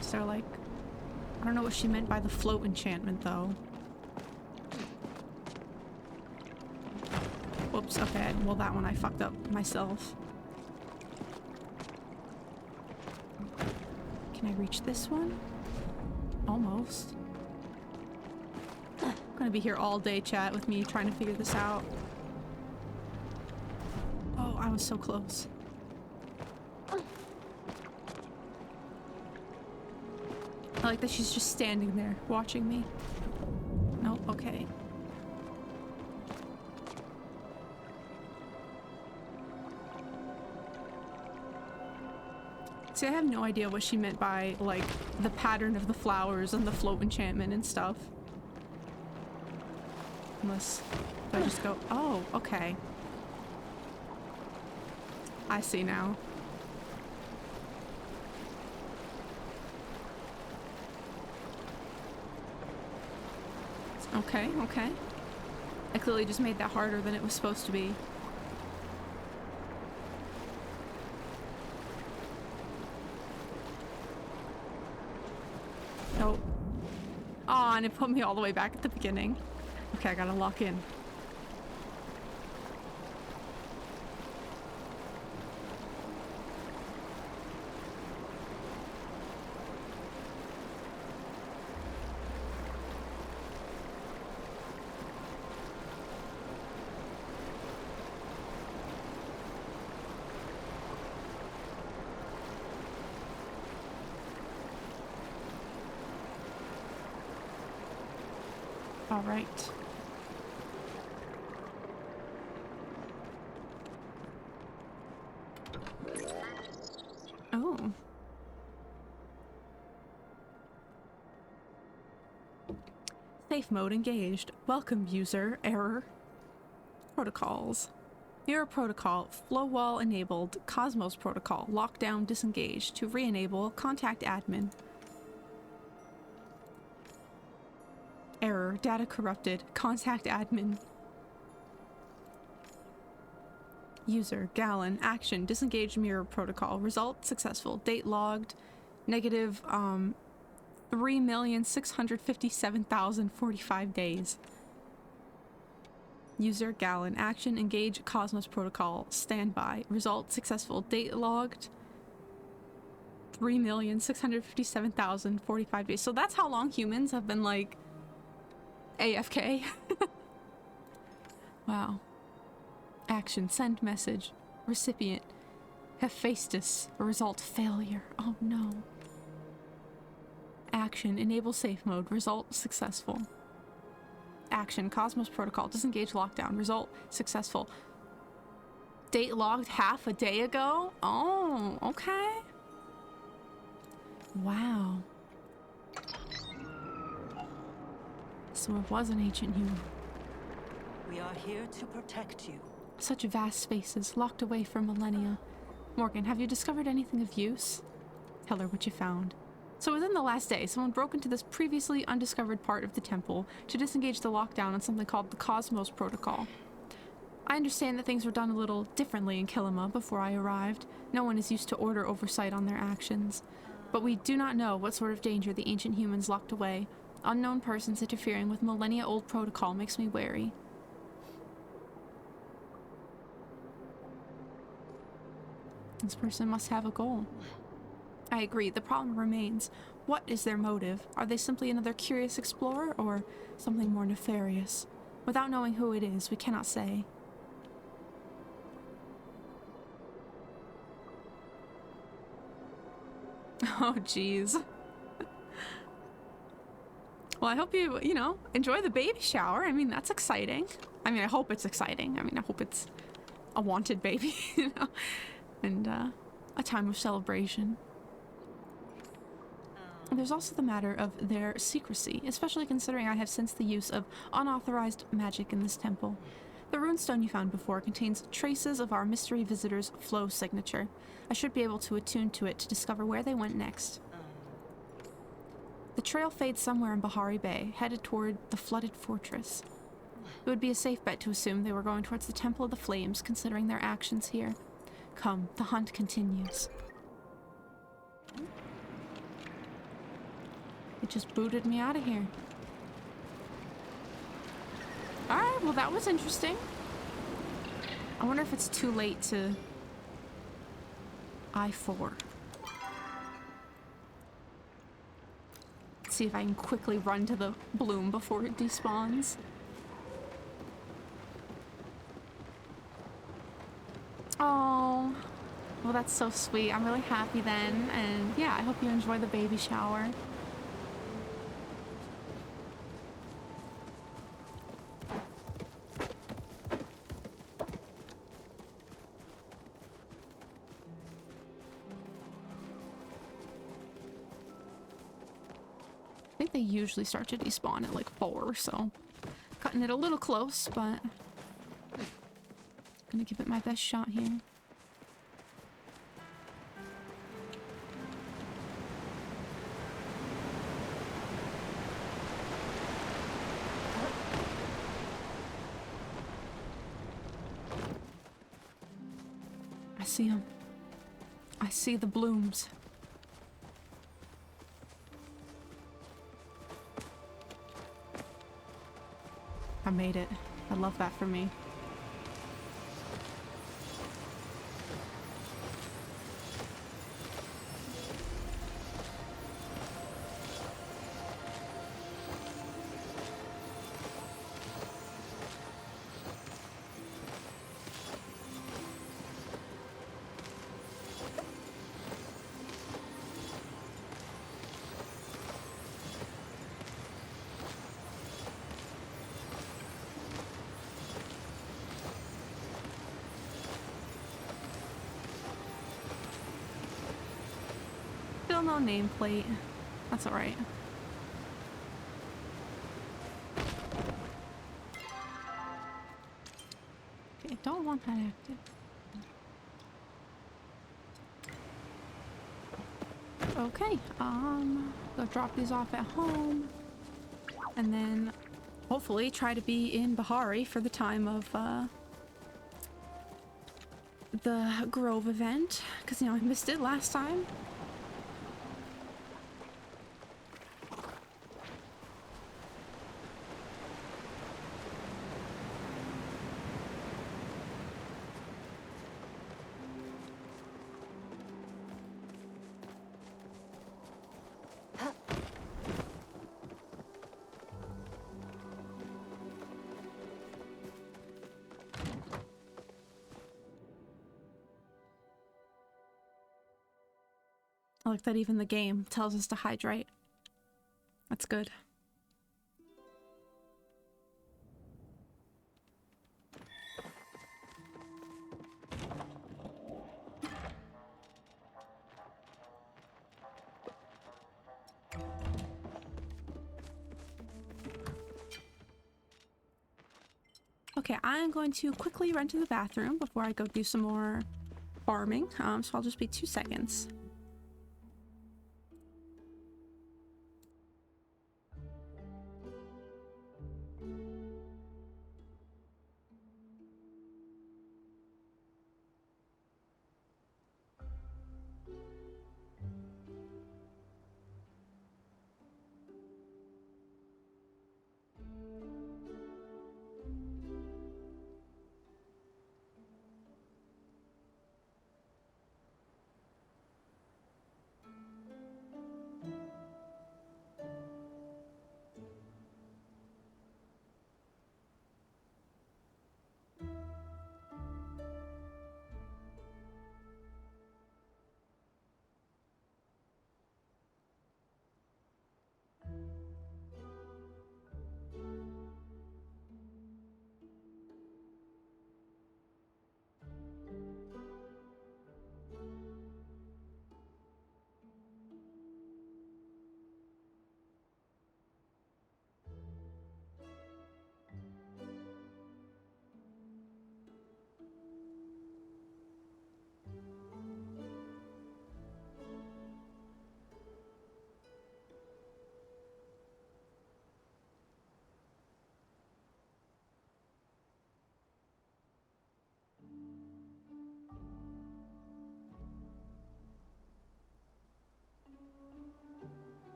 So, like, I don't know what she meant by the float enchantment, though. Whoops, okay, well that one I fucked up myself. Can I reach this one? Almost. I'm gonna be here all day, chat, with me trying to figure this out. Oh, I was so close. I like that she's just standing there watching me. Nope, okay. See, I have no idea what she meant by, like, the pattern of the flowers and the float enchantment and stuff. Unless I just go, oh, okay. I see now. Okay, okay. I clearly just made that harder than it was supposed to be. Oh. Aw, and it put me all the way back at the beginning. Okay, I gotta lock in. All right. Oh. Safe mode engaged. Welcome, user. Error. Protocols. Mirror protocol. Flow wall enabled. Cosmos protocol. Lockdown disengaged. To re-enable, contact admin. Error. Data corrupted. Contact admin. User. Gallon. Action. Disengage mirror protocol. Result. Successful. Date logged. Negative, 3,657,045 days. User. Gallon. Action. Engage Cosmos protocol. Standby. Result. Successful. Date logged. 3,657,045 days. So that's how long humans have been, like, AFK. Wow. Action. Send message. Recipient. Hephaestus. Result. Failure. Oh no. Action. Enable safe mode. Result. Successful. Action. Cosmos protocol. Disengage lockdown. Result. Successful. Date logged half a day ago? Oh, okay. Wow. So it was an ancient human. We are here to protect you. Such vast spaces, locked away for millennia. Morgan, have you discovered anything of use? Tell her what you found. So within the last day, someone broke into this previously undiscovered part of the temple to disengage the lockdown on something called the Cosmos Protocol. I understand that things were done a little differently in Kilima before I arrived. No one is used to order oversight on their actions. But we do not know what sort of danger the ancient humans locked away. Unknown persons interfering with millennia-old protocol makes me wary. This person must have a goal. I agree, the problem remains. What is their motive? Are they simply another curious explorer, or something more nefarious? Without knowing who it is, we cannot say. Oh, jeez. Well, I hope you know, enjoy the baby shower. I mean, that's exciting. I mean, I hope it's exciting. I mean, I hope it's a wanted baby, you know, and a time of celebration. There's also the matter of their secrecy, especially considering I have sensed the use of unauthorized magic in this temple. The runestone you found before contains traces of our mystery visitor's flow signature. I should be able to attune to it to discover where they went next. The trail fades somewhere in Bahari Bay, headed toward the flooded fortress. It would be a safe bet to assume they were going towards the Temple of the Flames, considering their actions here. Come, the hunt continues. It just booted me out of here. Alright, well that was interesting. I wonder if it's too late to... I-4. Let's see if I can quickly run to the bloom before it despawns. Oh, well, that's so sweet. I'm really happy then. And yeah, I hope you enjoy the baby shower. I think they usually start to despawn at like 4, so cutting it a little close, but gonna give it my best shot here. I see them. I see the blooms. I made it. I love that for me. Still no nameplate. That's alright. Okay, don't want that active. Okay, go drop these off at home. And then hopefully try to be in Bahari for the time of the Grove event. Because, you know, I missed it last time. I like that even the game tells us to hydrate. That's good. Okay, I'm going to quickly run to the bathroom before I go do some more farming. So I'll just be 2 seconds.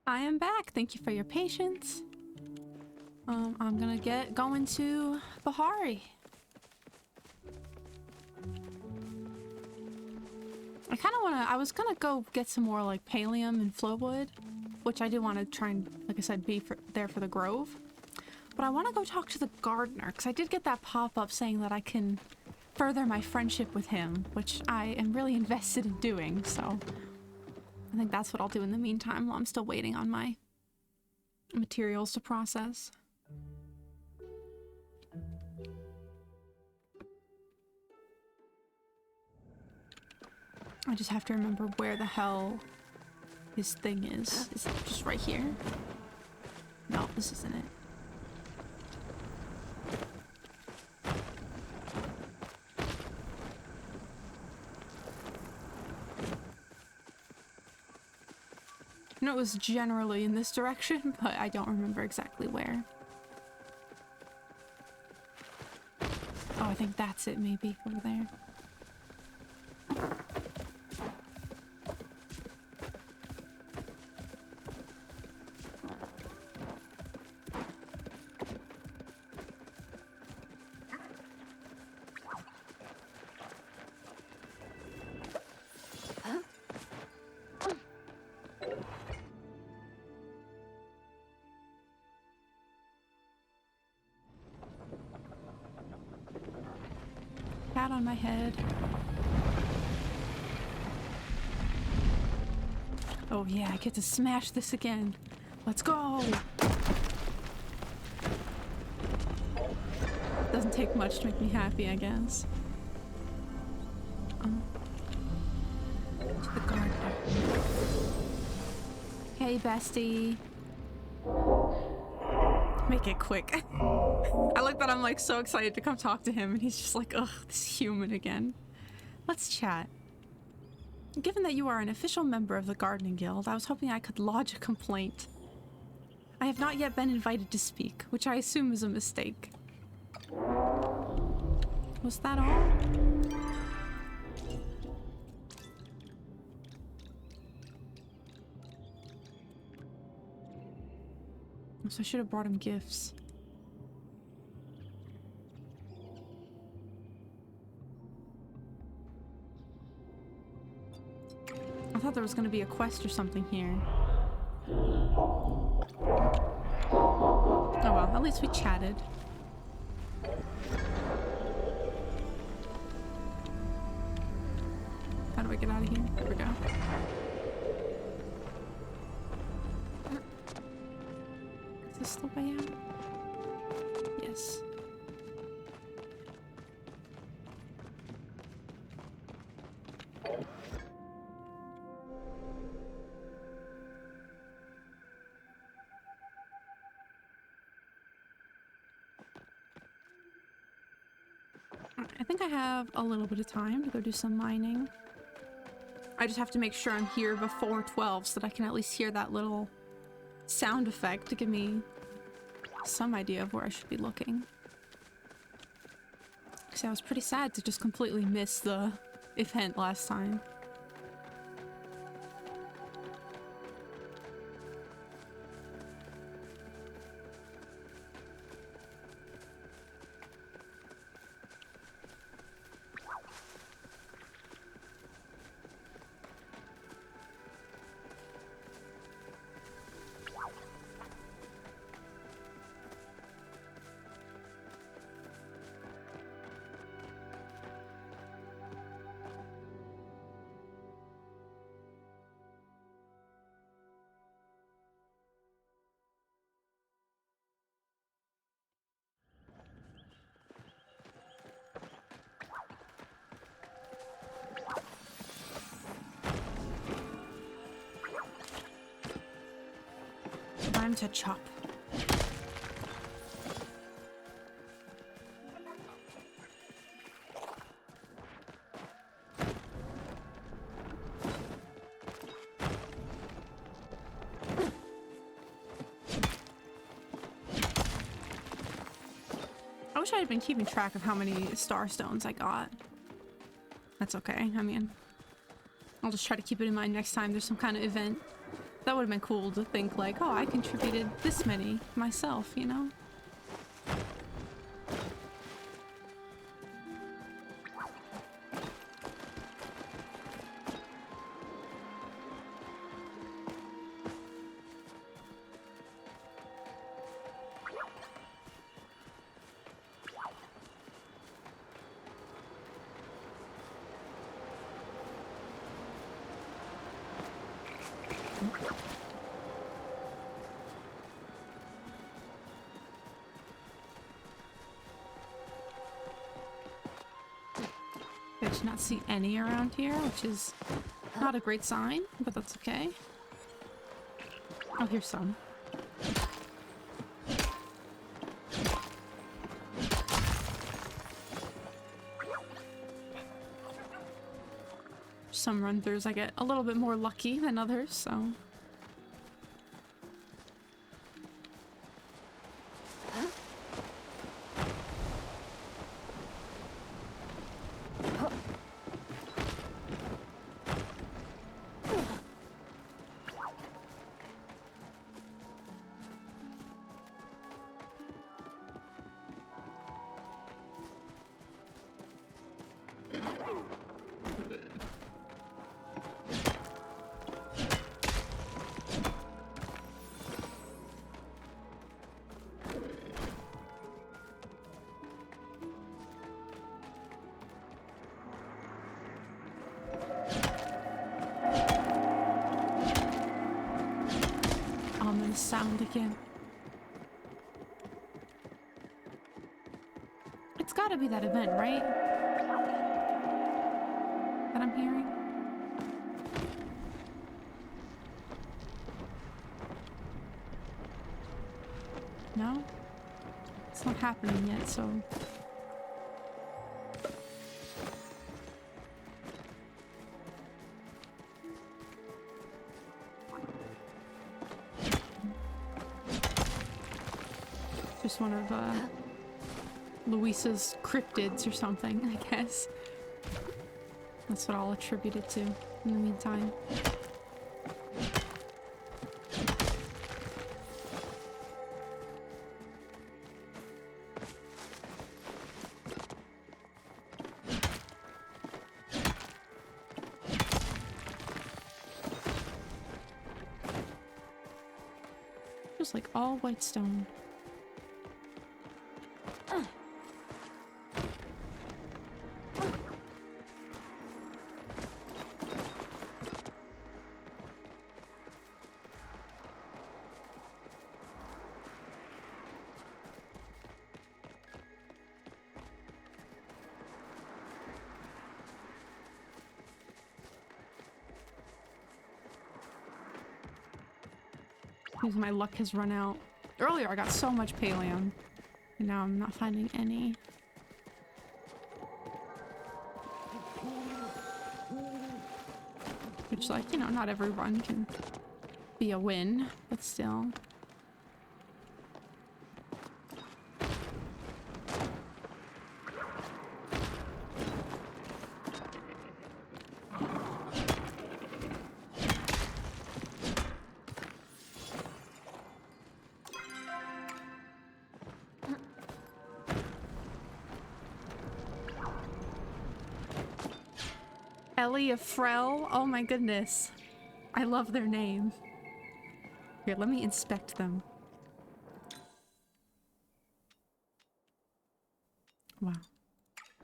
I am back. Thank you for your patience. I'm gonna get going to Bahari. I was gonna go get some more like Pallium and Flowwood, which I do want to try and, like I said, be there for the Grove. But I want to go talk to the gardener, because I did get that pop-up saying that I can further my friendship with him, which I am really invested in doing, so I think that's what I'll do in the meantime while I'm still waiting on my materials to process. I just have to remember where the hell his thing is. Is it just right here? No, this isn't it. I know it was generally in this direction, but I don't remember exactly where. Oh, I think that's it, maybe, over there. Hat on my head. Oh yeah, I get to smash this again. Let's go! Doesn't take much to make me happy, I guess. To the gardener. Hey, bestie. Make it quick. I like that I'm like so excited to come talk to him and he's just like, ugh, this human again. Let's chat. Given that you are an official member of the Gardening Guild, I was hoping I could lodge a complaint. I have not yet been invited to speak, which I assume is a mistake. Was that all? So I should have brought him gifts. I thought there was going to be a quest or something here. Oh well, at least we chatted. How do I get out of here? There we go. Is this the way out? Yes. I think I have a little bit of time to go do some mining. I just have to make sure I'm here before 12 so that I can at least hear that little sound effect to give me some idea of where I should be looking. Because I was pretty sad to just completely miss the event last time. Time to chop. I wish I had been keeping track of how many star stones I got. That's okay. I mean, I'll just try to keep it in mind next time there's some kind of event. That would have been cool to think like, oh, I contributed this many myself, you know? I did not see any around here, which is not a great sign, but that's okay. Oh, here's some. Some run-throughs I get a little bit more lucky than others, so... Sound again. It's gotta be that event, right? That I'm hearing? No? It's not happening yet, so... Just one of Luisa's cryptids or something, I guess. That's what I'll attribute it to in the meantime. Just like all white stone. My luck has run out. Earlier I got so much Pallium, and now I'm not finding any. Which, like, you know, not every run can be a win, but still. Ellie of Frel? Oh my goodness. I love their name. Here, let me inspect them. Wow.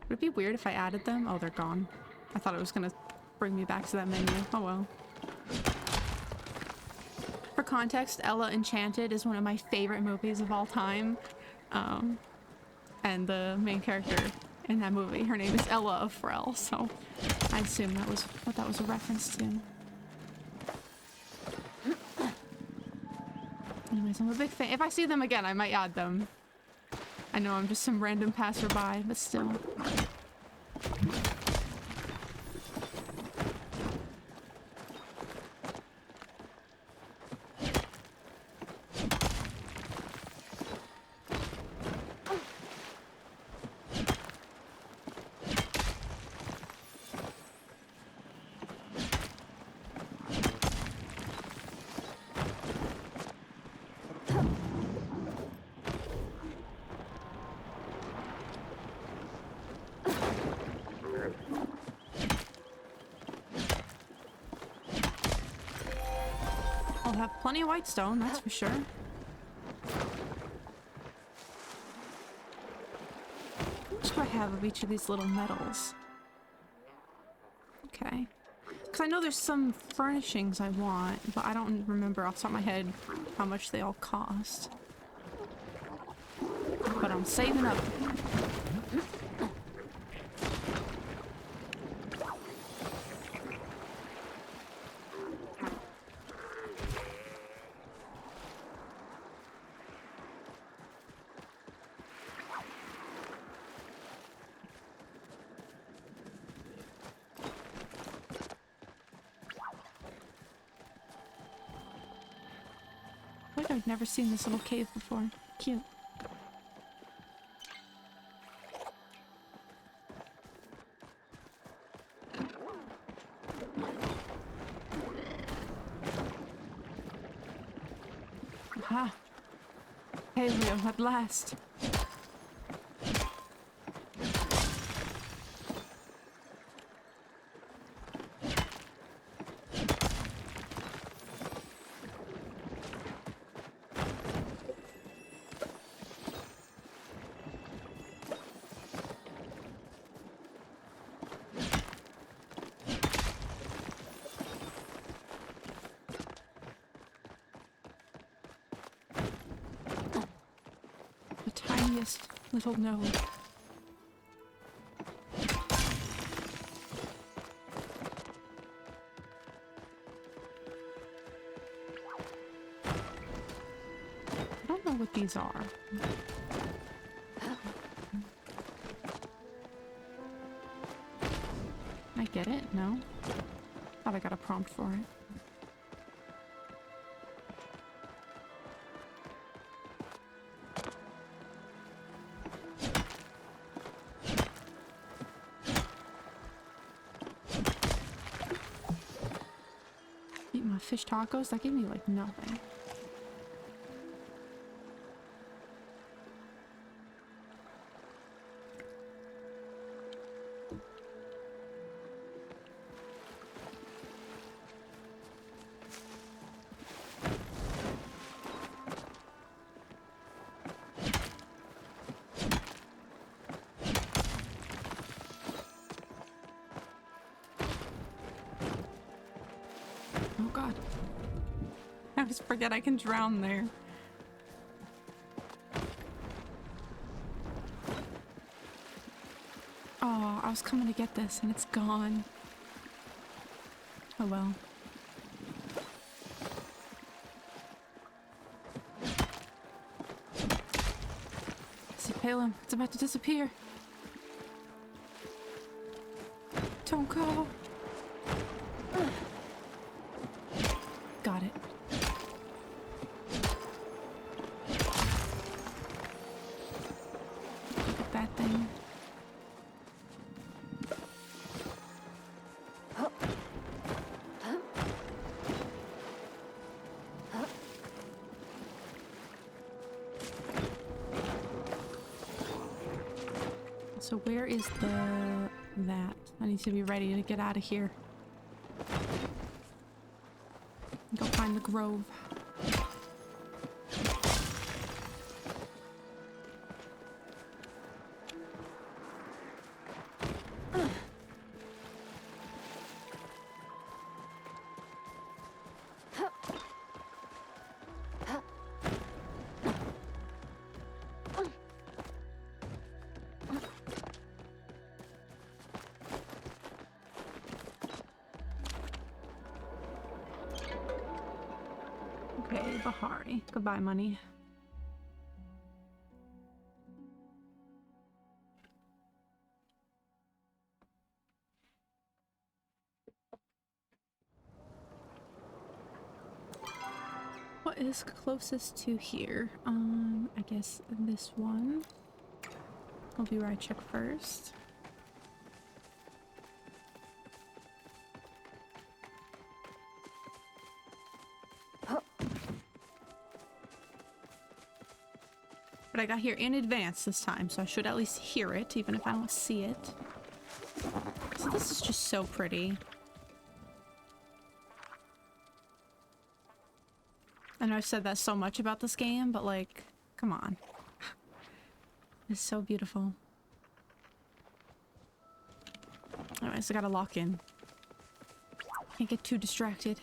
Would it be weird if I added them? Oh, they're gone. I thought it was gonna bring me back to that menu. Oh well. For context, Ella Enchanted is one of my favorite movies of all time. And the main character in that movie, her name is Ella of Frel, so I assume that was what that was a reference to. Anyways, I'm a big fan. If I see them again, I might add them. I know I'm just some random passerby, but still. have plenty of white stone, that's for sure. How much do I have of each of these little metals? Okay. Because I know there's some furnishings I want, but I don't remember off the top of my head how much they all cost. But I'm saving up. I've never seen this little cave before. Cute. Aha! Paleo, at last! Little node. I don't know what these are. I get it? No? Thought I got a prompt for it. Fish tacos? That gave me like nothing. I always forget I can drown there. Oh, I was coming to get this and it's gone. Oh well. See, Palem, it's about to disappear. Don't go. Got it. Look at that thing. So where is that? I need to be ready to get out of here. Go find the grove. Okay, Bahari. Goodbye, money. What is closest to here? I guess this one. I'll be where I check first. But I got here in advance this time, so I should at least hear it, even if I don't see it. So this is just so pretty. I know I've said that so much about this game, but like, come on. It's so beautiful. Alright, so I gotta lock in. Can't get too distracted.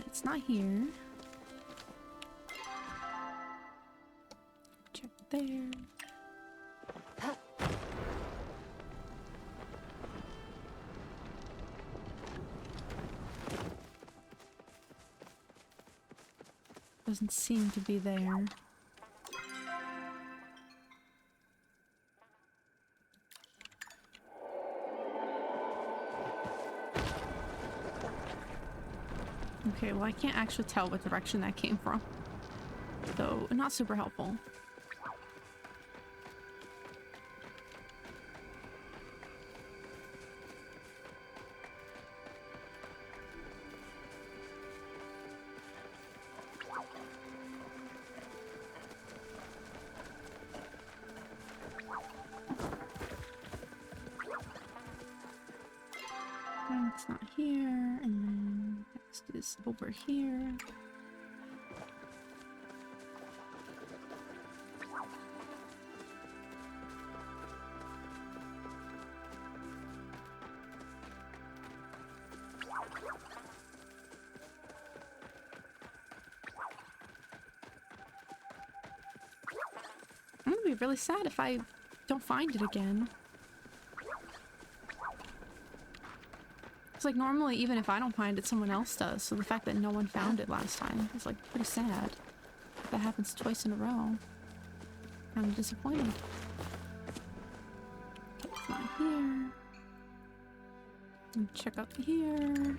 It's not here. Check there. Doesn't seem to be there. Okay, well I can't actually tell what direction that came from. So, not super helpful. It's not here, and then next is over here. I'm gonna be really sad if I don't find it again. It's like normally even if I don't find it, someone else does. So the fact that no one found it last time is like pretty sad. That happens twice in a row. I'm disappointed. Okay, it's not here. Check up here.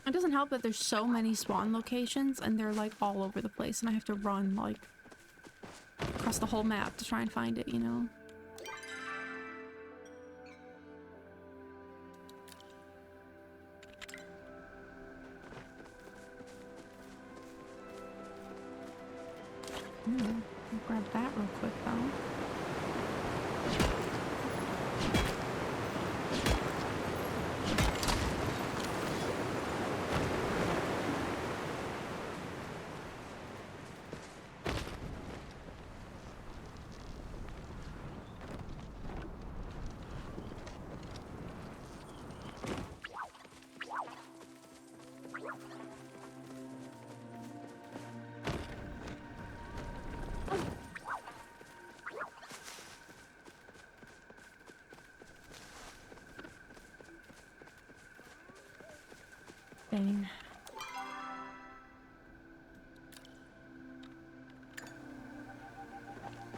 It doesn't help that there's so many spawn locations and they're like all over the place and I have to run like across the whole map to try and find it, you know? I'll grab that real quick though. Dang.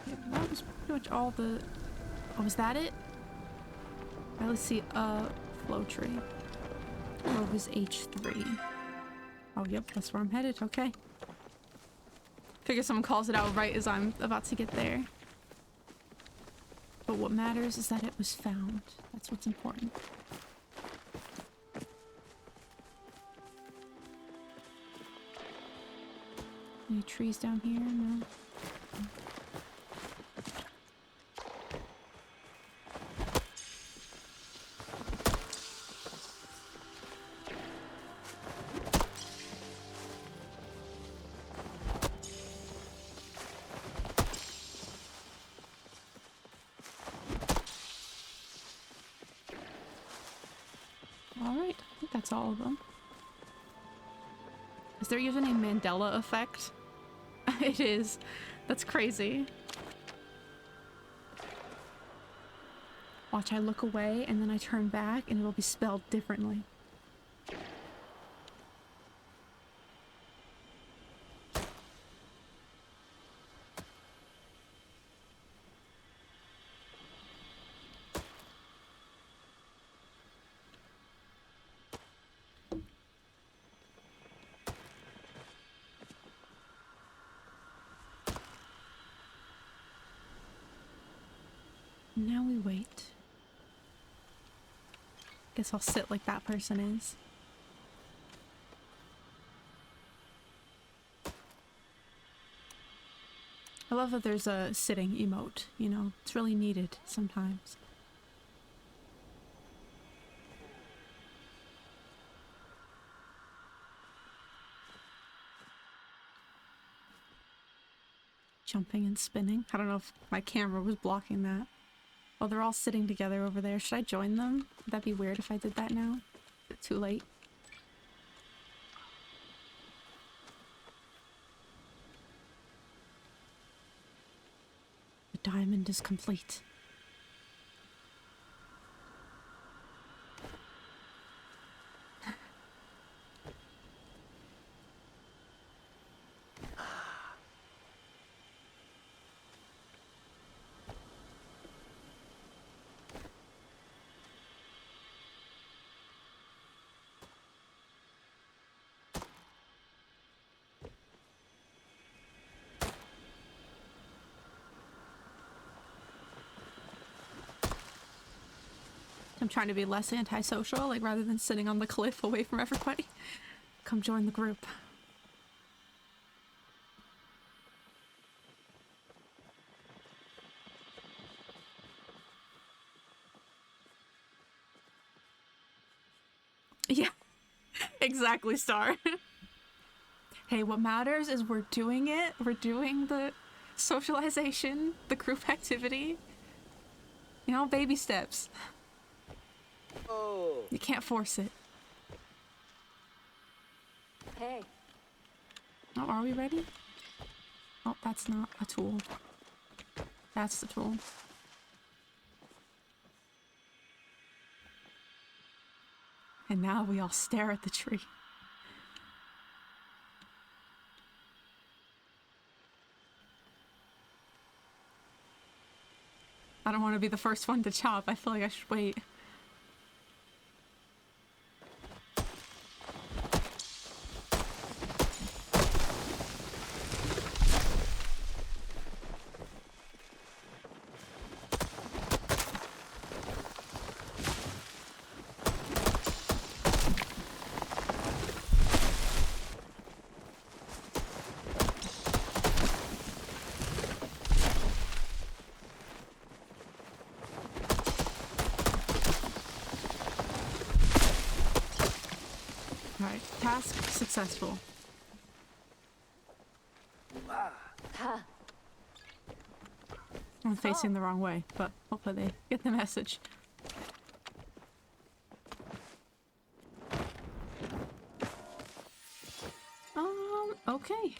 Yeah, that was pretty much all the... Oh, was that it? I only see a flow tree. Grove is H3. Oh, yep, that's where I'm headed. Okay. Figure someone calls it out right as I'm about to get there. But what matters is that it was found. That's what's important. Any trees down here? No. Alright, I think that's all of them. Is there even a Mandela effect? It is. That's crazy. Watch, I look away and then I turn back and it'll be spelled differently. Now we wait. Guess I'll sit like that person is. I love that there's a sitting emote, you know, it's really needed sometimes. Jumping and spinning. I don't know if my camera was blocking that. Oh, they're all sitting together over there. Should I join them? Would that be weird if I did that now? Is it too late? The diamond is complete. I'm trying to be less antisocial, like rather than sitting on the cliff away from everybody. Come join the group. Yeah, exactly, Star. Hey, what matters is we're doing it. We're doing the socialization, the group activity. You know, baby steps. Oh. You can't force it. Hey. Oh, are we ready? Oh, that's not a tool. That's the tool. And now we all stare at the tree. I don't want to be the first one to chop. I feel like I should wait. Alright, task successful. I'm facing the wrong way, but hopefully they get the message. Okay.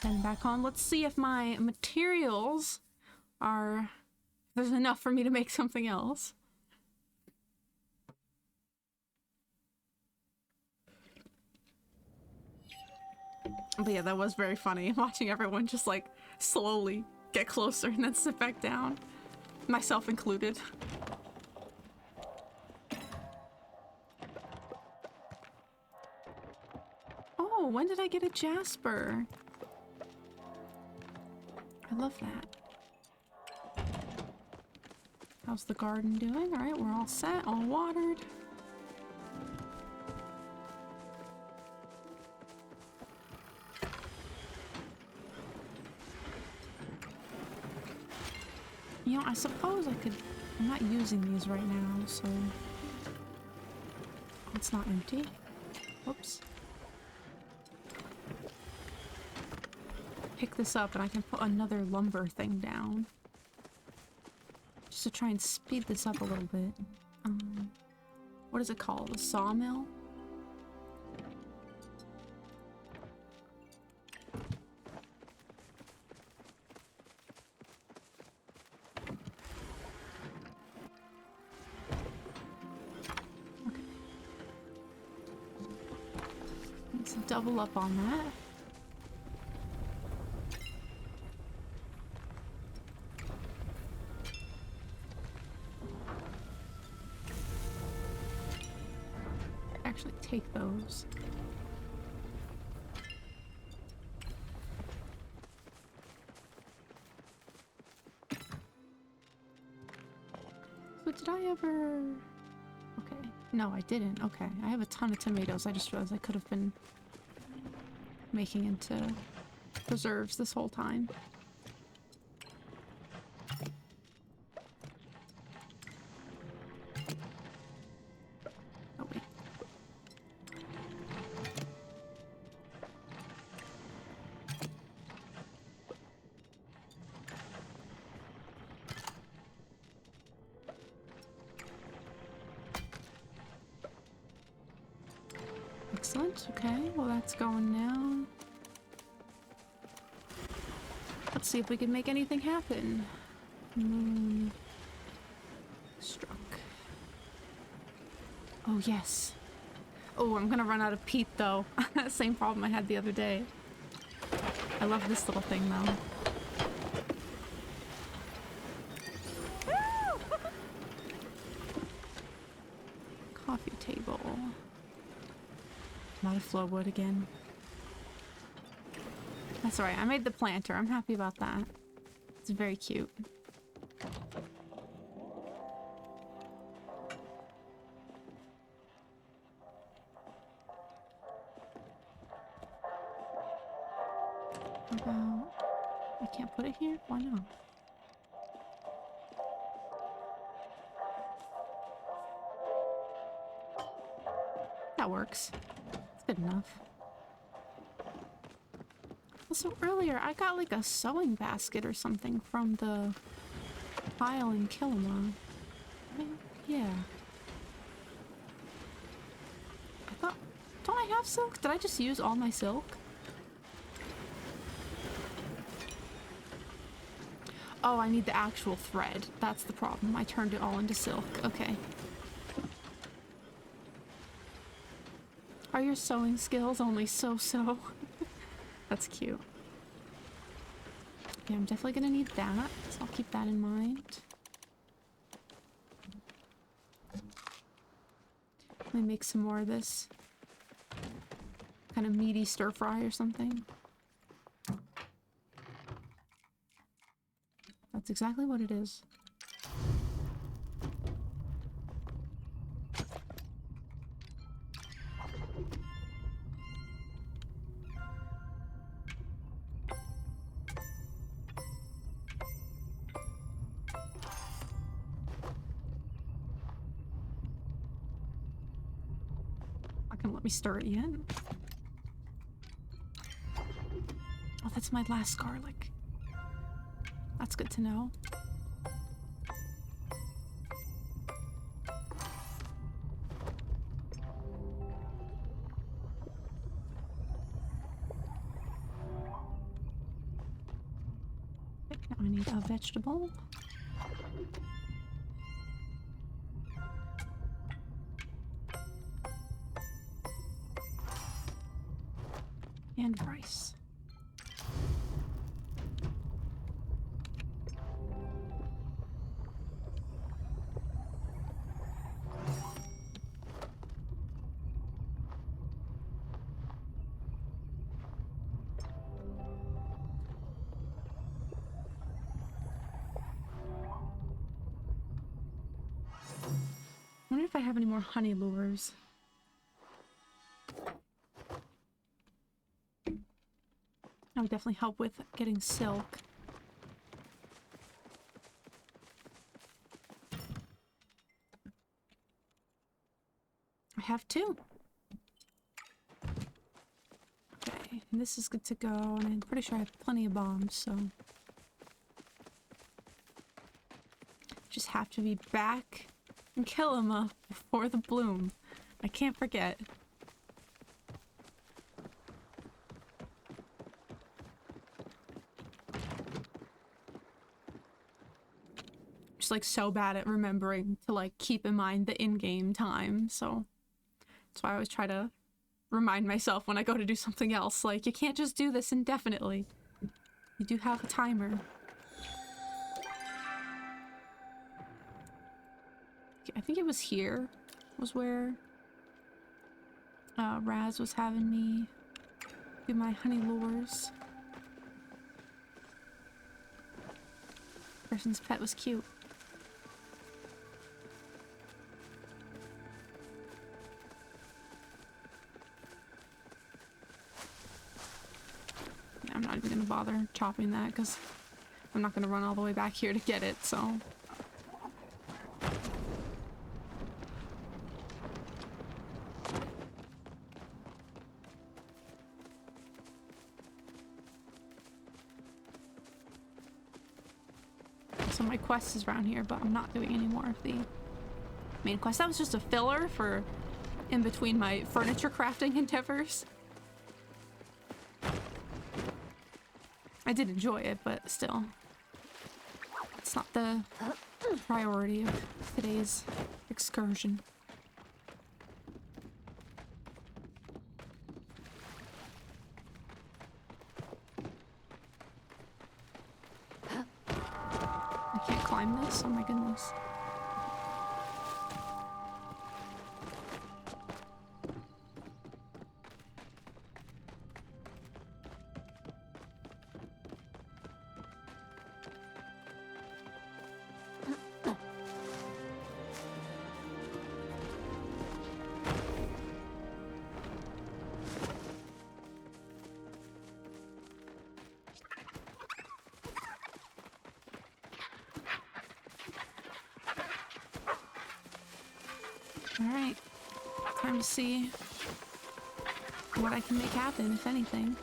Then back on. Let's see if my materials are... there's enough for me to make something else. But yeah, that was very funny, watching everyone just like slowly get closer and then sit back down. Myself included. Oh, when did I get a Jasper? I love that. How's the garden doing? Alright, we're all set, all watered. You know, I suppose I could... I'm not using these right now, so... It's not empty. Whoops. Pick this up and I can put another lumber thing down. Just to try and speed this up a little bit. What is it called? A sawmill? Double up on that. Actually take those. So did I ever... Okay. No, I didn't. Okay. I have a ton of tomatoes. I just realized I could have been making into preserves this whole time. Oh, wait. Excellent. Okay, well that's going now. Let's see if we can make anything happen. Moon struck. Oh yes. Oh, I'm gonna run out of peat though. Same problem I had the other day. I love this little thing though. Coffee table. Not a flowwood again. That's alright, I made the planter. I'm happy about that. It's very cute. How about... I can't put it here? Why not? That works. It's good enough. Also, earlier, I got like a sewing basket or something from the pile in Kilima. Yeah. I thought... Don't I have silk? Did I just use all my silk? Oh, I need the actual thread. That's the problem. I turned it all into silk. Okay. Are your sewing skills only so-so? That's cute. Yeah, I'm definitely gonna need that, so I'll keep that in mind. Let me make some more of this kind of meaty stir fry or something. That's exactly what it is. Let me stir it yet. Oh, that's my last garlic. That's good to know. Okay, now I need a vegetable. And rice. I wonder if I have any more honey lures. That would definitely help with getting silk. I have two. Okay, and this is good to go, and I'm pretty sure I have plenty of bombs, so... Just have to be back in Kilima before the bloom. I can't forget. Just like so bad at remembering to like keep in mind the in-game time, so that's why I always try to remind myself when I go to do something else, like you can't just do this indefinitely. You do have a timer. Okay, I think it was here was where Raz was having me do my honey lures. Person's pet was cute. I'm not even gonna chopping that because I'm not gonna run all the way back here to get it, so. So my quest is around here, but I'm not doing any more of the main quest. That was just a filler for in between my furniture crafting endeavors. I did enjoy it, but still. It's not the priority of today's excursion. I can't climb this? Oh my goodness. Alright, time to see what I can make happen, if anything.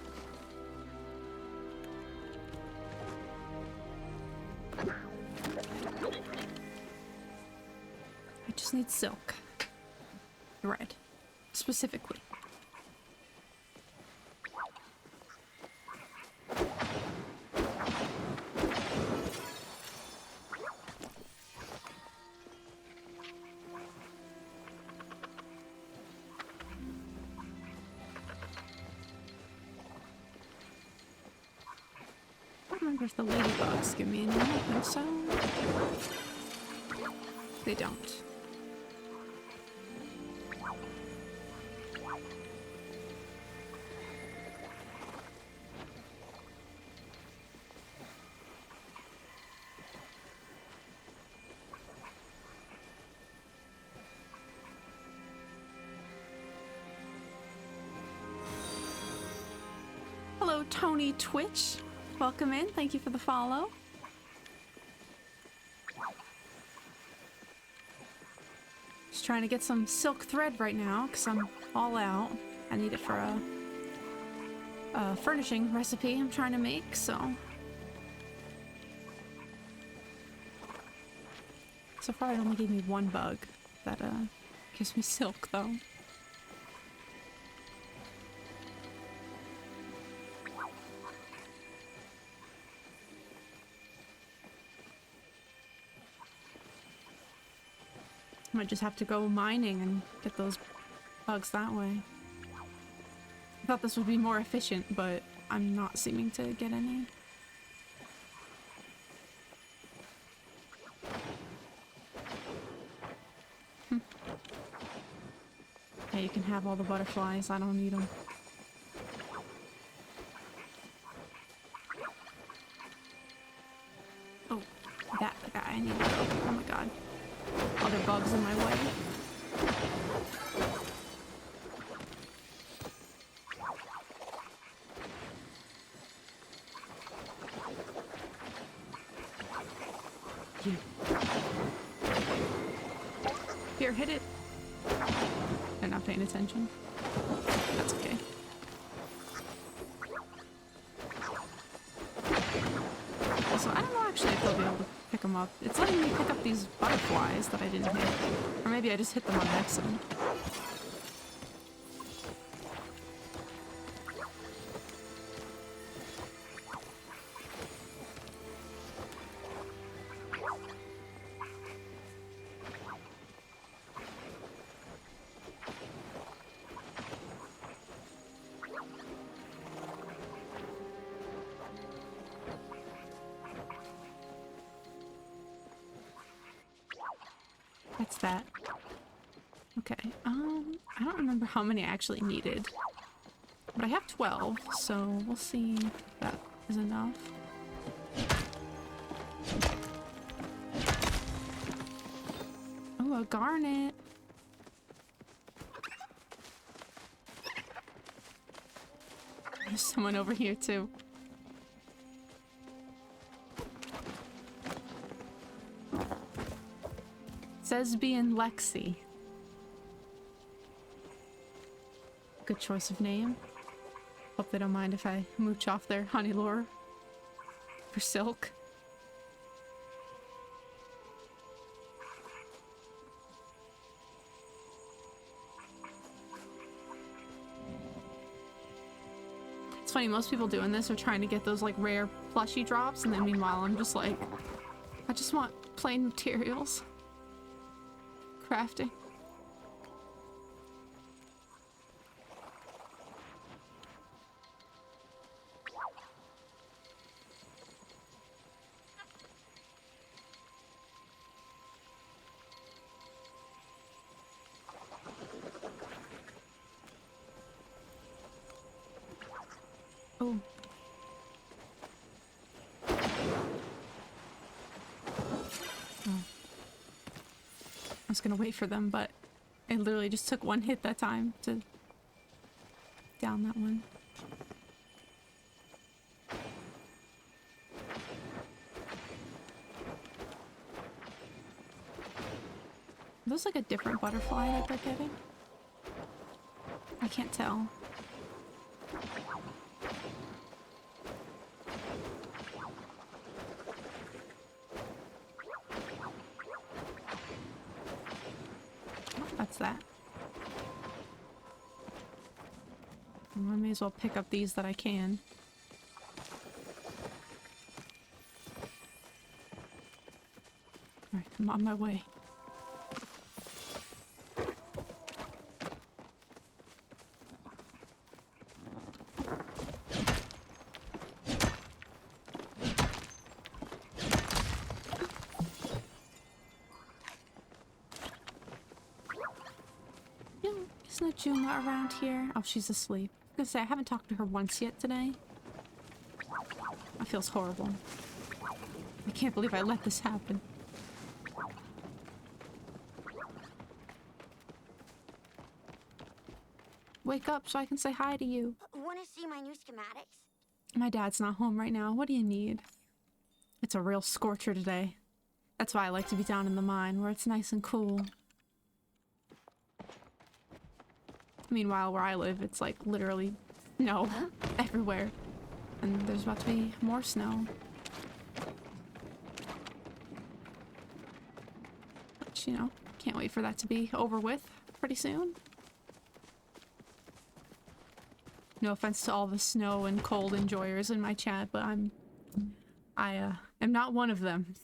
I just need silk. Red. Specifically. I don't remember if the ladybugs give me any. I think so. They don't. Hello, Tony Twitch. Welcome in. Thank you for the follow. Just trying to get some silk thread right now because I'm all out. I need it for a furnishing recipe I'm trying to make, so. So far it only gave me one bug that gives me silk though. Might just have to go mining and get those bugs that way. I thought this would be more efficient, but I'm not seeming to get any. Yeah, you can have all the butterflies. I don't need them. Oh, that guy. I need to go. Oh my god. Other bugs in my way. Here, hit it. They're not paying attention. That's okay. Also, I don't know actually if they'll be able to pick them up. It's letting me pick up these butterflies that I didn't hit. Or maybe I just hit them on accident. That's that. Okay, I don't remember how many I actually needed. But I have 12, so we'll see if that is enough. Oh, a garnet. There's someone over here too. Sesby and Lexi. Good choice of name. Hope they don't mind if I mooch off their honey lure for Silk. It's funny, most people doing this are trying to get those like rare plushie drops, and then meanwhile I'm just like, I just want plain materials. Crafting. Oh. I was gonna wait for them, but I literally just took one hit that time to down that one. Are those like a different butterfly that they're getting? I can't tell. That's that. I may as well pick up these that I can. Alright, I'm on my way. Isn't Juma around here? Oh, she's asleep. I was gonna say, I haven't talked to her once yet today. That feels horrible. I can't believe I let this happen. Wake up so I can say hi to you. Want to see my new schematics? My dad's not home right now. What do you need? It's a real scorcher today. That's why I like to be down in the mine, where it's nice and cool. Meanwhile, where I live, it's like literally snow everywhere. And there's about to be more snow. Which, you know, can't wait for that to be over with pretty soon. No offense to all the snow and cold enjoyers in my chat, but I am not one of them.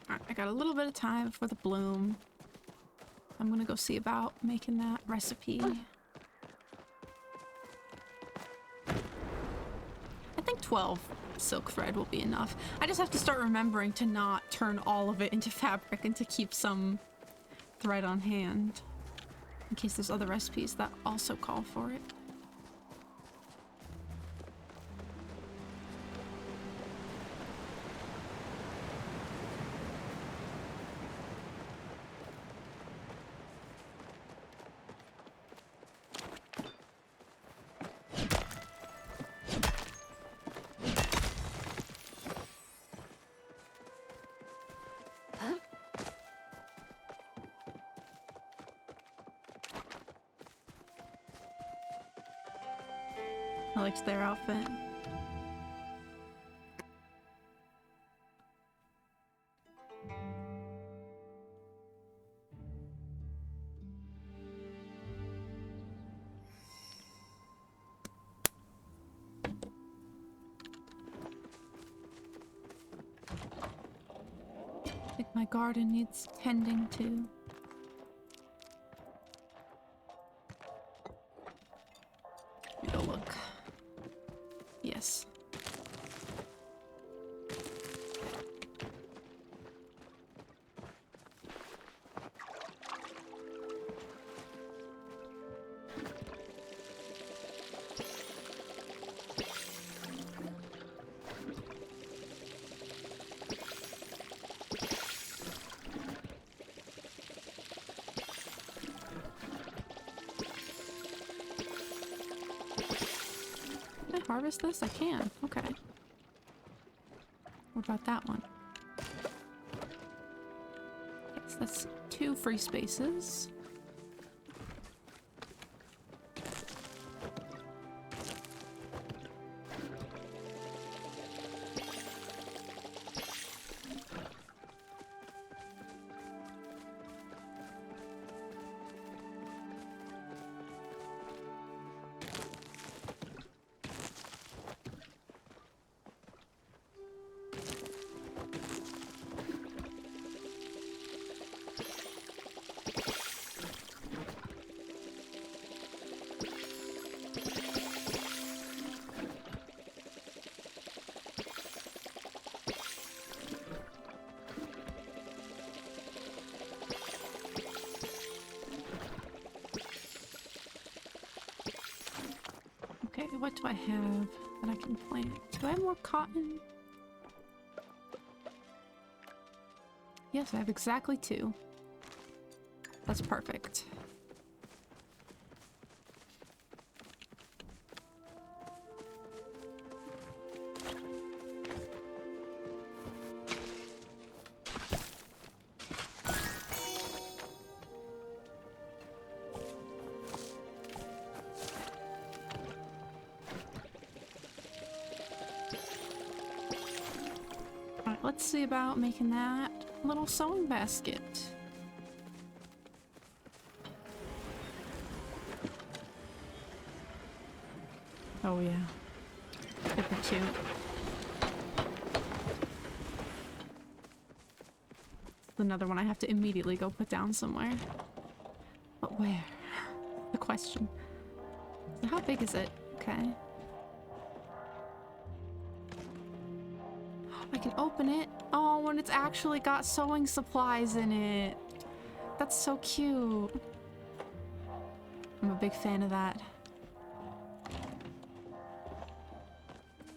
Alright, I got a little bit of time before the bloom. I'm gonna go see about making that recipe. I think 12 silk thread will be enough. I just have to start remembering to not turn all of it into fabric and to keep some thread on hand. In case there's other recipes that also call for it. I liked their outfit. I think my garden needs tending to. Let me go look. Yes. harvest this? I can. Okay. What about that one? Yes, that's 2 free spaces. Okay, what do I have that I can plant? Do I have more cotton? Yes, I have exactly 2. That's perfect. Let's see about making that little sewing basket. Oh yeah. Good for 2. Another one I have to immediately go put down somewhere. But where? The question. So how big is it? Okay. I can open it. Oh, and it's actually got sewing supplies in it. That's so cute. I'm a big fan of that.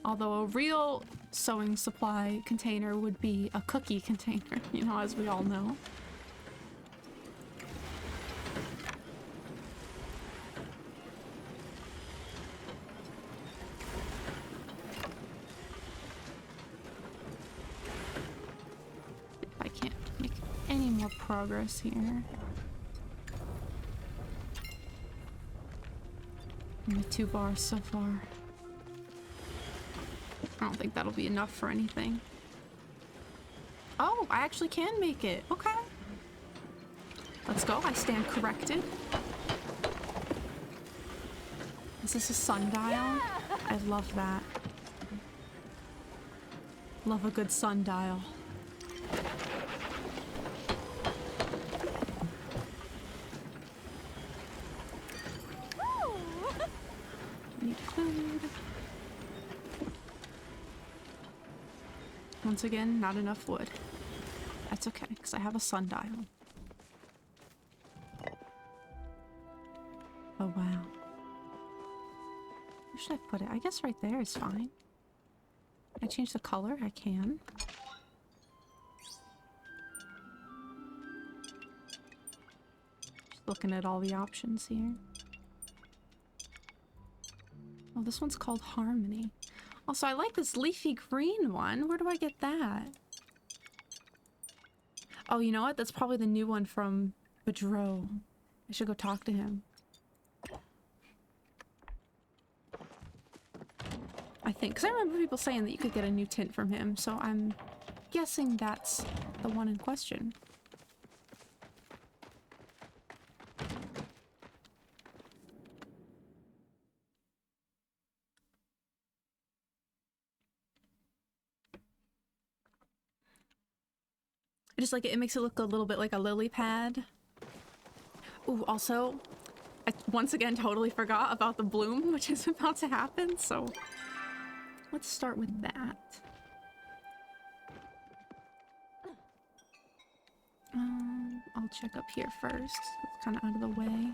Although a real sewing supply container would be a cookie container, you know, as we all know. I can't make any more progress here. Only 2 bars so far. I don't think that'll be enough for anything. Oh, I actually can make it. Okay. Let's go. I stand corrected. Is this a sundial? I love that. Love a good sundial. Need food. Once again, not enough wood. That's okay, because I have a sundial. Oh, wow. Where should I put it? I guess right there is fine. Can I change the color? I can. Just looking at all the options here. Oh, this one's called Harmony. Also, I like this leafy green one. Where do I get that? Oh, you know what? That's probably the new one from Bedreau. I should go talk to him. I think, because I remember people saying that you could get a new tint from him, so I'm guessing that's the one in question. Just like it makes it look a little bit like a lily pad. Ooh, also, I once again totally forgot about the bloom, which is about to happen, so let's start with that. I'll check up here first. It's kind of out of the way.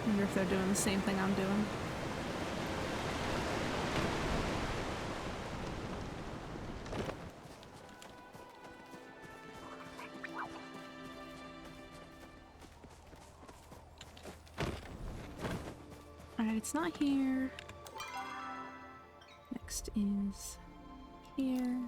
I wonder if they're doing the same thing I'm doing. it's not here. Next is here.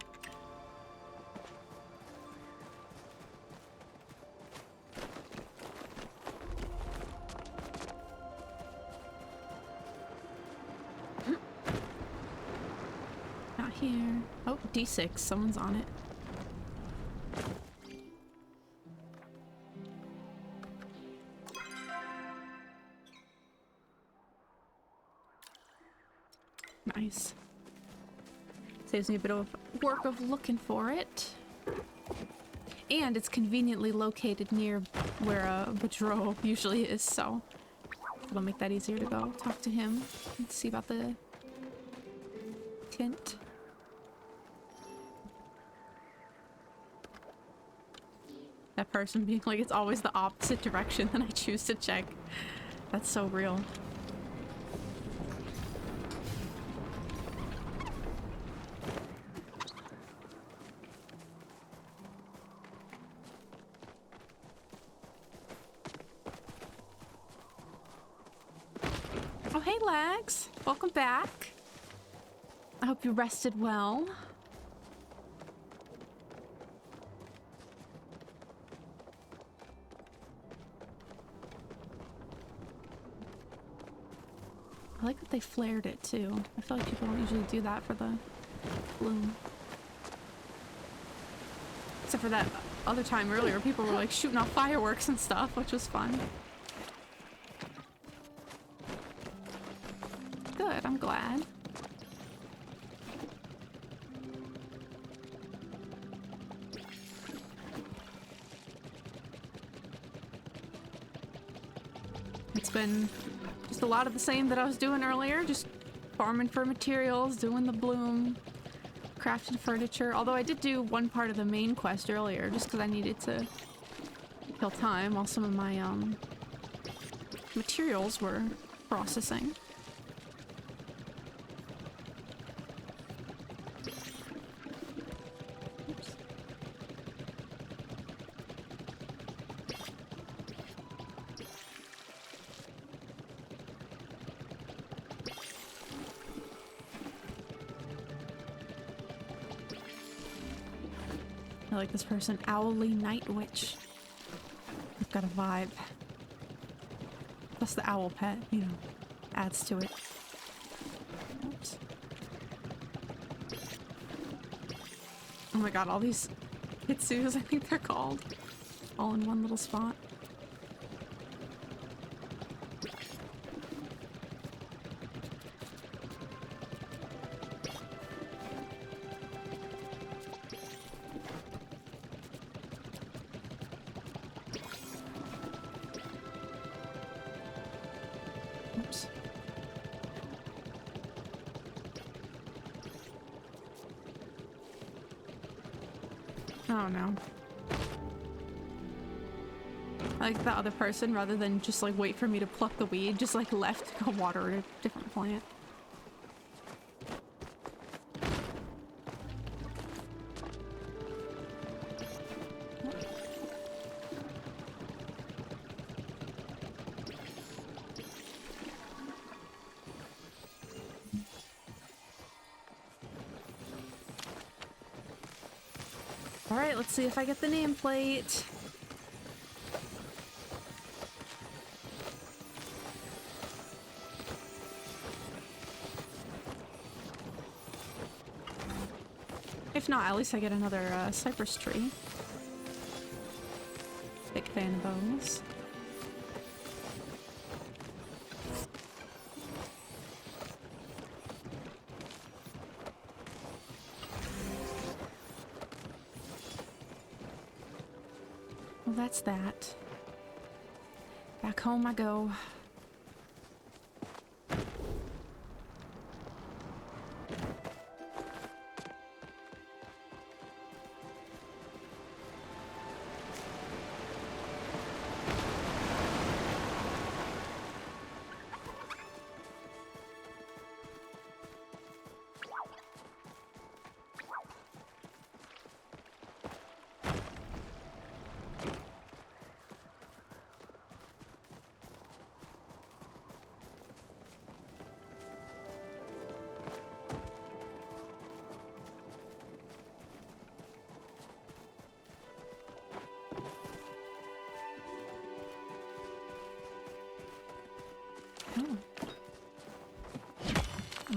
Not here. Oh, D6. Someone's on it. Nice. Saves me a bit of work of looking for it. And it's conveniently located near where Boudreaux usually is, so it'll make that easier to go talk to him and see about the tint. That person being like, it's always the opposite direction that I choose to check. That's so real. Oh, hey, Lags. Welcome back. I hope you rested well. I like that they flared it, too. I feel like people don't usually do that for the bloom. Except for that other time earlier, people were, like, shooting off fireworks and stuff, which was fun. Good, I'm glad. It's been just a lot of the same that I was doing earlier, just farming for materials, doing the bloom, crafting furniture. Although I did do one part of the main quest earlier, just because I needed to kill time while some of my materials were processing. Oops. I like this person, Owly Night Witch. They've got a vibe. Plus the owl pet, you know, adds to it. Oops. Oh my god, all these hitsus, I think they're called. All in one little spot. Oops. Oh no. I like the other person, rather than just like wait for me to pluck the weed, just like left to go water a different plant. Alright, let's see if I get the nameplate. If not, at least I get another cypress tree. Big fan of those. Well, that's that. Back home I go.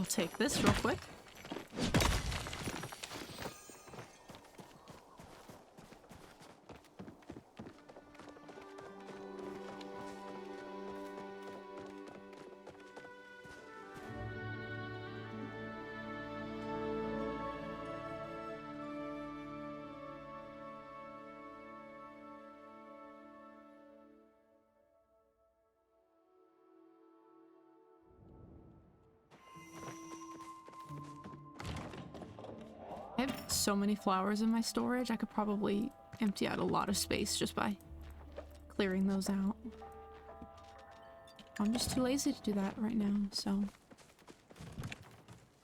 I'll take this real quick. I have so many flowers in my storage, I could probably empty out a lot of space just by clearing those out. I'm just too lazy to do that right now, so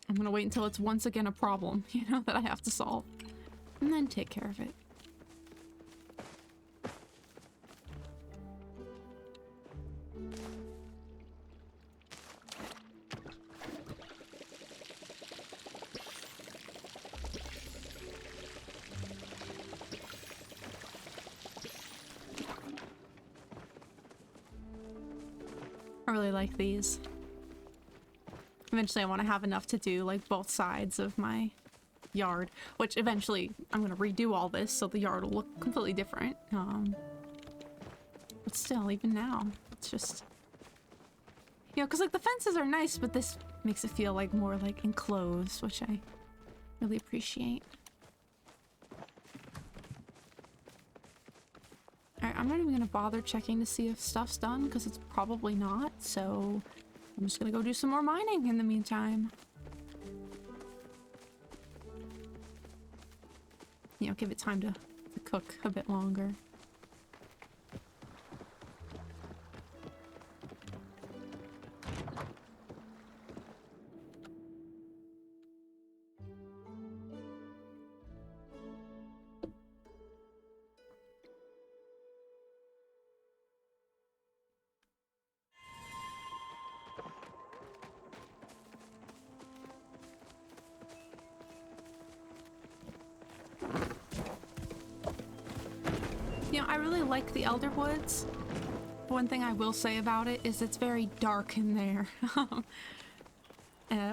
I'm gonna wait until it's once again a problem, you know, that I have to solve, and then take care of it. I really like these. Eventually I want to have enough to do like both sides of my yard, which eventually I'm going to redo all this so the yard will look completely different. But still, even now, it's just, you know, because like the fences are nice, but this makes it feel like more like enclosed, which I really appreciate. Alright, I'm not even gonna bother checking to see if stuff's done, because it's probably not, so I'm just gonna go do some more mining in the meantime. You know, give it time to cook a bit longer. You know, I really like the Elder Woods. One thing I will say about it is it's very dark in there.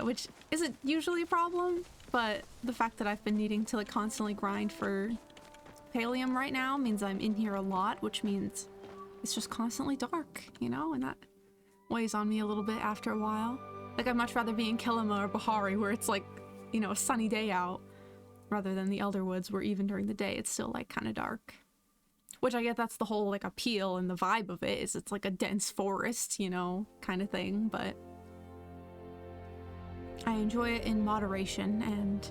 Which isn't usually a problem, but the fact that I've been needing to like constantly grind for Pallium right now means I'm in here a lot, which means it's just constantly dark, you know, and that weighs on me a little bit after a while. Like, I'd much rather be in Kilima or Bahari where it's like, you know, a sunny day out, rather than the Elder Woods where even during the day it's still like kind of dark. Which I get that's the whole like appeal and the vibe of it, is it's like a dense forest, you know, kind of thing, but I enjoy it in moderation, and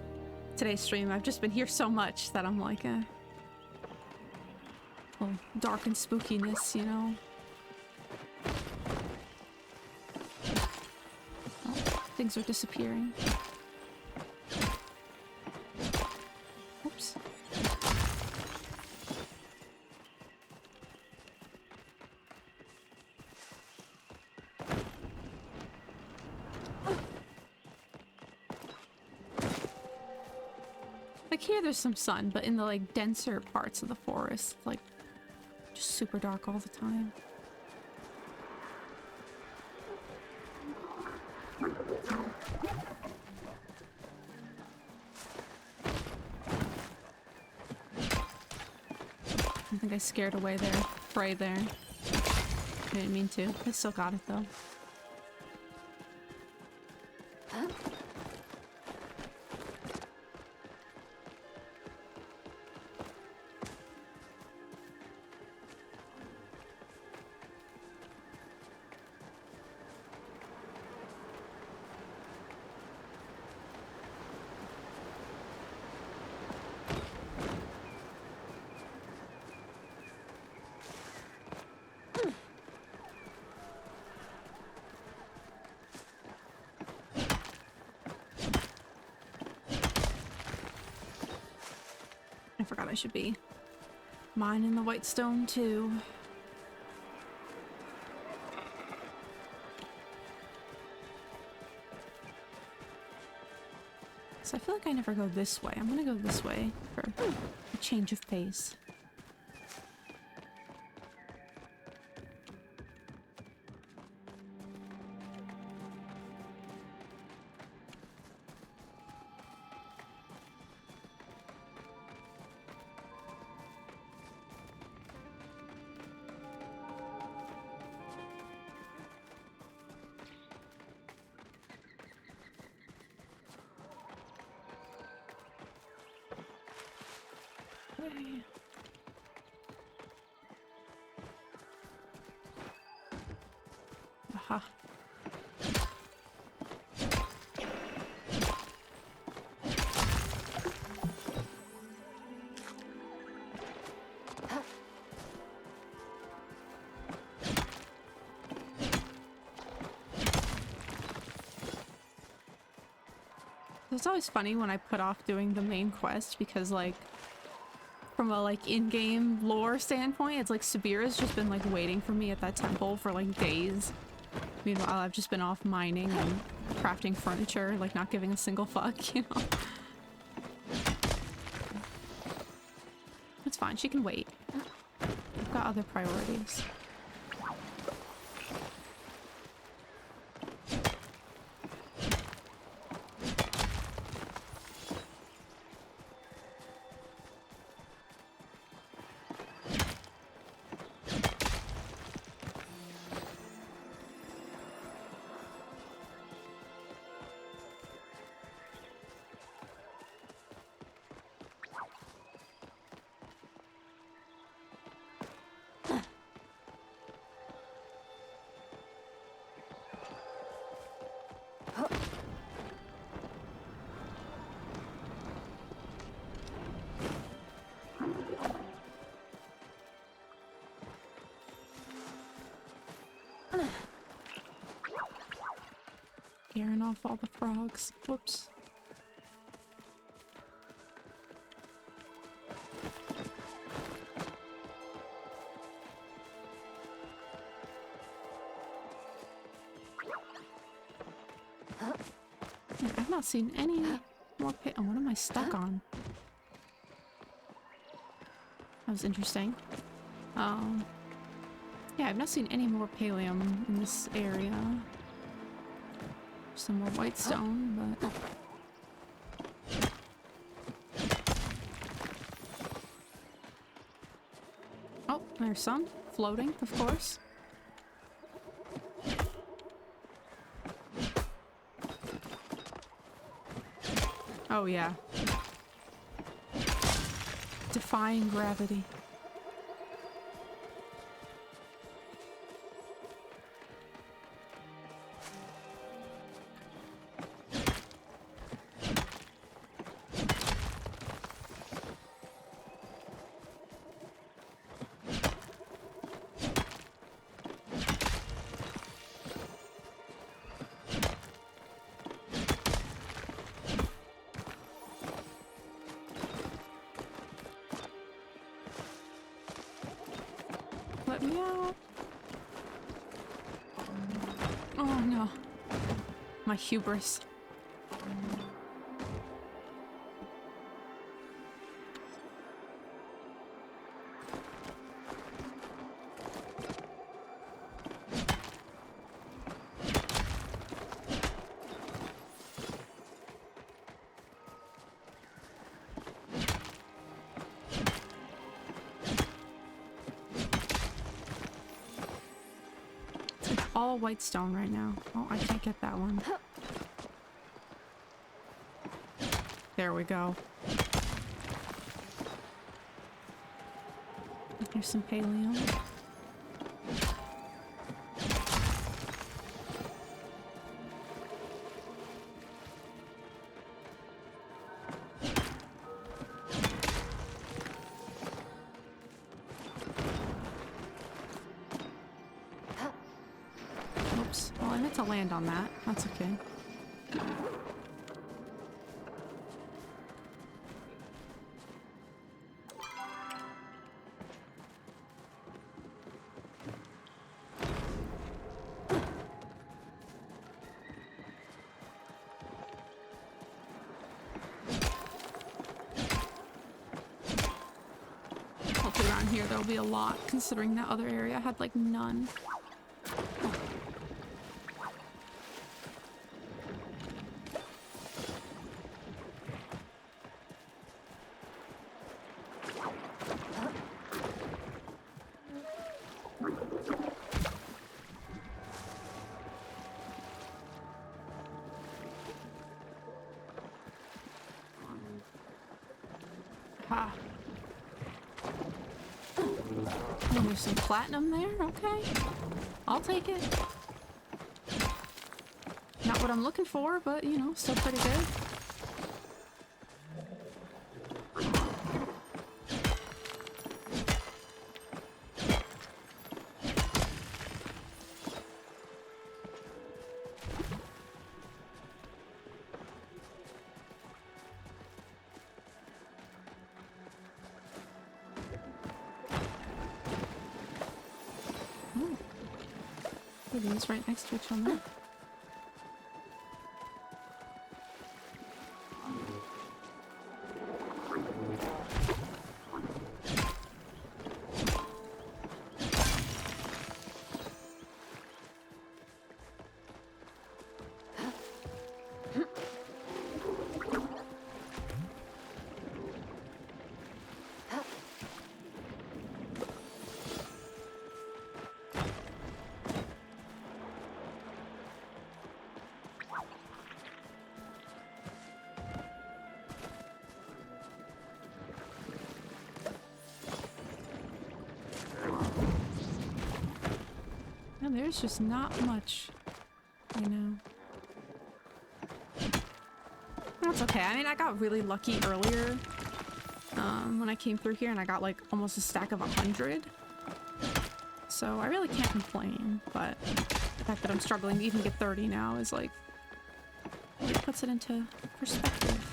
today's stream I've just been here so much that I'm like, well, dark and spookiness, you know. Oh, things are disappearing. Oops. Like here there's some sun, but in the like denser parts of the forest, like just super dark all the time. I think I scared away their prey there. I didn't mean to. I still got it though. I forgot I should be mining the white stone too. So I feel like I never go this way. I'm gonna go this way for a change of pace. Okay. Aha. It's always funny when I put off doing the main quest because, like, from a, like, in-game lore standpoint, it's like Sabira's just been, like, waiting for me at that temple for, like, days. Meanwhile, I've just been off mining and crafting furniture, like, not giving a single fuck, you know? It's fine, she can wait. I've got other priorities. Scaring off all the frogs. Whoops. Yeah, I've not seen any more oh, what am I stuck on? That was interesting. Yeah, I've not seen any more pallium in this area. Some more white stone, but... Oh, there's some. Floating, of course. Oh, yeah. Defying gravity. Let me out. Oh no. My hubris. All white stone right now. Oh, I can't get that one. There we go. Here's some pallium. Oops. Well, I meant to land on that. That's okay. Hopefully around here there'll be a lot, considering that other area had like none. Ha. Oh, there's some platinum there. Okay. I'll take it. Not what I'm looking for, but you know, still pretty good. These right next to each other. There's just not much, you know. That's okay. I mean, I got really lucky earlier when I came through here and I got like almost a stack of 100. So I really can't complain, but the fact that I'm struggling to even get 30 now is like, it puts it into perspective.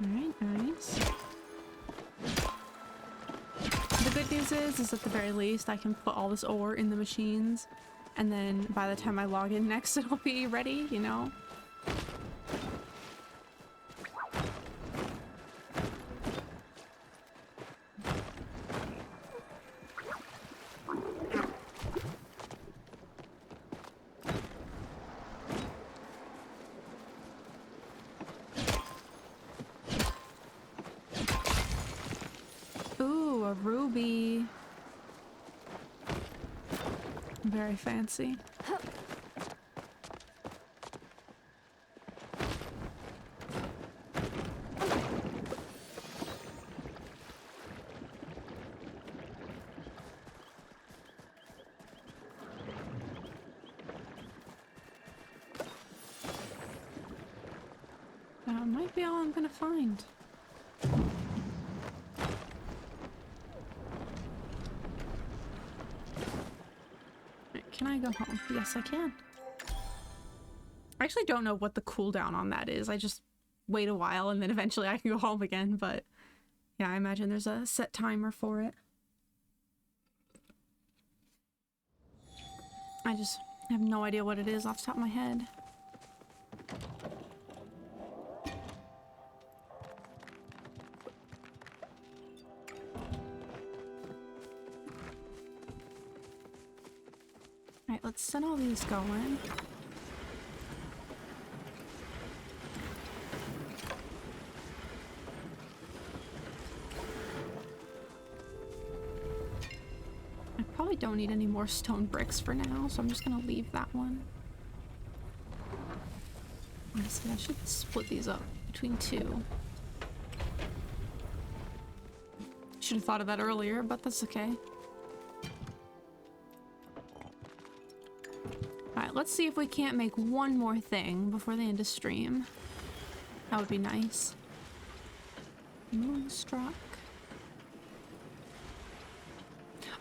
Alright, nice. The good news is at the very least I can put all this ore in the machines, and then by the time I log in next it'll be ready, you know? Ruby. Very fancy. That might be all I'm gonna find. Can I go home? Yes, I can. I actually don't know what the cooldown on that is. I just wait a while and then eventually I can go home again, but yeah, I imagine there's a set timer for it. I just have no idea what it is off the top of my head. Alright, let's set all these going. I probably don't need any more stone bricks for now, so I'm just gonna leave that one. Honestly, I should split these up between two. Should have thought of that earlier, but that's okay. Alright, let's see if we can't make one more thing before the end of stream. That would be nice. Moonstruck.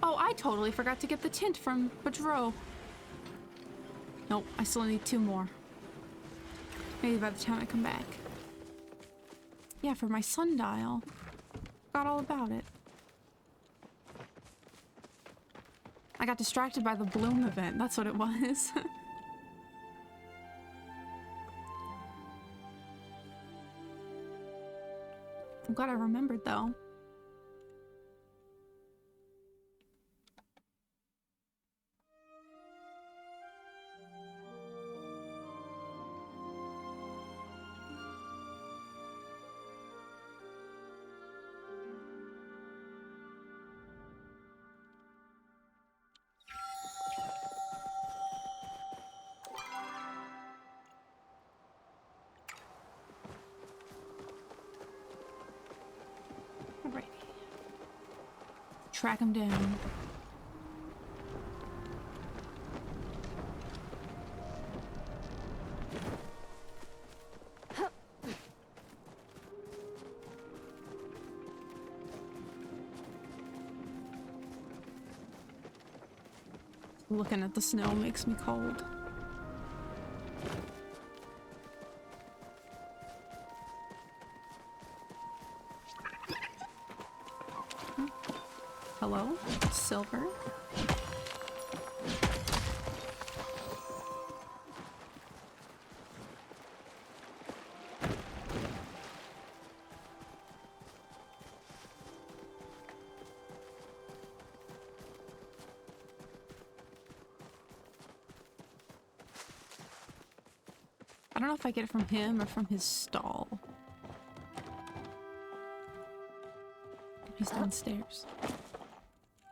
Oh, I totally forgot to get the tint from Badro. Nope, I still need 2 more. Maybe by the time I come back. Yeah, for my sundial. Forgot all about it. I got distracted by the bloom event. That's what it was. I'm glad I remembered though. Alrighty. Track him down. Looking at the snow makes me cold. Hello, silver. I don't know if I get it from him or from his stall. He's downstairs.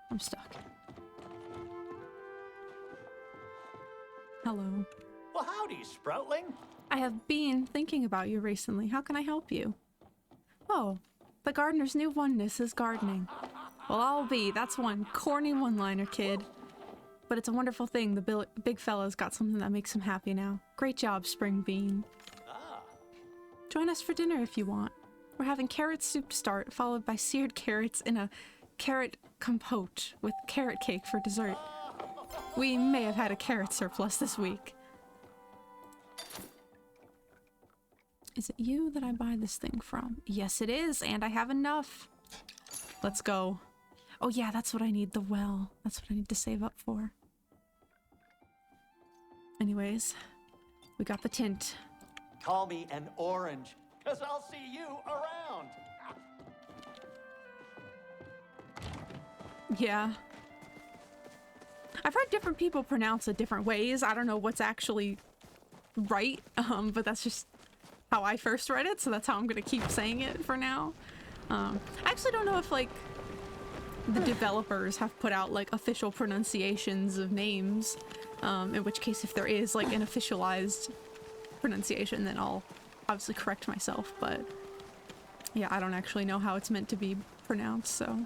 I'm stuck. Hello. Well, howdy, Sproutling. I have been thinking about you recently. How can I help you? Oh, the gardener's new oneness is gardening. Well, I'll be. That's one corny one-liner, kid. But it's a wonderful thing. The big fella's got something that makes him happy now. Great job, Spring Bean. Join us for dinner if you want. We're having carrot soup to start, followed by seared carrots in a carrot compote with carrot cake for dessert. We may have had a carrot surplus this week. Is it you that I buy this thing from? Yes, it is, and I have enough. Let's go. Oh yeah, that's what I need, the well. That's what I need to save up for. Anyways, we got the tint. Call me an orange, because I'll see you around. Yeah. I've heard different people pronounce it different ways. I don't know what's actually right, but that's just how I first read it, so that's how I'm gonna keep saying it for now. I actually don't know if, like, the developers have put out, like, official pronunciations of names, in which case if there is, like, an officialized pronunciation, then I'll obviously correct myself, but yeah, I don't actually know how it's meant to be pronounced, so...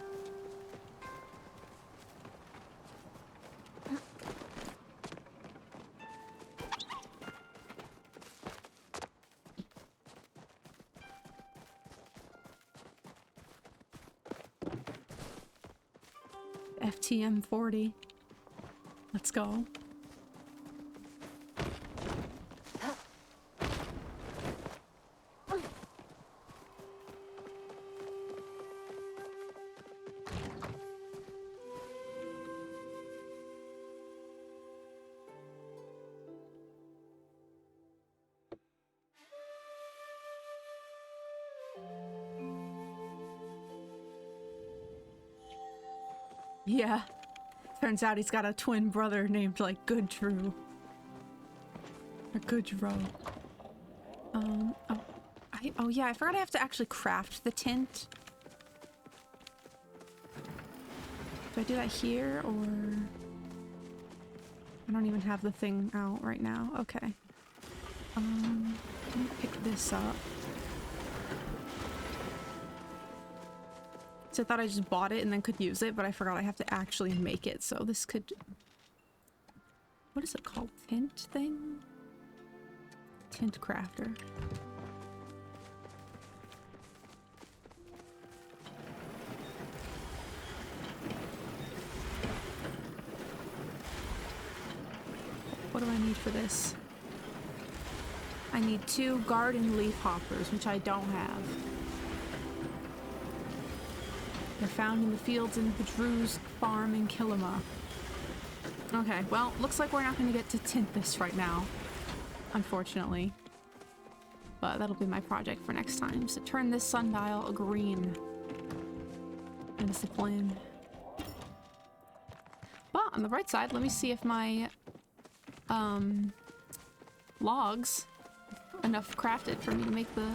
FTM 40. Let's go. Yeah. Turns out he's got a twin brother named, like, Goodrew. Or Goodrow. Oh yeah, I forgot I have to actually craft the tint. Do I do that here, or... I don't even have the thing out right now. Okay. Let me pick this up. So I thought I just bought it and then could use it, but I forgot I have to actually make it, so this could... What is it called? Tint thing? Tint crafter. What do I need for this? I need 2 garden leaf hoppers, which I don't have. They're found in the fields in the Drew's farm in Kilima. Okay, well, looks like we're not going to get to tint this right now, unfortunately. But that'll be my project for next time. So turn this sundial green. And it's the plan. But on the right side, let me see if my logs enough crafted for me to make the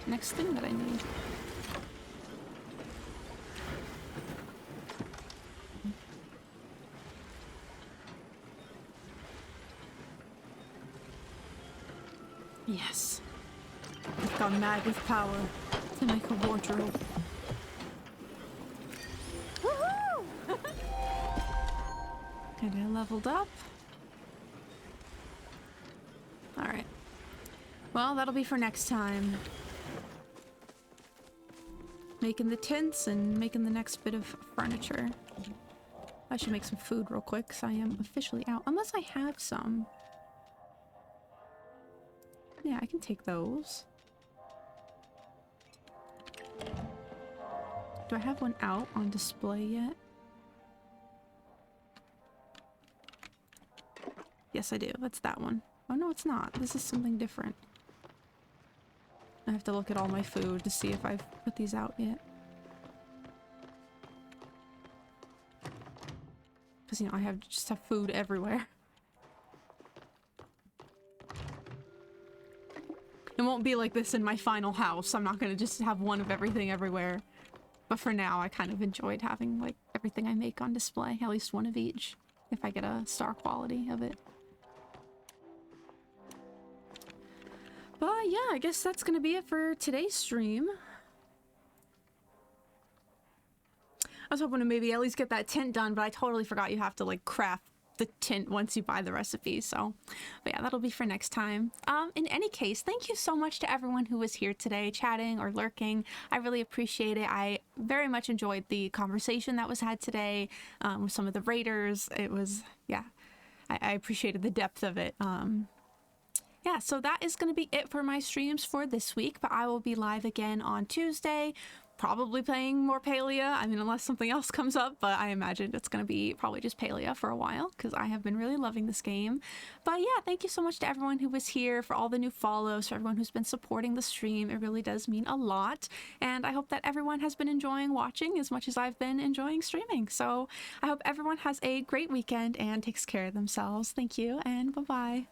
next thing that I need. Yes. I've gone mad with power to make a wardrobe. Woohoo! And I leveled up. Alright. Well, that'll be for next time. Making the tents and making the next bit of furniture. I should make some food real quick because I am officially out. Unless I have some. Yeah, I can take those. Do I have one out on display yet? Yes, I do. That's that one. Oh, no, it's not. This is something different. I have to look at all my food to see if I've put these out yet. Because, you know, I just have food everywhere. It won't be like this in my final house. I'm not gonna just have one of everything everywhere. But for now, I kind of enjoyed having, like, everything I make on display. At least one of each. If I get a star quality of it. But yeah, I guess that's gonna be it for today's stream. I was hoping to maybe at least get that tint done, but I totally forgot you have to, like, craft the tint once you buy the recipe, so but yeah, that'll be for next time. In any case, thank you so much to everyone who was here today chatting or lurking. I really appreciate it. I very much enjoyed the conversation that was had today with some of the raiders. It was, yeah, I appreciated the depth of it. Yeah, so that is going to be it for my streams for this week, but I will be live again on Tuesday, probably playing more Palia. I mean, unless something else comes up, but I imagine it's going to be probably just Palia for a while because I have been really loving this game. But yeah, thank you so much to everyone who was here, for all the new follows, for everyone who's been supporting the stream. It really does mean a lot. And I hope that everyone has been enjoying watching as much as I've been enjoying streaming. So I hope everyone has a great weekend and takes care of themselves. Thank you and bye-bye.